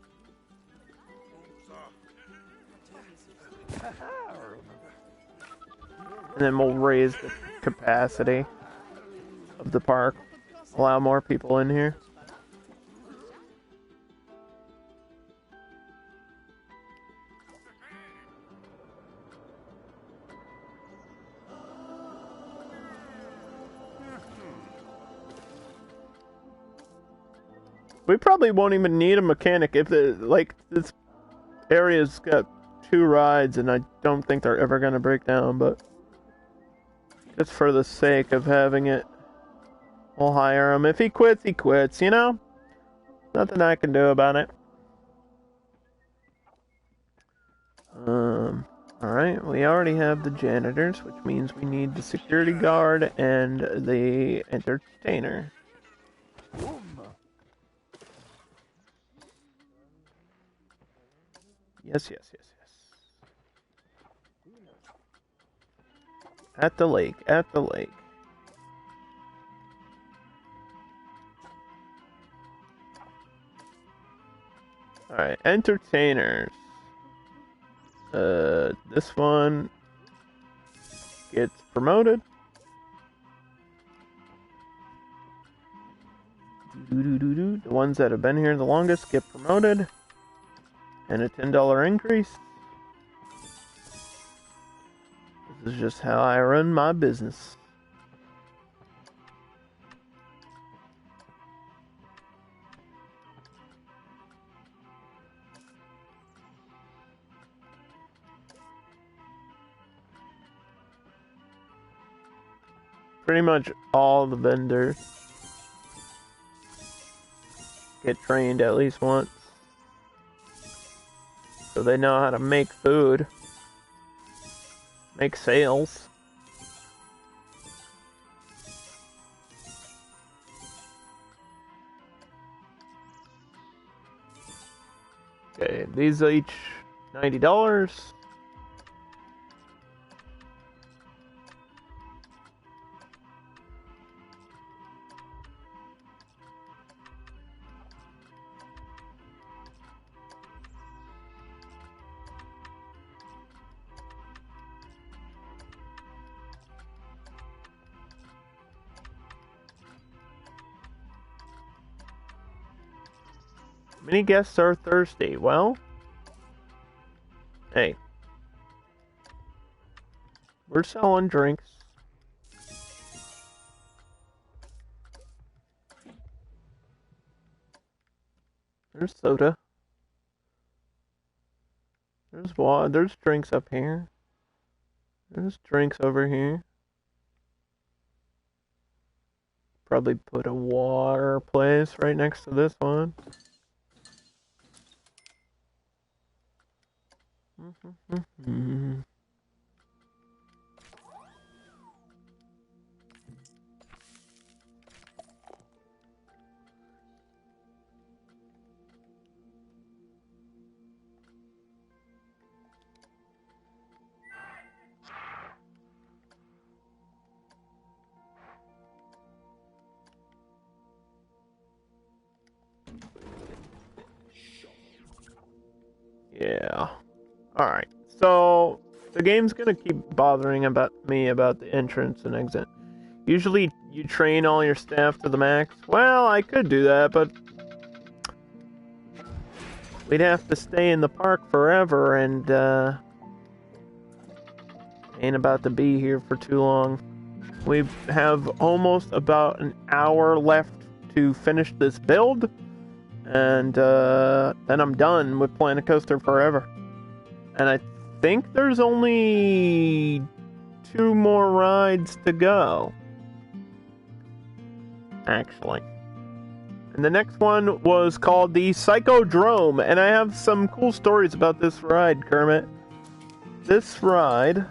And then we'll raise the capacity of the park, allow more people in here. We probably won't even need a mechanic if this area's got 2 rides and I don't think they're ever gonna break down, but just for the sake of having it, we'll hire him. If he quits, he quits, you know? Nothing I can do about it. Alright, we already have the janitors, which means we need the security guard and the entertainer. Yes. At the lake. Alright, entertainers. This one gets promoted. The ones that have been here the longest get promoted. And a $10 increase. This is just how I run my business. Pretty much all the vendors get trained at least once. So they know how to make food. Make sales. Okay, these are each $90. Many guests are thirsty. Well, hey, we're selling drinks. There's soda. There's water. There's drinks up here. There's drinks over here. Probably put a water place right next to this one. Yeah. Alright. So the game's gonna keep bothering me about the entrance and exit. Usually you train all your staff to the max. Well, I could do that, but we'd have to stay in the park forever, and ain't about to be here for too long. We have almost about an hour left to finish this build, and then I'm done with Planet Coaster Forever. And I think there's only 2 more rides to go, actually. And the next one was called the Psychodrome, and I have some cool stories about this ride, Kermit. This ride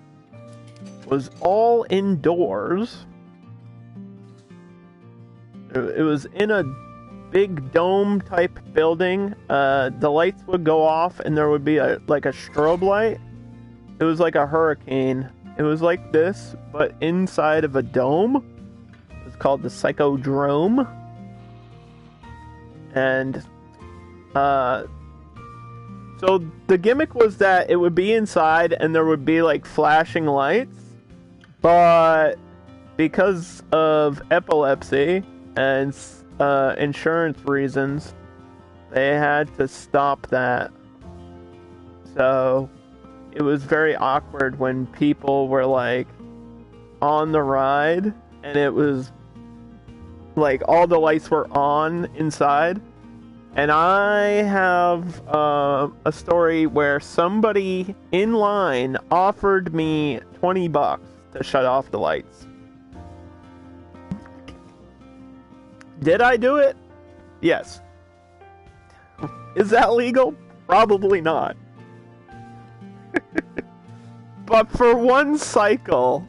was all indoors. It was in a big dome type building. The lights would go off and there would be like a strobe light. It was like a hurricane. It was like this, but inside of a dome. It's called the Psychodrome. And so the gimmick was that it would be inside and there would be like flashing lights, but because of epilepsy and insurance reasons, they had to stop that. So it was very awkward when people were like on the ride and it was like all the lights were on inside. And I have a story where somebody in line offered me $20 to shut off the lights. Did I do it? Yes. Is that legal? Probably not. But for one cycle,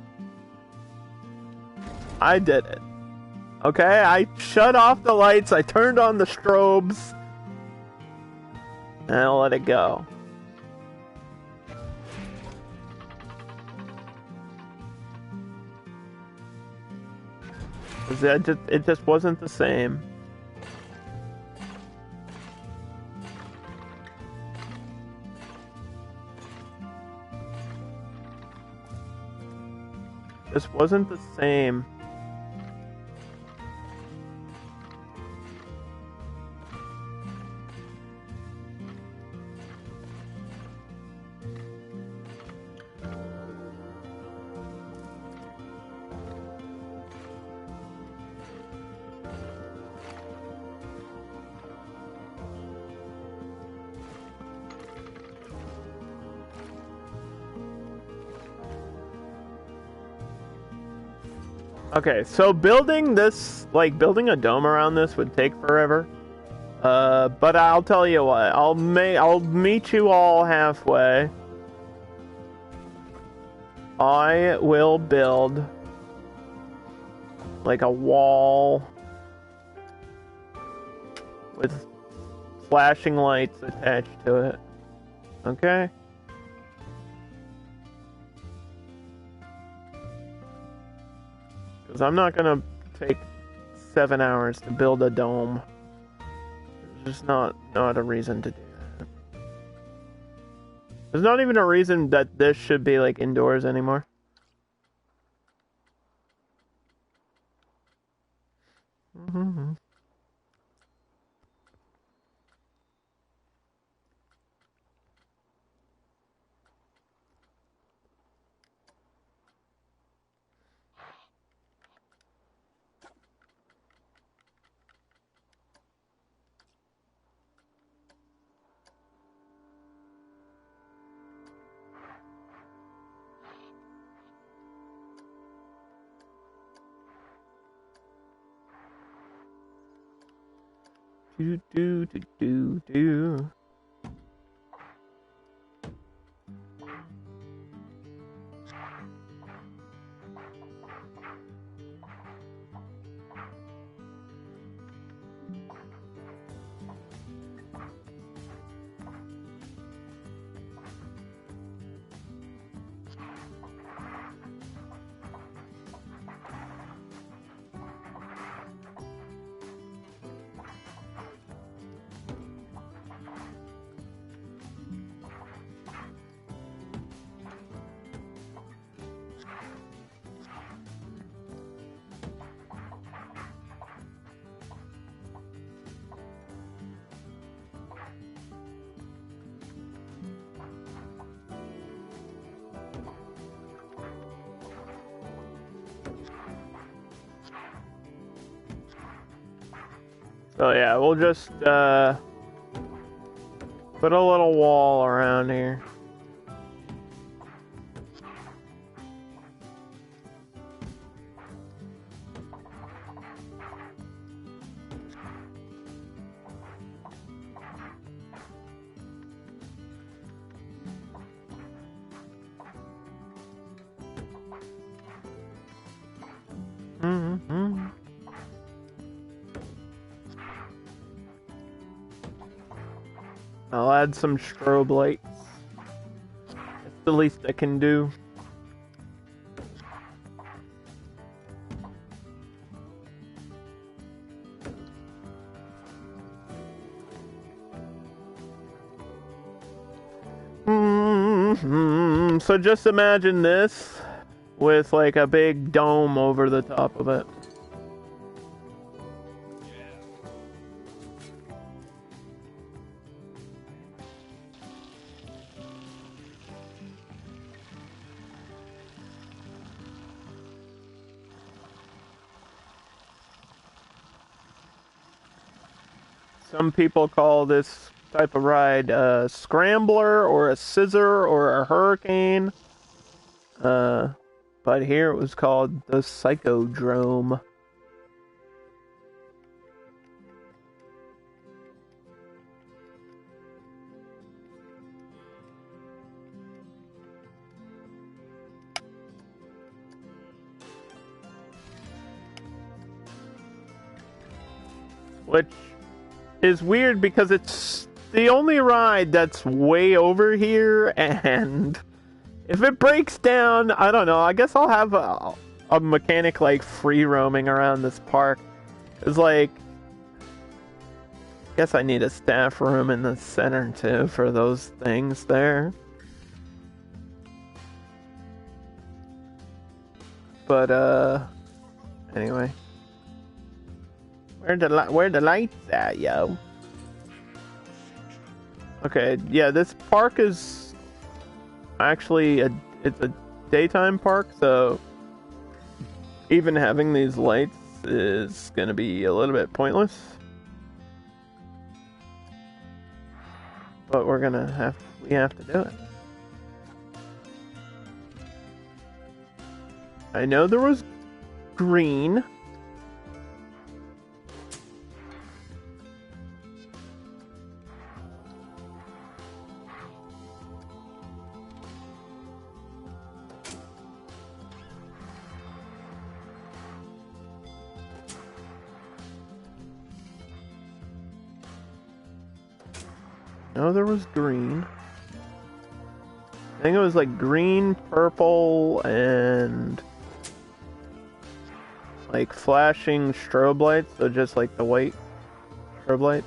I did it. Okay, I shut off the lights, I turned on the strobes, and I let it go. It just wasn't the same. Just wasn't the same. Okay, so building this, like building a dome around this would take forever. But I'll tell you what, I'll meet you all halfway. I will build like a wall with flashing lights attached to it. Okay? Because I'm not gonna take 7 hours to build a dome. There's just not a reason to do that. There's not even a reason that this should be like indoors anymore. Mm-hmm. Do do do do do. So yeah, we'll just put a little wall around here. Mm-hmm. I'll add some strobe lights. It's the least I can do. Mm-hmm. So just imagine this with like a big dome over the top of it. Some people call this type of ride a scrambler or a scissor or a hurricane. But here it was called the Psychodrome. which is weird because it's the only ride that's way over here, and if it breaks down, I don't know, I guess I'll have a mechanic like free roaming around this park. It's like, I guess I need a staff room in the center too for those things there. But anyway, where the lights at, yo? Okay, yeah, this park is actually it's a daytime park, so even having these lights is gonna be a little bit pointless. But we have to do it. I know there was green. No, there was green. I think it was like green, purple, and like flashing strobe lights, so just like the white strobe light.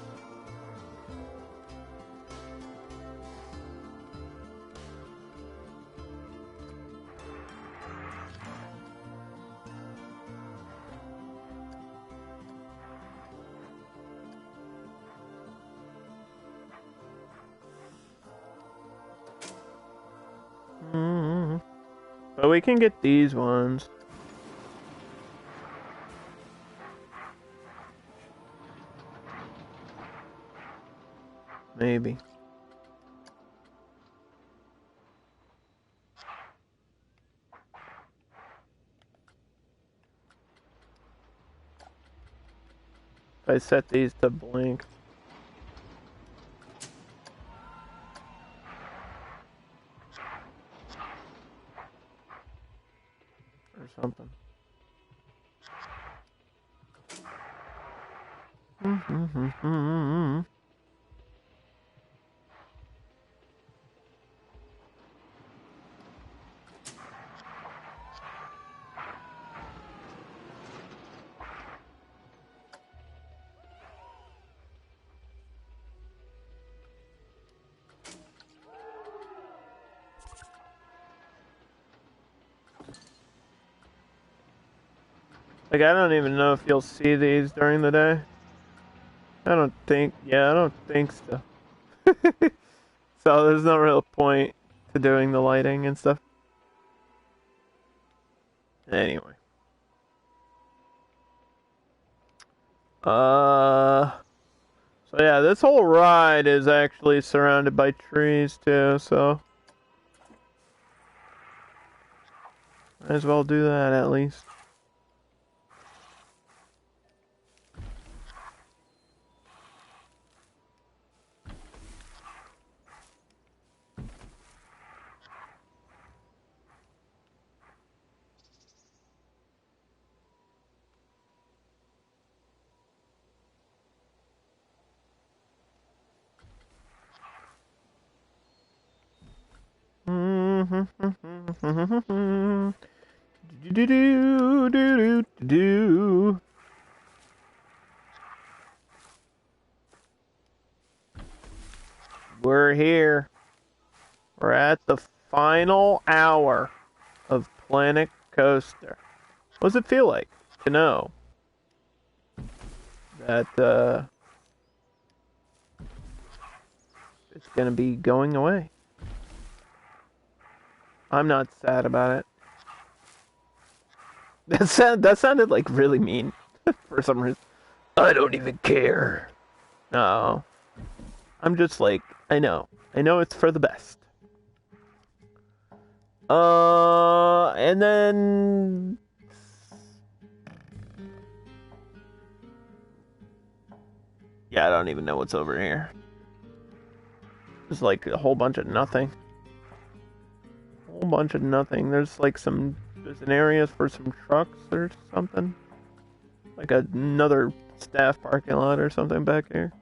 But we can get these ones. Maybe. If I set these to blink. Or something. Like, I don't even know if you'll see these during the day. I don't think so. So there's no real point to doing the lighting and stuff. Anyway. So yeah, this whole ride is actually surrounded by trees too, so might as well do that at least. We're here. We're at the final hour of Planet Coaster. What does it feel like to know that it's gonna be going away? I'm not sad about it. That sounded like really mean for some reason. I don't even care. No. I'm just like, I know it's for the best. And then yeah, I don't even know what's over here. There's like a whole bunch of nothing. There's like there's an area for some trucks or something. Like another staff parking lot or something back here.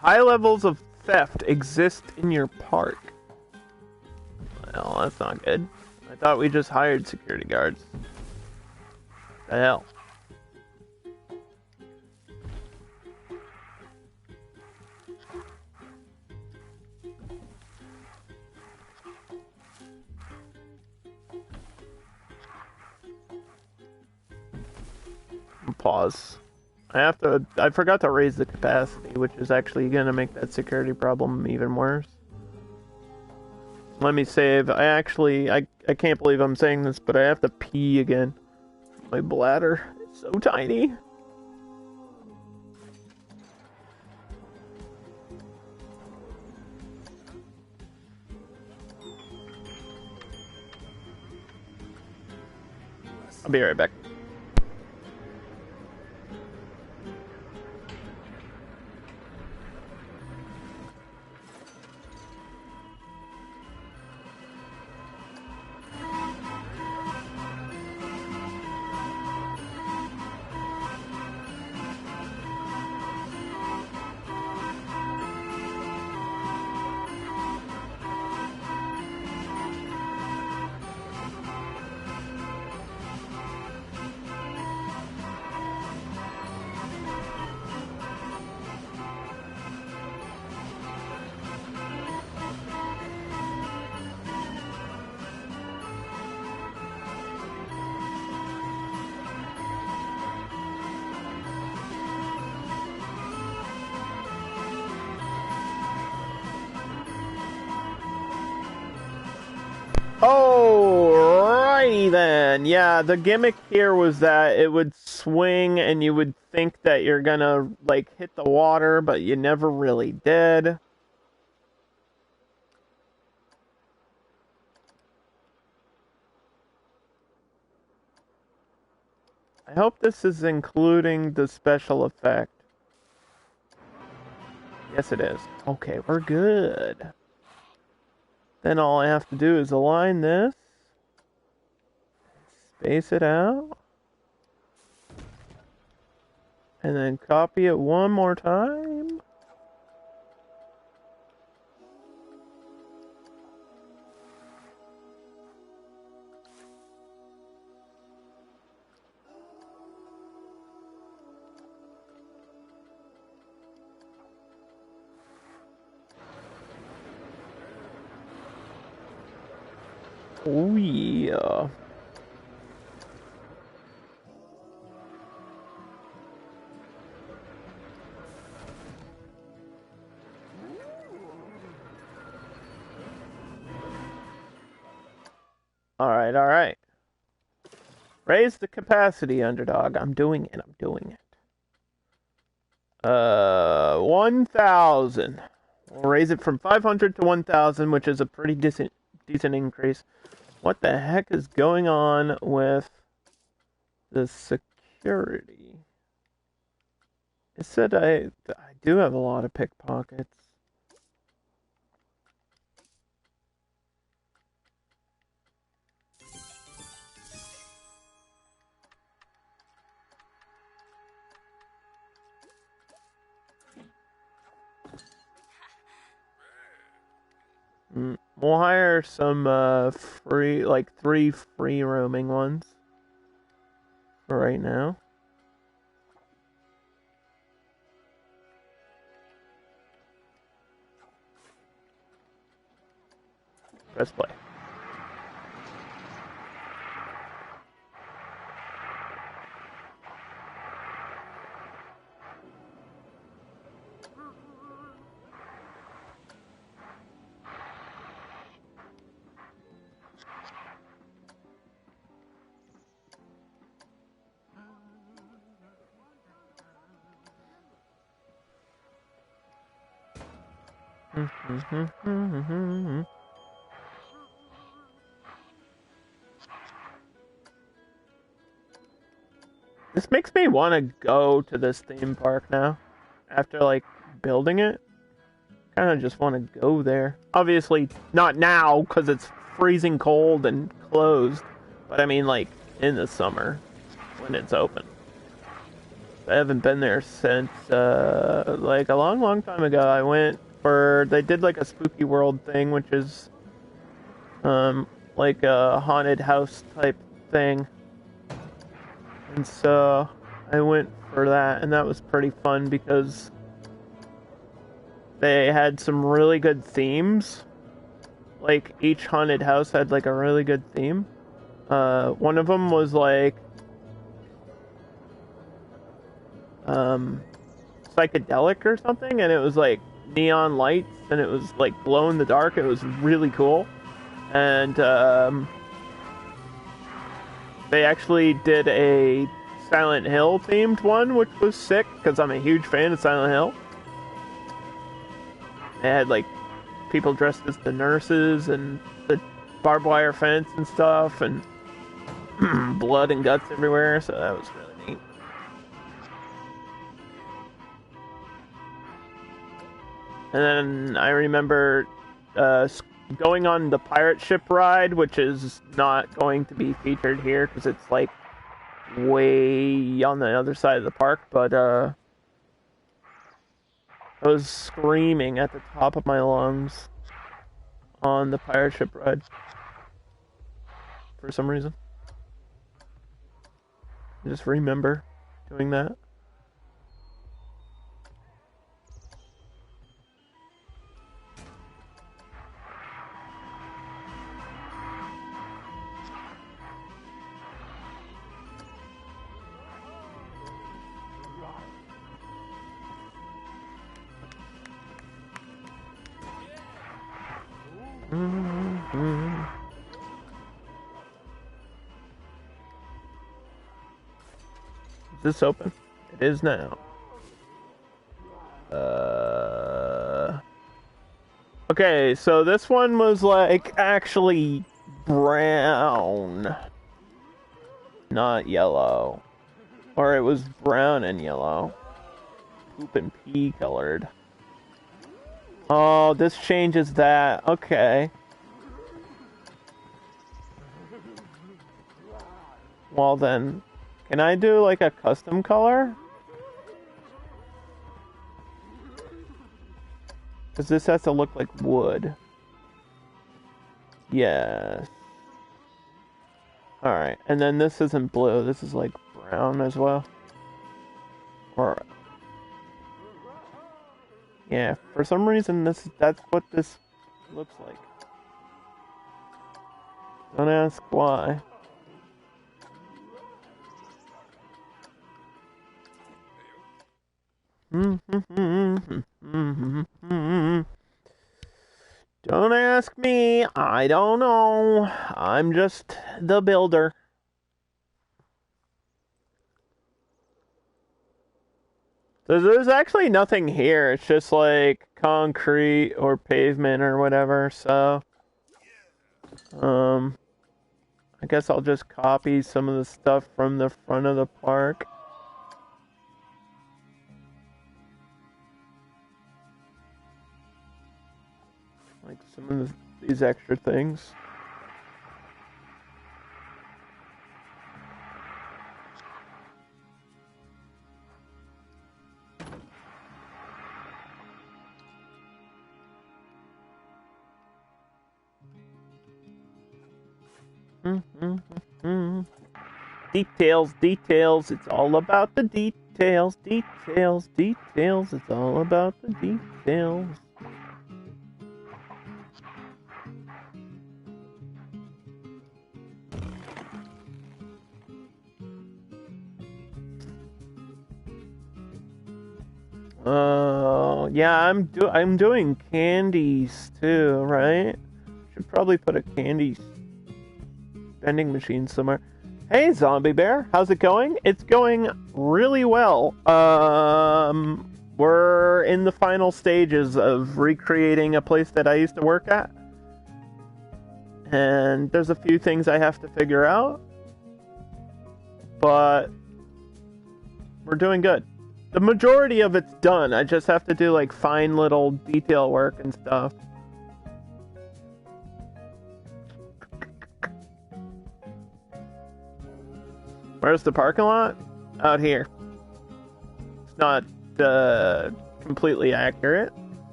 High levels of theft exist in your park. Well, that's not good. I thought we just hired security guards. The hell? Pause. I forgot to raise the capacity, which is actually gonna make that security problem even worse. Let me save. I can't believe I'm saying this, but I have to pee again. My bladder is so tiny. I'll be right back. Alrighty then. Yeah, the gimmick here was that it would swing and you would think that you're gonna, like, hit the water, but you never really did. I hope this is including the special effect. Yes, it is. Okay, we're good. Then all I have to do is align this. Space it out. And then copy it one more time. Oh yeah. Alright. Raise the capacity, underdog. I'm doing it. 1,000. We'll raise it from 500 to 1,000, which is a pretty decent increase. What the heck is going on with the security? It said I do have a lot of pickpockets. We'll hire some free, like 3 free roaming ones for right now. Press play. This makes me want to go to this theme park now. After, like, building it. Kind of just want to go there. Obviously, not now, because it's freezing cold and closed. But I mean, like, in the summer, when it's open. I haven't been there since, like, a long, long time ago. I went for... They did, like, a Spooky World thing, which is, like a haunted house type thing. And so I went for that, and that was pretty fun because they had some really good themes. Like, each haunted house had, like, a really good theme. One of them was, like, psychedelic or something, and it was, like, neon lights, and it was, like, glow in the dark. It was really cool. And, they actually did a Silent Hill themed one, which was sick, because I'm a huge fan of Silent Hill. They had, like, people dressed as the nurses, and the barbed wire fence and stuff, and blood and guts everywhere, so that was really neat. And then I remember going on the pirate ship ride, which is not going to be featured here because it's like way on the other side of the park, but I was screaming at the top of my lungs on the pirate ship ride for some reason. I just remember doing that. Is this open? It is now. Okay, so this one was like actually brown, not yellow. Or it was brown and yellow. Poop and pea colored. Oh, this changes that. Okay. Well then, can I do like a custom color? Because this has to look like wood. Yes. Alright, and then this isn't blue, this is like brown as well. Or... yeah, for some reason that's what this looks like. Don't ask why. Don't ask me, I don't know. I'm just the builder. There's actually nothing here. It's just like concrete or pavement or whatever, so I guess I'll just copy some of the stuff from the front of the park. Like some of these extra things. Details, details, it's all about the details, details, details, it's all about the details. Yeah, I'm doing candies too, right? Should probably put a candy vending machine somewhere. Hey, Zombie Bear, how's it going? It's going really well. we're in the final stages of recreating a place that I used to work at. And there's a few things I have to figure out. But we're doing good. The majority of it's done. I just have to do like fine little detail work and stuff. Where's the parking lot? Out here. It's not completely accurate.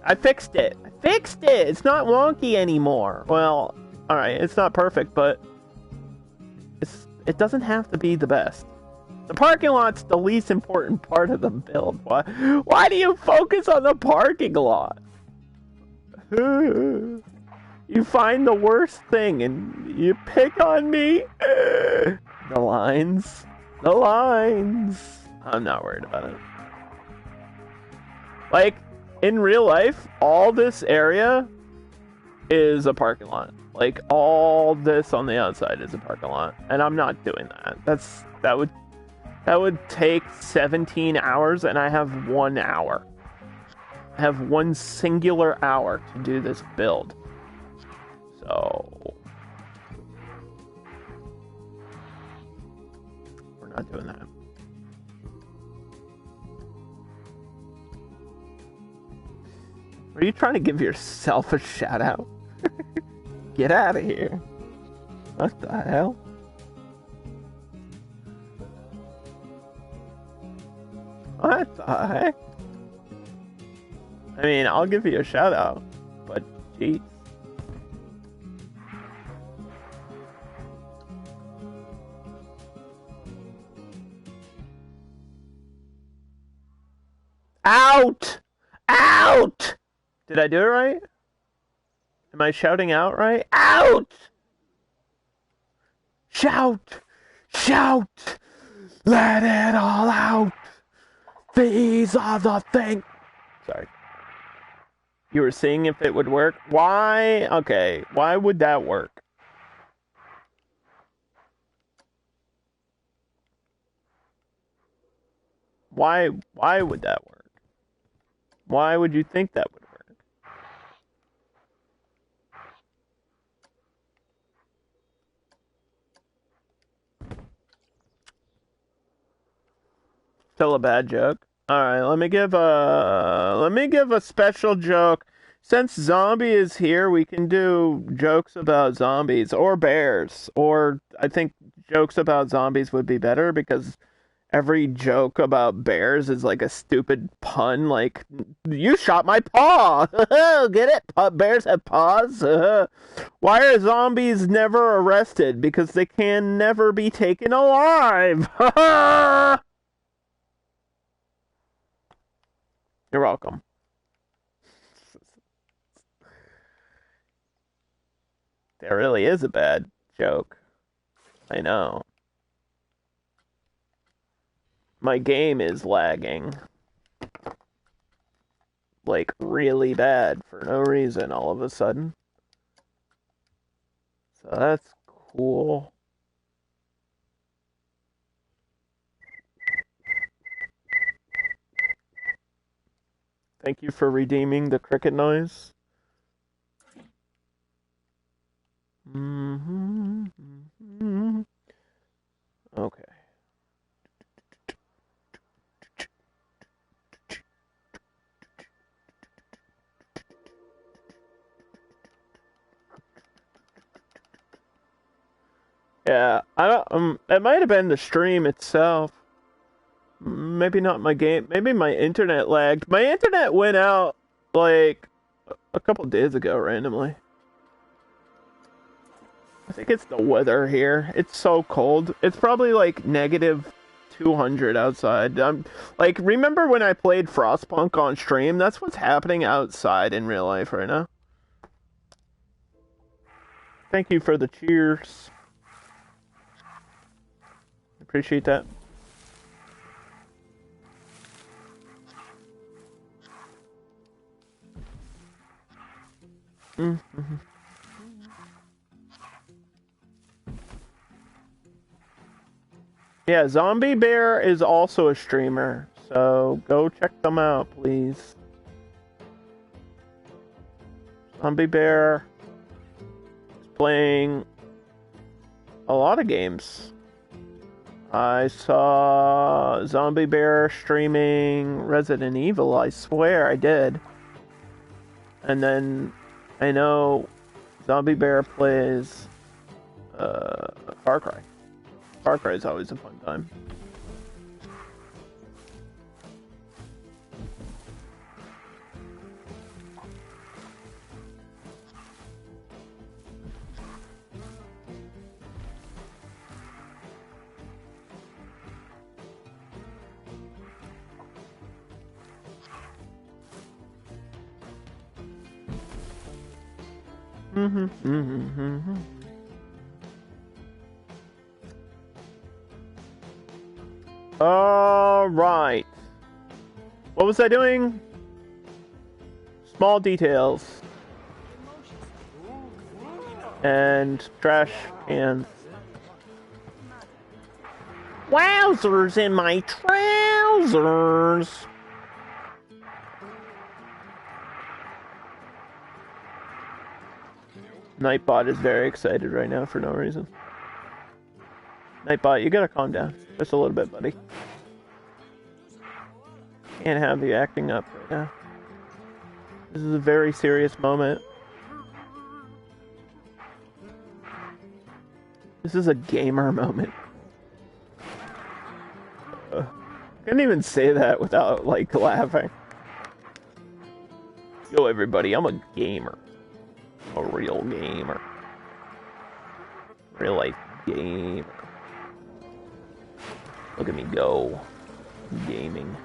I fixed it. It's not wonky anymore. Well, alright, it's not perfect, but it doesn't have to be the best. The parking lot's the least important part of the build. Why do you focus on the parking lot? You find the worst thing and you pick on me? The lines. I'm not worried about it. Like, in real life, all this area is a parking lot. Like, all this on the outside is a parking lot. And I'm not doing that. That would take 17 hours, and I have 1 hour. I have one singular hour to do this build. So we're not doing that. Are you trying to give yourself a shout out? Get out of here. What the hell? What the heck? I mean, I'll give you a shout out, but jeez. Out! Out! Did I do it right? Am I shouting out right? Out! Shout! Shout! Let it all out! These are the things. Sorry. You were seeing if it would work? Why? Okay. Why would that work? Why would that work? Why would you think that would work? Still a bad joke. Alright, let me give a special joke. Since Zombie is here, we can do jokes about zombies or bears. Or I think jokes about zombies would be better because every joke about bears is like a stupid pun, like, you shot my paw! Get it? Bears have paws? Why are zombies never arrested? Because they can never be taken alive! You're welcome. There really is a bad joke. I know. My game is lagging. Like, really bad for no reason all of a sudden. So that's cool. Thank you for redeeming the cricket noise. Okay. Yeah, I don't, it might have been the stream itself. Maybe not my game. Maybe my internet lagged. My internet went out, like, a couple days ago randomly. I think it's the weather here. It's so cold. It's probably, like, negative 200 outside. Like, remember when I played Frostpunk on stream? That's what's happening outside in real life right now. Thank you for the cheers. Appreciate that. Mm-hmm. Yeah, Zombie Bear is also a streamer, so go check them out, please. Zombie Bear is playing a lot of games. I saw Zombie Bear streaming Resident Evil, I swear I did. And then I know Zombie Bear plays Far Cry. Far Cry is always a fun time. All right. What was I doing? Small details. And trash cans. Wowzers in my trousers! Nightbot is very excited right now for no reason. Nightbot, you gotta calm down. Just a little bit, buddy. Can't have you acting up right now. This is a very serious moment. This is a gamer moment. Couldn't even say that without, like, laughing. Yo, everybody, I'm a gamer. A real gamer. Real life gamer. Look at me go. Gaming.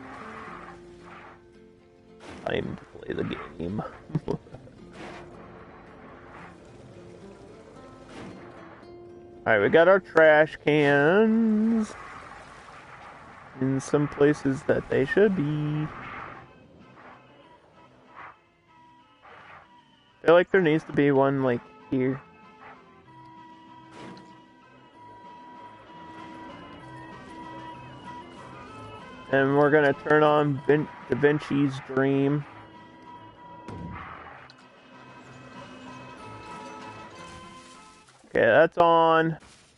Time to play the game. Alright, we got our trash cans in some places that they should be. I feel like there needs to be one, like, here. And we're gonna turn on Da Vinci's Dream. Okay, that's on.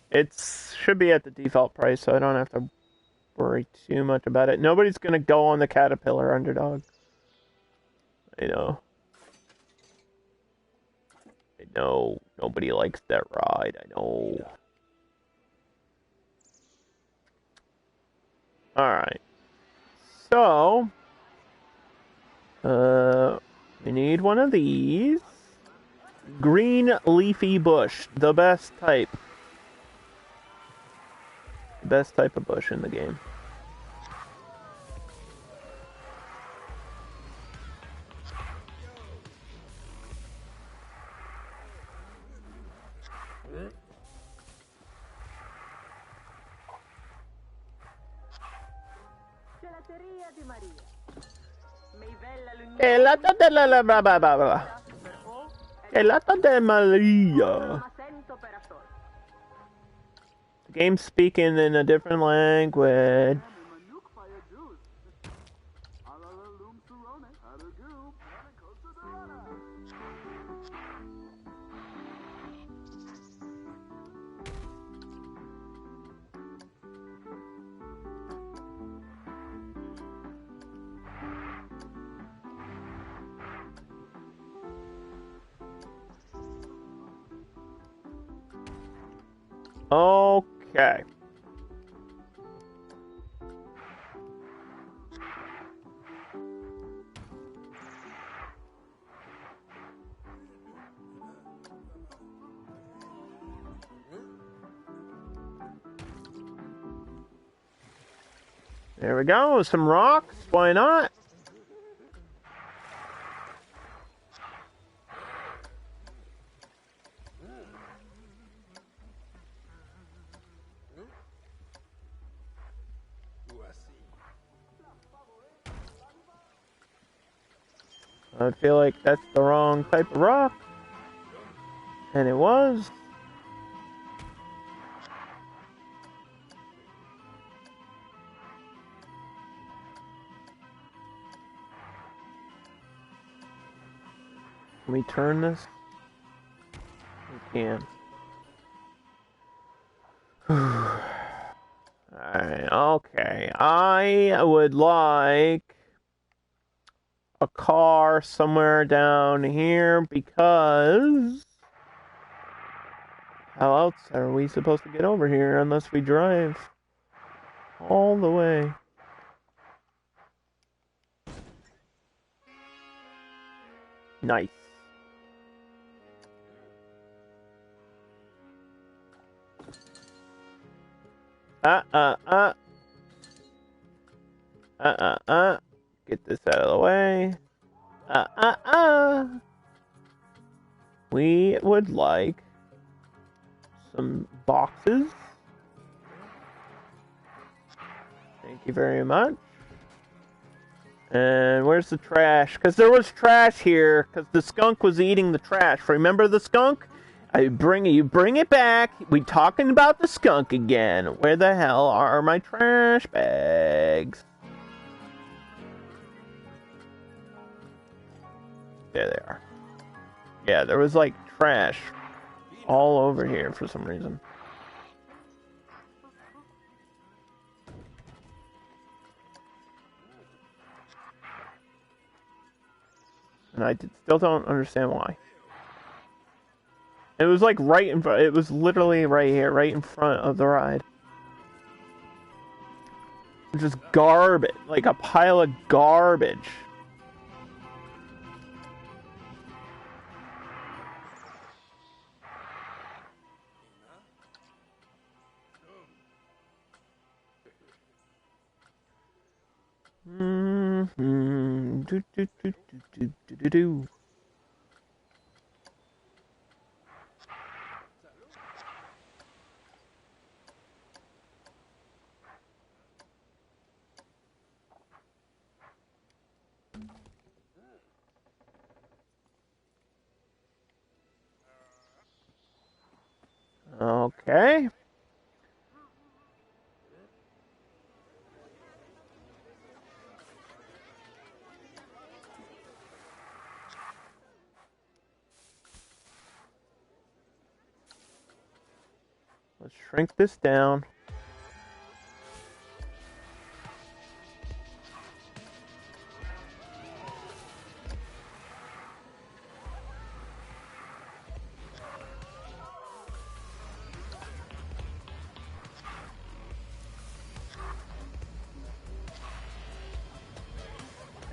It should be at the default price, so I don't have to worry too much about it. Nobody's gonna go on the Caterpillar Underdog. I know. I know. Nobody likes that ride. I know. Alright. So, we need one of these. Green leafy bush, the best type. Best type of bush in the game. Gelato della bla bla bla bla. Gelato de Maria. The game's speaking in a different language. Okay. There we go, some rocks, why not? I feel like that's the wrong type of rock. And it was. Can we turn this? We can. Alright, okay. I would like a car somewhere down here because how else are we supposed to get over here unless we drive all the way? Nice. Get this out of the way. We would like some boxes. Thank you very much. And where's the trash? Because there was trash here, because the skunk was eating the trash. Remember the skunk? You bring it back. We talking about the skunk again. Where the hell are my trash bags? There they are. Yeah, there was like trash all over here for some reason. And I still don't understand why. It was like right in front. It was literally right here, right in front of the ride. Just garbage, like a pile of garbage. Do, do, do, do, do, do, do. Okay. Let's shrink this down.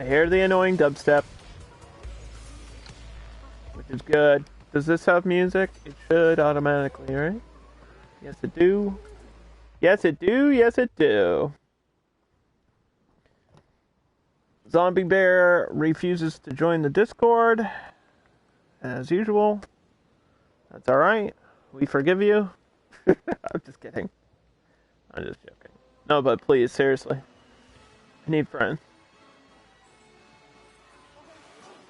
I hear the annoying dubstep, which is good. Does this have music? It should automatically, right? Yes, it do. Yes, it do. Yes, it do. Zombie Bear refuses to join the Discord, as usual. That's alright. We forgive you. I'm just kidding. I'm just joking. No, but please, seriously. I need friends.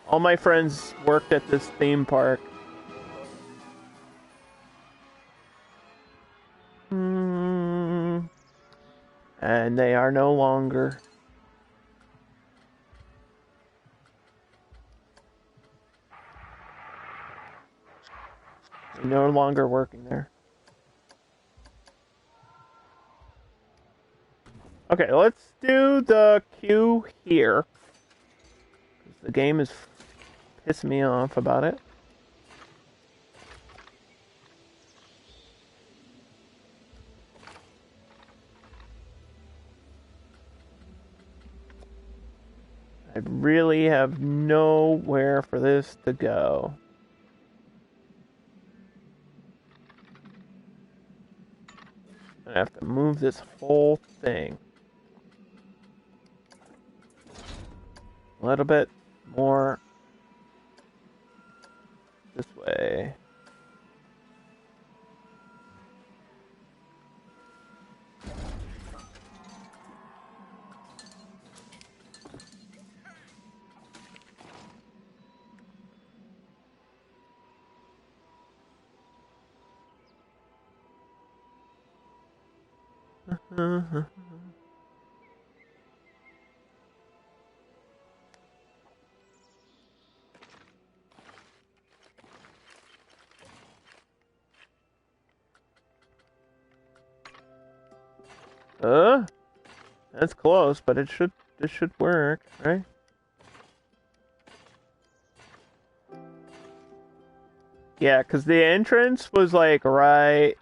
All my friends worked at this theme park. And they are no longer. They're no longer working there. Okay, let's do the queue here. The game is pissing me off about it. I really have nowhere for this to go. I have to move this whole thing. A little bit more this way. That's close, but this should work, right? Yeah, because the entrance was like right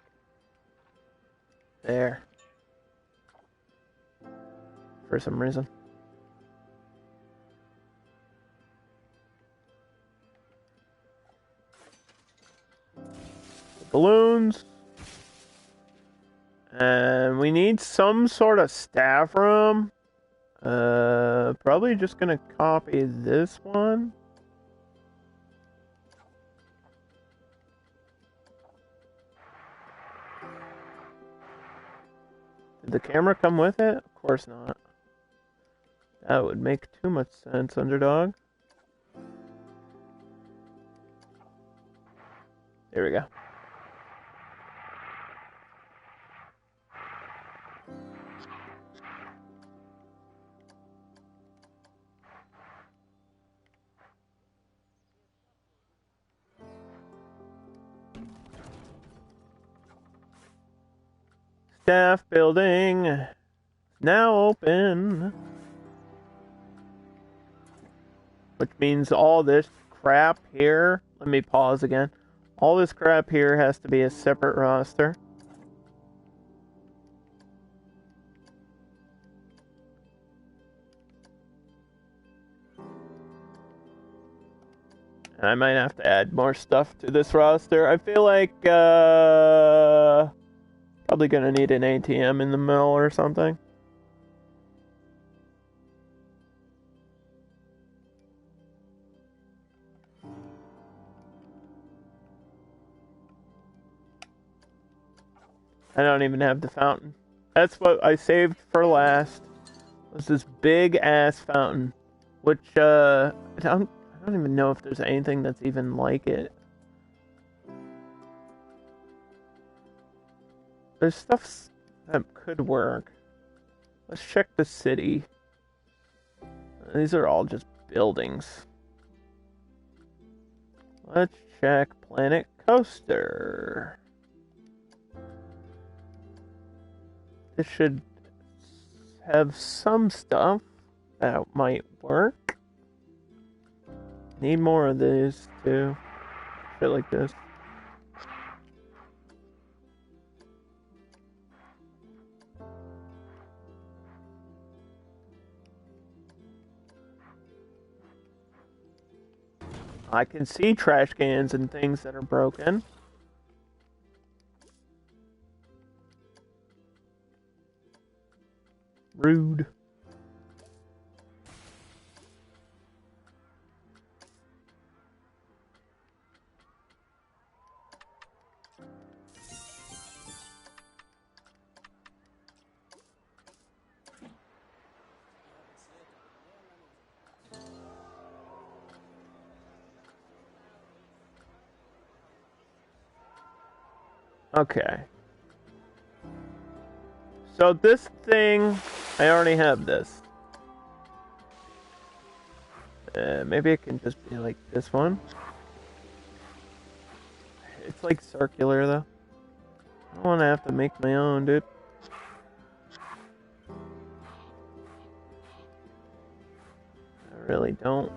there for some reason. Balloons. And we need some sort of staff room. Probably just gonna copy this one. Did the camera come with it? Of course not. That would make too much sense, Underdog. There we go. Staff building now open. Which means all this crap here. Let me pause again. All this crap here has to be a separate roster. I might have to add more stuff to this roster. I feel like probably gonna need an ATM in the middle or something. I don't even have the fountain. That's what I saved for last. Was this big ass fountain, which I don't even know if there's anything that's even like it. There's stuff that could work. Let's check the city. These are all just buildings. Let's check Planet Coaster. This should have some stuff that might work. Need more of these too. Shit like this. I can see trash cans and things that are broken. Rude. Okay. So this thing, I already have this. Maybe it can just be like this one. It's like circular though. I don't want to have to make my own, dude. I really don't.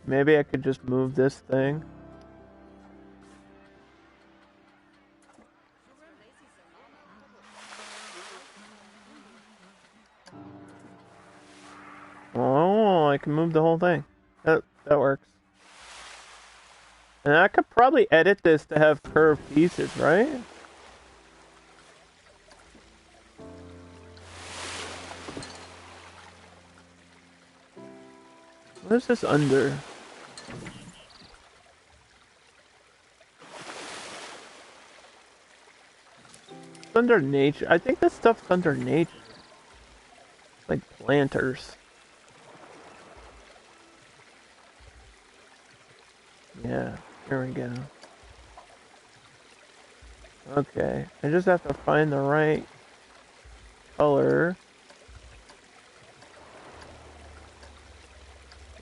Maybe I could just move this thing. Oh, I can move the whole thing. That works. And I could probably edit this to have curved pieces, right? What is this under? It's under nature. I think this stuff's under nature. Like planters. Yeah, here we go. Okay, I just have to find the right color.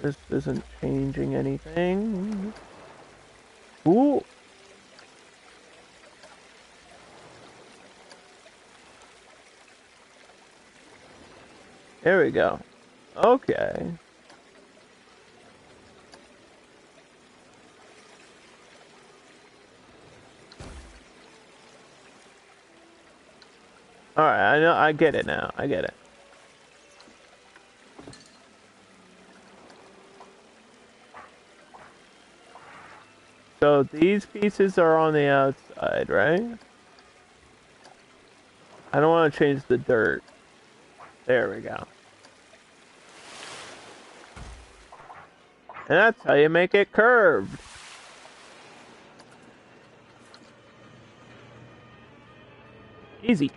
This isn't changing anything. Ooh! There we go. Okay. Alright, I know, I get it now. I get it. So these pieces are on the outside, right? I don't want to change the dirt. There we go. And that's how you make it curved. Easy.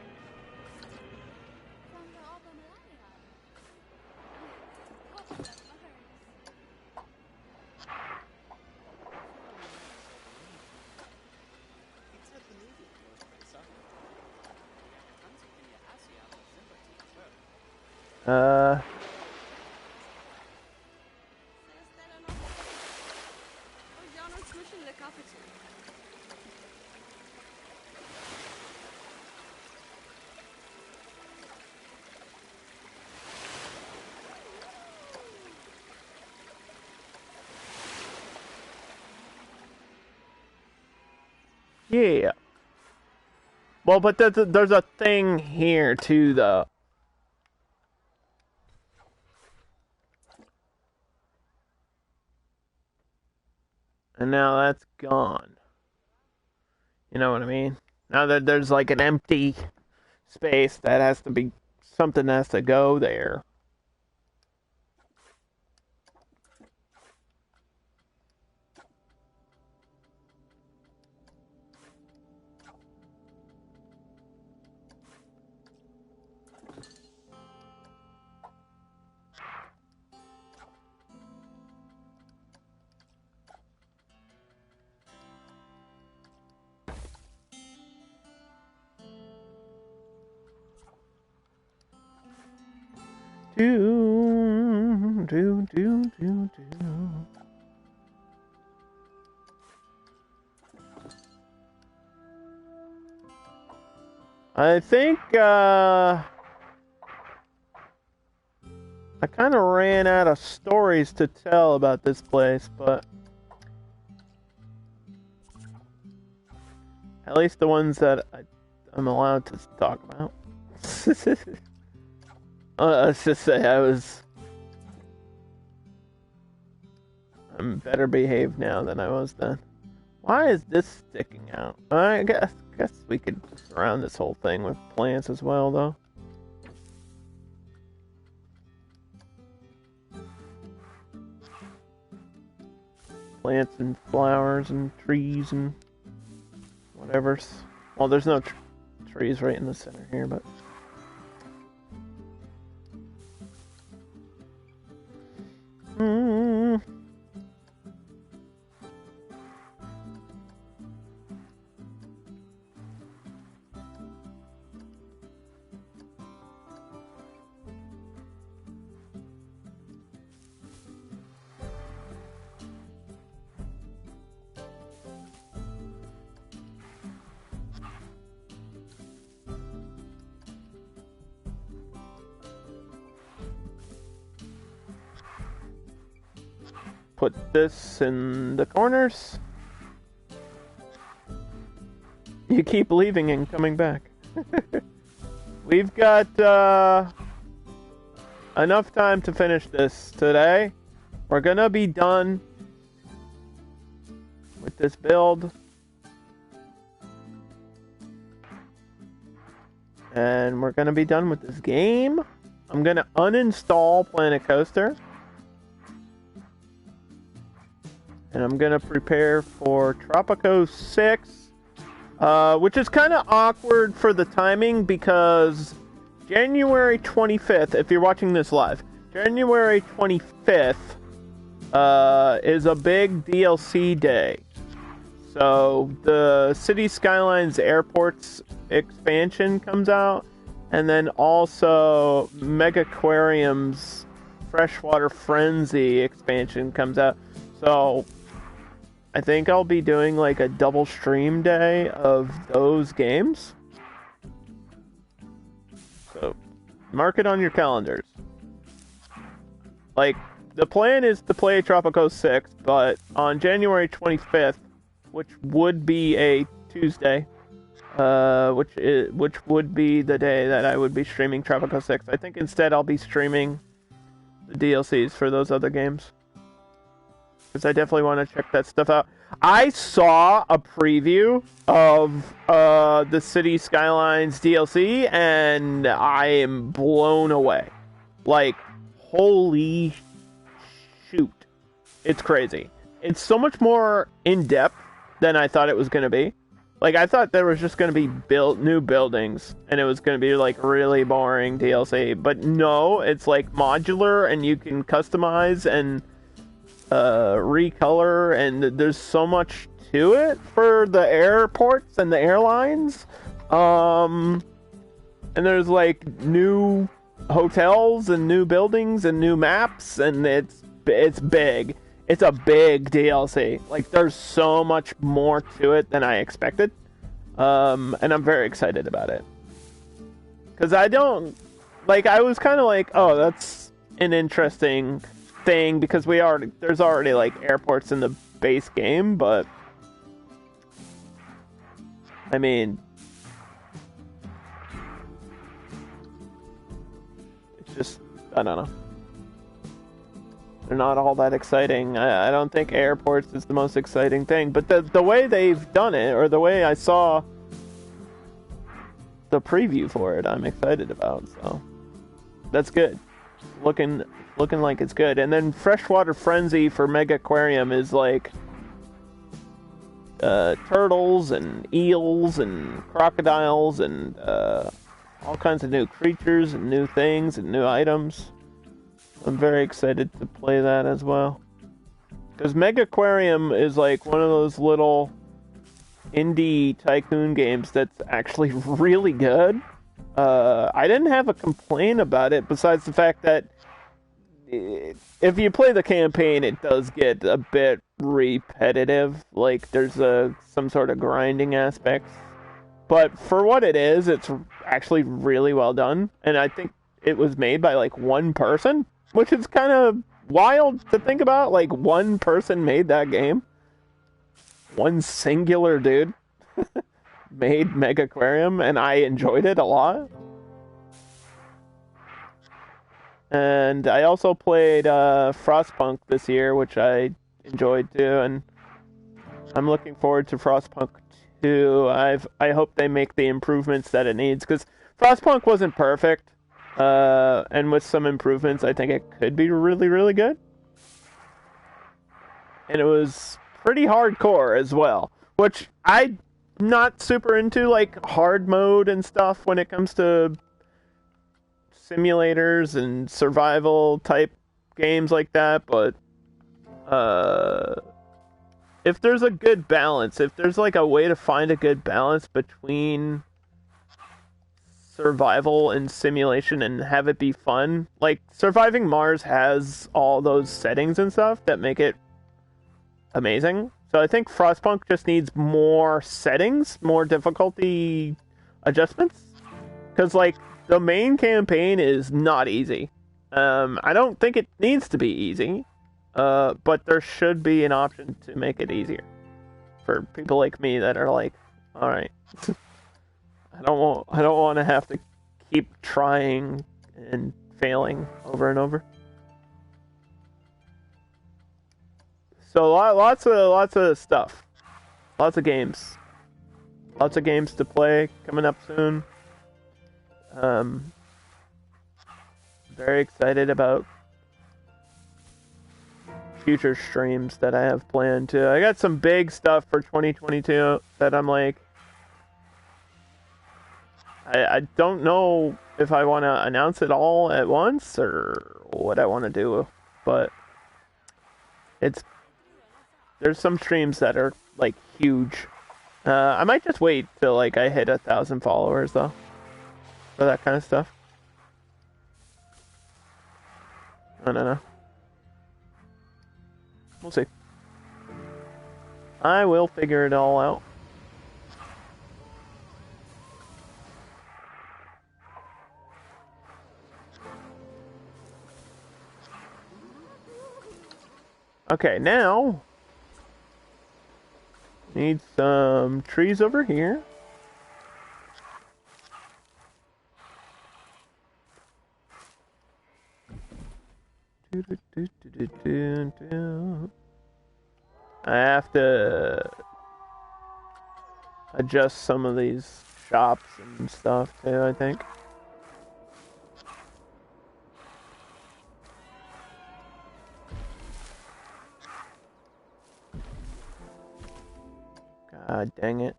Yeah. Well, but there's a thing here too, though. And now that's gone. You know what I mean? Now that there's like an empty space that has to be something has to go there. Do. I think, I kind of ran out of stories to tell about this place, but at least the ones that I'm allowed to talk about. Let's just say I'm better behaved now than I was then. Why is this sticking out? I guess we could surround this whole thing with plants as well, though. Plants and flowers and trees and whatever's. Well, there's no trees right in the center here, but. Put this in the corners. You keep leaving and coming back. We've got enough time to finish this today. We're gonna be done with this build. And we're gonna be done with this game. I'm gonna uninstall Planet Coaster. And I'm gonna prepare for Tropico 6, which is kind of awkward for the timing because January 25th, if you're watching this live, January 25th is a big DLC day. So the City Skylines Airports expansion comes out, and then also Mega Aquarium's Freshwater Frenzy expansion comes out. So I think I'll be doing like a double stream day of those games. So mark it on your calendars. Like, the plan is to play Tropico 6, but on January 25th, which would be a Tuesday, which would be the day that I would be streaming Tropico 6. I think instead I'll be streaming the DLCs for those other games. Because I definitely want to check that stuff out. I saw a preview of the City Skylines DLC, and I am blown away. Like, holy shoot. It's crazy. It's so much more in-depth than I thought it was going to be. Like, I thought there was just going to be new buildings, and it was going to be, like, really boring DLC. But no, it's, like, modular, and you can customize and recolor, and there's so much to it for the airports and the airlines. And there's, like, new hotels and new buildings and new maps, and it's big. It's a big DLC. Like, there's so much more to it than I expected. And I'm very excited about it. Because I was kind of like, oh, that's an interesting thing, because there's already, like, airports in the base game, but I mean, it's just, I don't know. They're not all that exciting. I don't think airports is the most exciting thing, but the way they've done it, or the way I saw the preview for it, I'm excited about. So that's good. Looking like it's good. And then Freshwater Frenzy for Mega Aquarium is like turtles and eels and crocodiles and all kinds of new creatures and new things and new items. I'm very excited to play that as well. Because Mega Aquarium is like one of those little indie tycoon games that's actually really good. I didn't have a complaint about it, besides the fact that if you play the campaign, it does get a bit repetitive. Like, there's some sort of grinding aspects. But for what it is, it's actually really well done. And I think it was made by, like, one person, which is kind of wild to think about. Like, one person made that game. One singular dude made Mega Aquarium, and I enjoyed it a lot. And I also played Frostpunk this year, which I enjoyed too, and I'm looking forward to Frostpunk 2. I hope they make the improvements that it needs, because Frostpunk wasn't perfect. And with some improvements, I think it could be really, really good. And it was pretty hardcore as well, which I'm not super into, like, hard mode and stuff when it comes to simulators and survival type games like that, but if there's a good balance, if there's, like, a way to find a good balance between survival and simulation and have it be fun. Like, Surviving Mars has all those settings and stuff that make it amazing. So I think Frostpunk just needs more settings, more difficulty adjustments. Because, like, the main campaign is not easy. I don't think it needs to be easy, but there should be an option to make it easier. For people like me that are like, alright, I don't want to have to keep trying and failing over and over. So lots of stuff, lots of games to play coming up soon. Very excited about future streams that I have planned too. I got some big stuff for 2022 that I'm like, I don't know if I want to announce it all at once or what I want to do, but there's some streams that are, like, huge. I might just wait till, like, I hit 1,000 followers though for that kind of stuff. I don't know. We'll see. I will figure it all out. Okay, now need some trees over here. I have to adjust some of these shops and stuff too, I think. God dang it.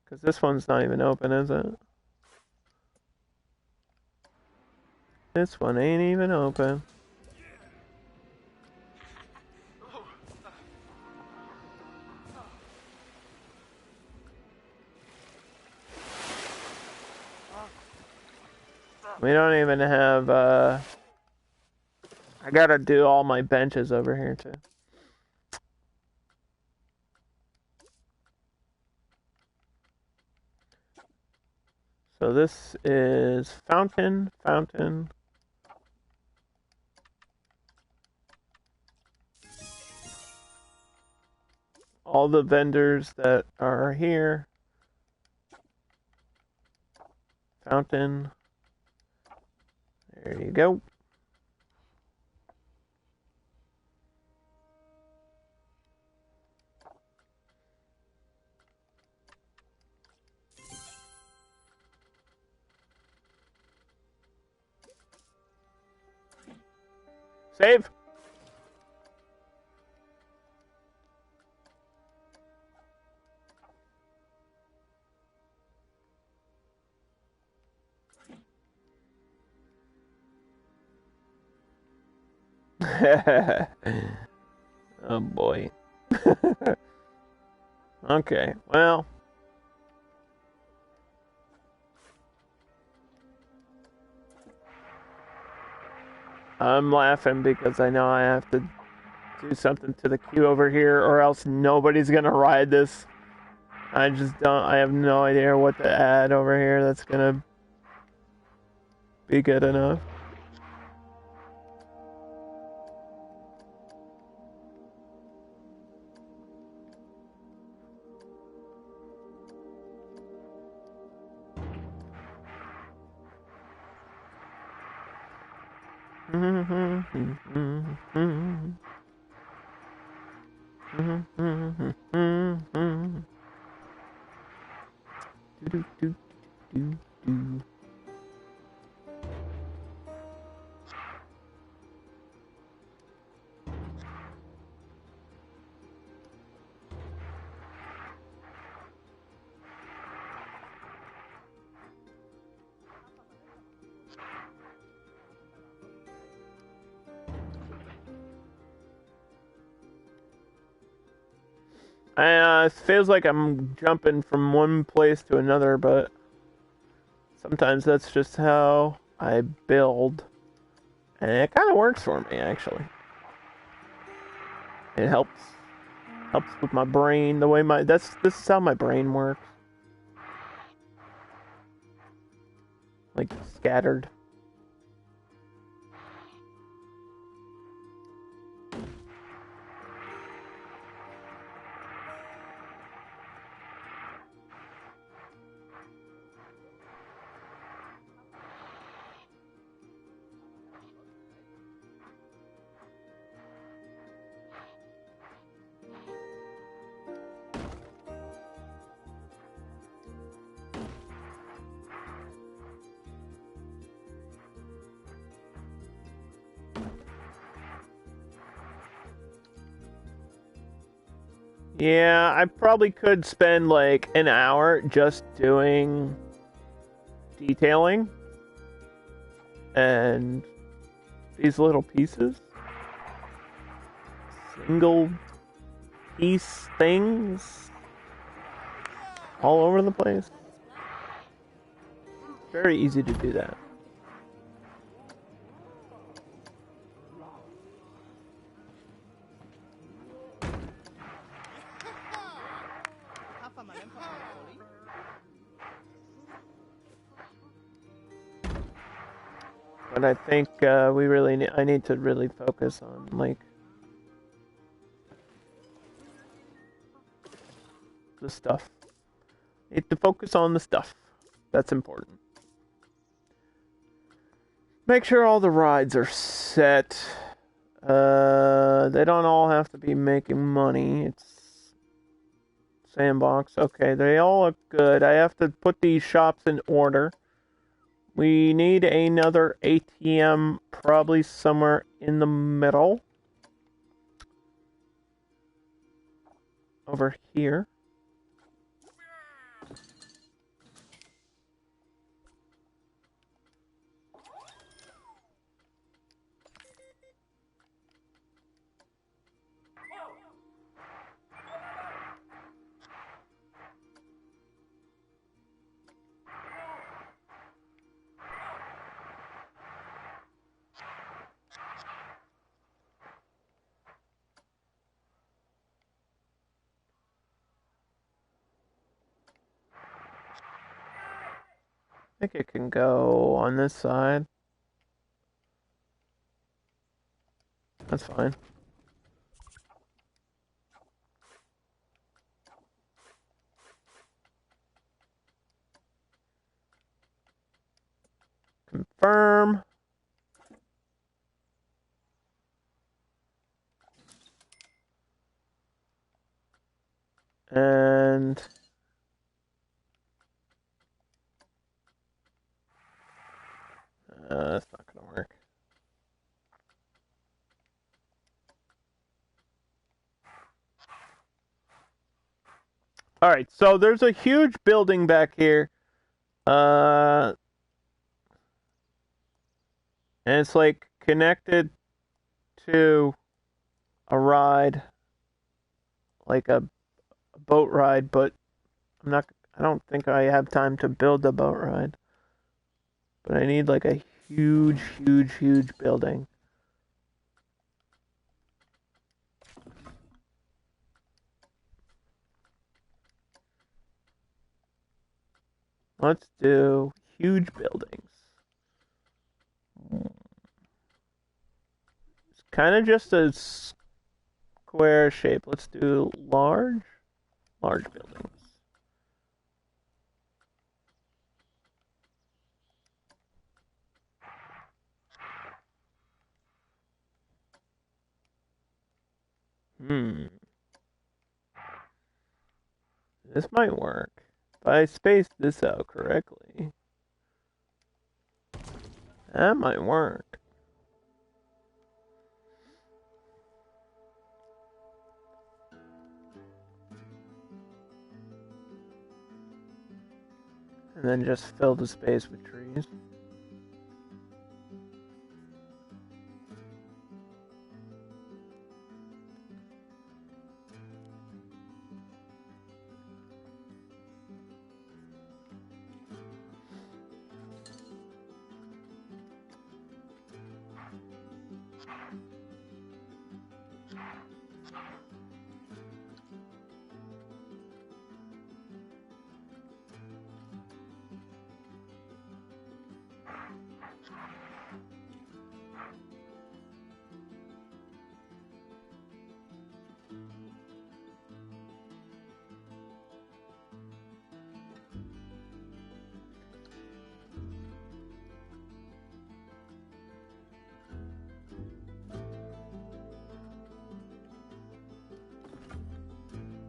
Because this one's not even open, is it? This one ain't even open. We don't even have, I gotta do all my benches over here, too. So this is fountain. All the vendors that are here. Fountain. There you go. Save. Oh boy. Okay, well. I'm laughing because I know I have to do something to the queue over here or else nobody's gonna ride this. I just don't, I have no idea what to add over here that's gonna be good enough. It feels like I'm jumping from one place to another, but sometimes that's just how I build. And it kind of works for me, actually. It helps with my brain, the way this is how my brain works. Like scattered. Yeah, I probably could spend like an hour just doing detailing and these little pieces. Single piece things all over the place. Very easy to do that. But I think I need to really focus on, like, the stuff. Need to focus on the stuff. That's important. Make sure all the rides are set. They don't all have to be making money. It's sandbox. Okay, they all look good. I have to put these shops in order. We need another ATM probably somewhere in the middle. Over here. I think it can go on this side. That's fine. Confirm. And that's not gonna work. All right, so there's a huge building back here. And it's like connected to a ride, like a boat ride, but I don't think I have time to build a boat ride. But I need like a huge, huge, huge building. Let's do huge buildings. It's kind of just a square shape. Let's do large buildings. This might work. If I space this out correctly, that might work. And then just fill the space with trees.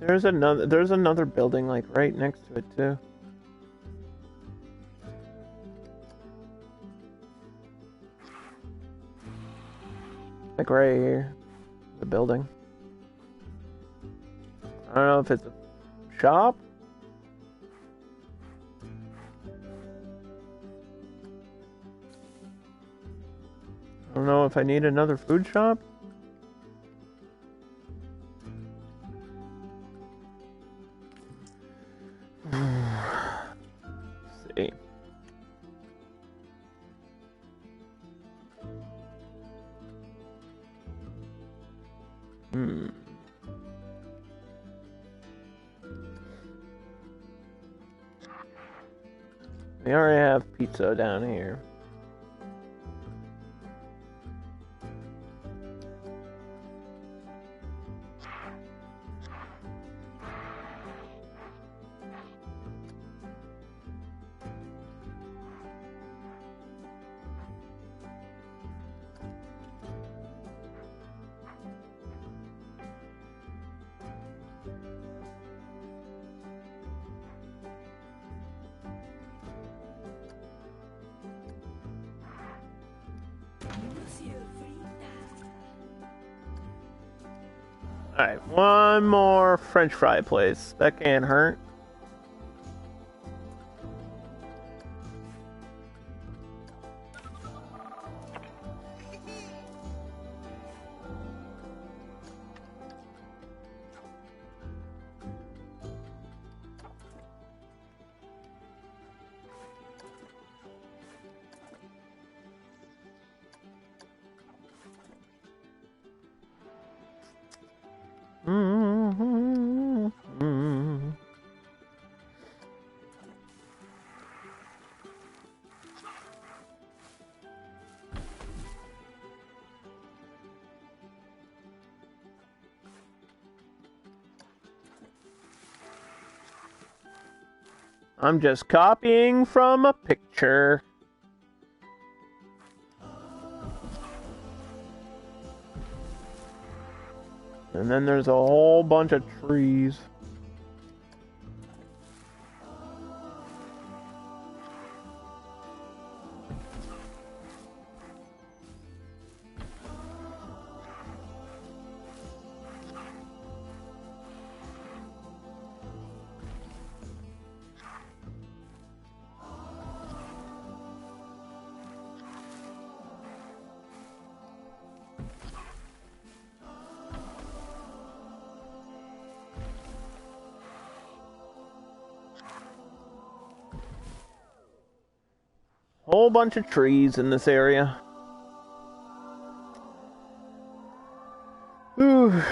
There's another building like right next to it too. Like right here. The building. I don't know if it's a shop. I don't know if I need another food shop. See. We already have pizza down here. Alright, one more French fry place. That can't hurt. I'm just copying from a picture. And then there's a whole bunch of trees. Whole bunch of trees in this area. Ooh.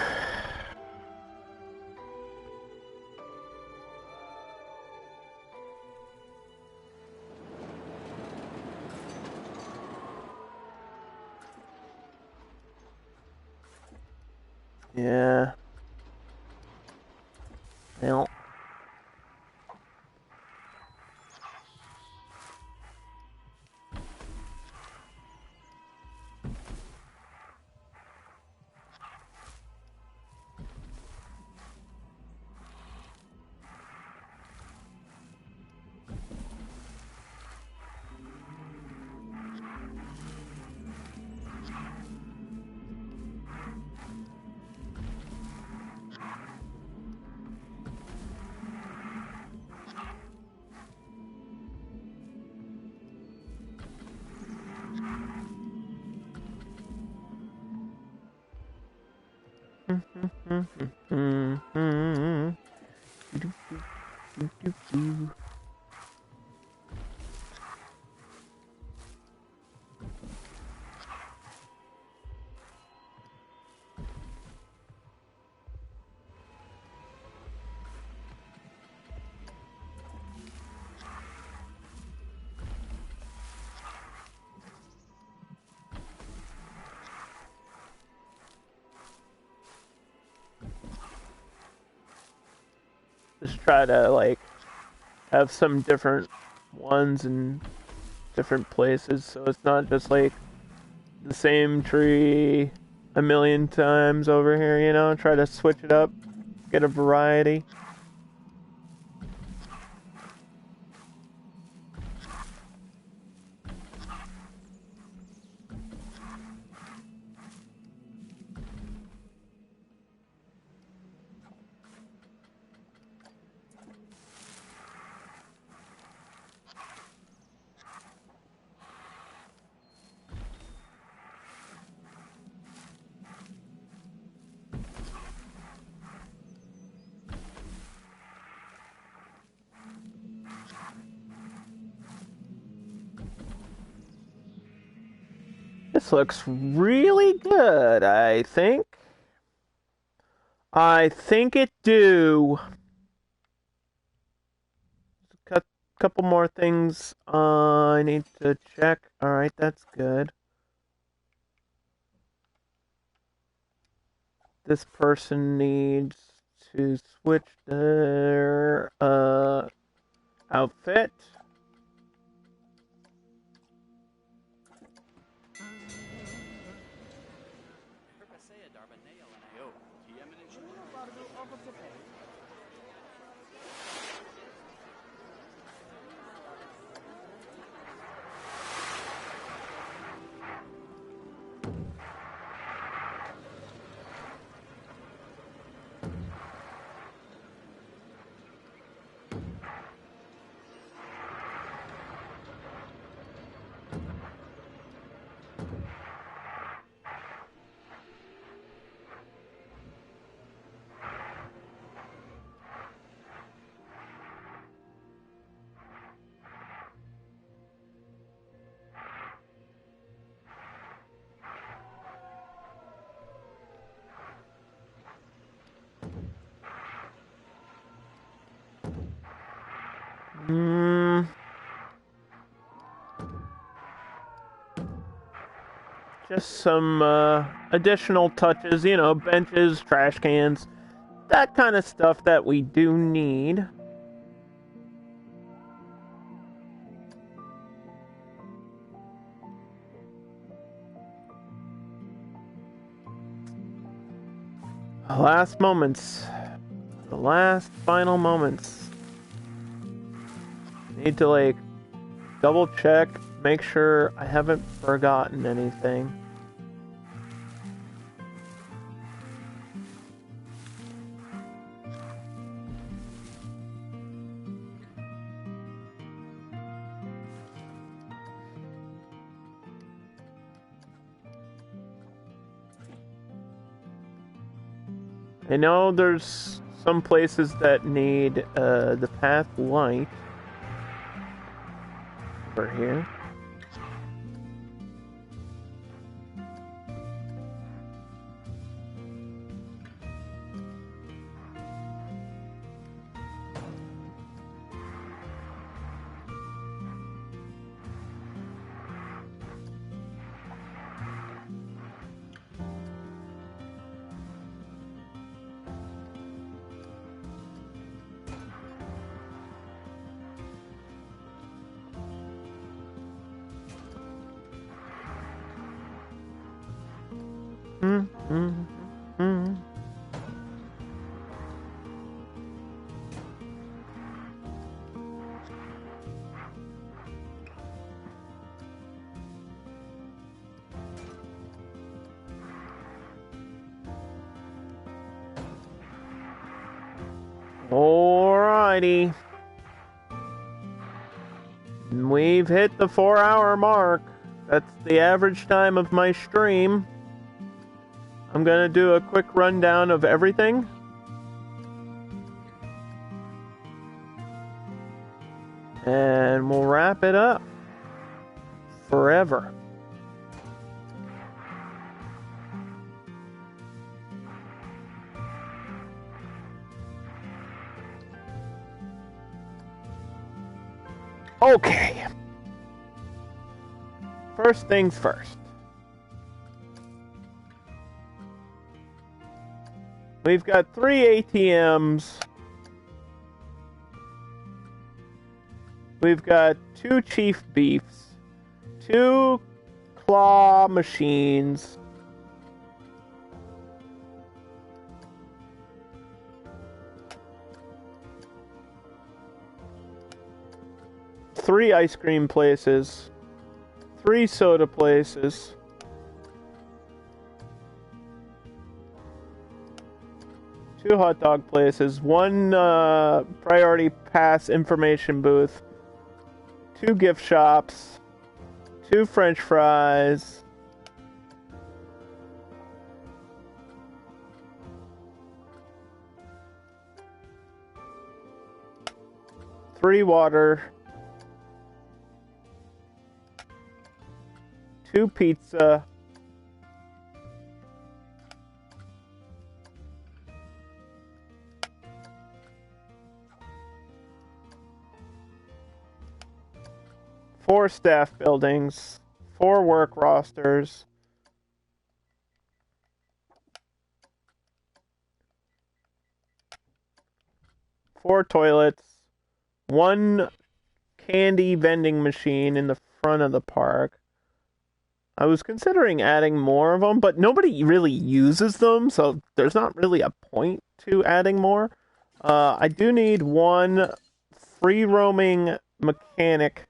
Yeah. Well. Just try to like have some different ones in different places, so it's not just like the same tree a million times over here, you know? Try to switch it up, get a variety. This looks really good, I think. I think it do. Couple more things I need to check. Alright, that's good. This person needs to switch their outfit. Hmm. Just some additional touches, you know, benches, trash cans, that kind of stuff that we do need. The last moments. The last final moments. Need to, like, double check, make sure I haven't forgotten anything. I know there's some places that need the path light over here. Alrighty. We've hit the 4-hour mark. That's the average time of my stream. I'm gonna do a quick rundown of everything. And we'll wrap it up. Forever. Okay. First things first. We've got 3 ATMs. We've got 2 Chief Beefs. 2 claw machines. Three ice cream places. 3 soda places. 2 hot dog places. 1 priority pass information booth. 2 gift shops. 2 French fries. 3 water. 2 pizza. 4 staff buildings. 4 work rosters. 4 toilets. 1 candy vending machine in the front of the park. I was considering adding more of them, but nobody really uses them, so there's not really a point to adding more. I do need 1 free roaming mechanic.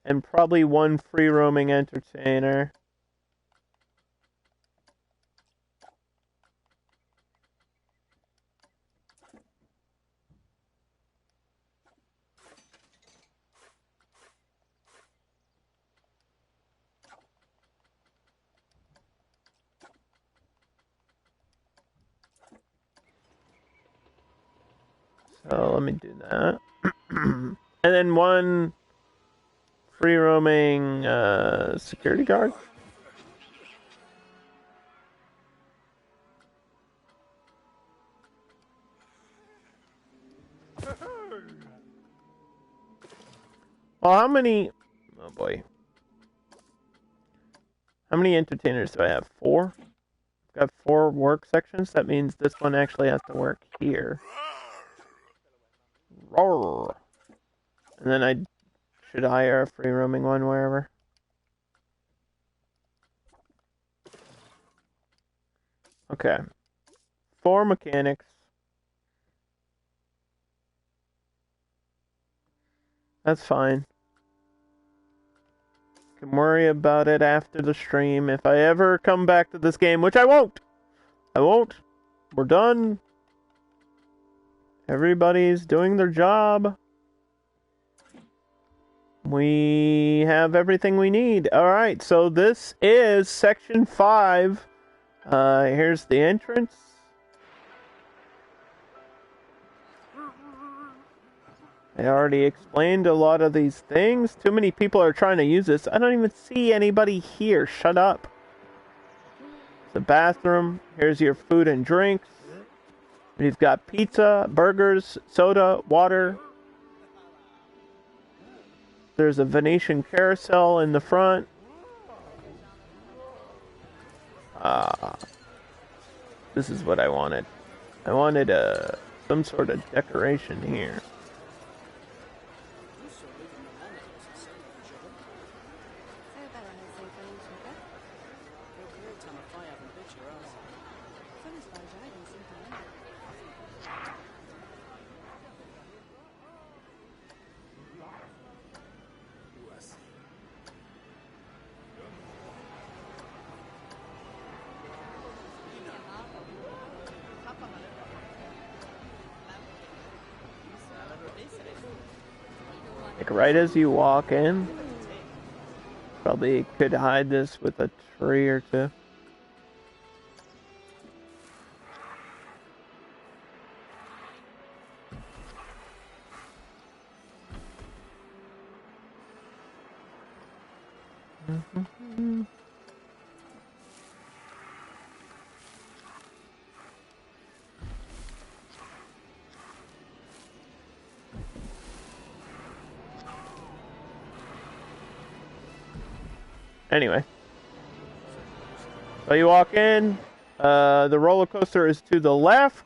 And probably 1 free roaming entertainer. So let me do that. And then 1 free roaming security guard. Well, how many... Oh, boy. How many entertainers do I have? 4? I've got 4 work sections. That means this one actually has to work here. Roar. And then I should hire a free roaming one wherever. Okay. 4 mechanics. That's fine. Can worry about it after the stream. If I ever come back to this game, which I won't. I won't. We're done. Everybody's doing their job. We have everything we need. Alright, so this is section 5. Here's the entrance. I already explained a lot of these things. Too many people are trying to use this. I don't even see anybody here. Shut up. The bathroom. Here's your food and drinks. We've got pizza, burgers, soda, water. There's a Venetian carousel in the front. This is what I wanted. I wanted some sort of decoration here. Like right as you walk in. Probably could hide this with a tree or two. Anyway. So you walk in, the roller coaster is to the left.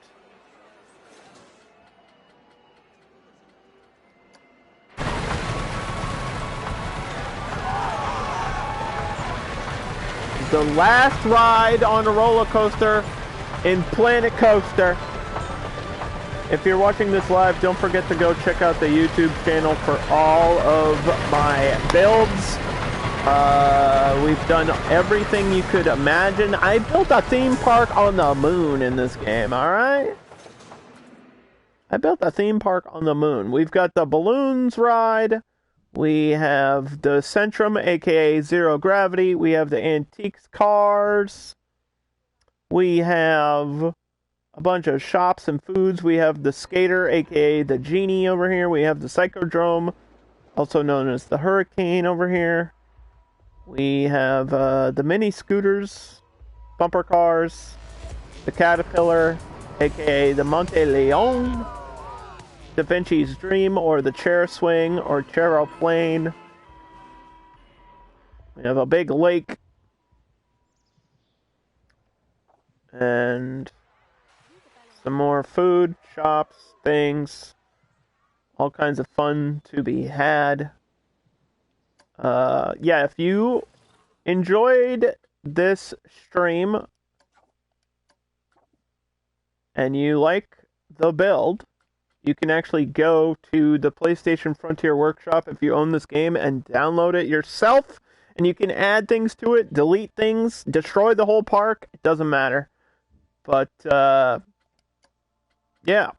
The last ride on a roller coaster in Planet Coaster. If you're watching this live, don't forget to go check out the YouTube channel for all of my builds. We've done everything you could imagine. I built a theme park on the moon in this game, alright? I built a theme park on the moon. We've got the balloons ride. We have the Centrum, aka Zero Gravity. We have the Antiques cars. We have a bunch of shops and foods. We have the Skater, aka the Genie over here. We have the Psychodrome, also known as the Hurricane over here. We have the mini scooters, bumper cars, the Caterpillar, aka the Monte Leon, Da Vinci's Dream, or the Chair Swing, or Chairplane. We have a big lake, and some more food, shops, things, all kinds of fun to be had. Yeah, if you enjoyed this stream and you like the build, you can actually go to the PlayStation Frontier Workshop if you own this game and download it yourself, and you can add things to it, delete things, destroy the whole park. It doesn't matter. But, yeah.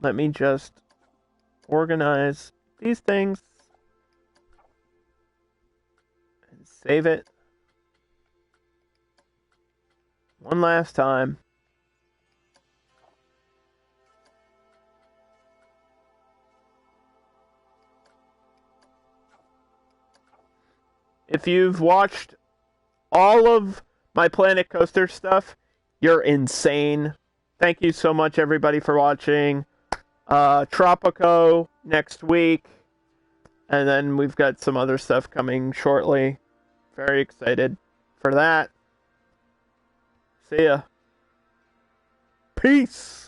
Let me just organize these things and save it one last time. If you've watched all of my Planet Coaster stuff, you're insane. Thank you so much, everybody, for watching. Tropico next week. And then we've got some other stuff coming shortly. Very excited for that. See ya. Peace.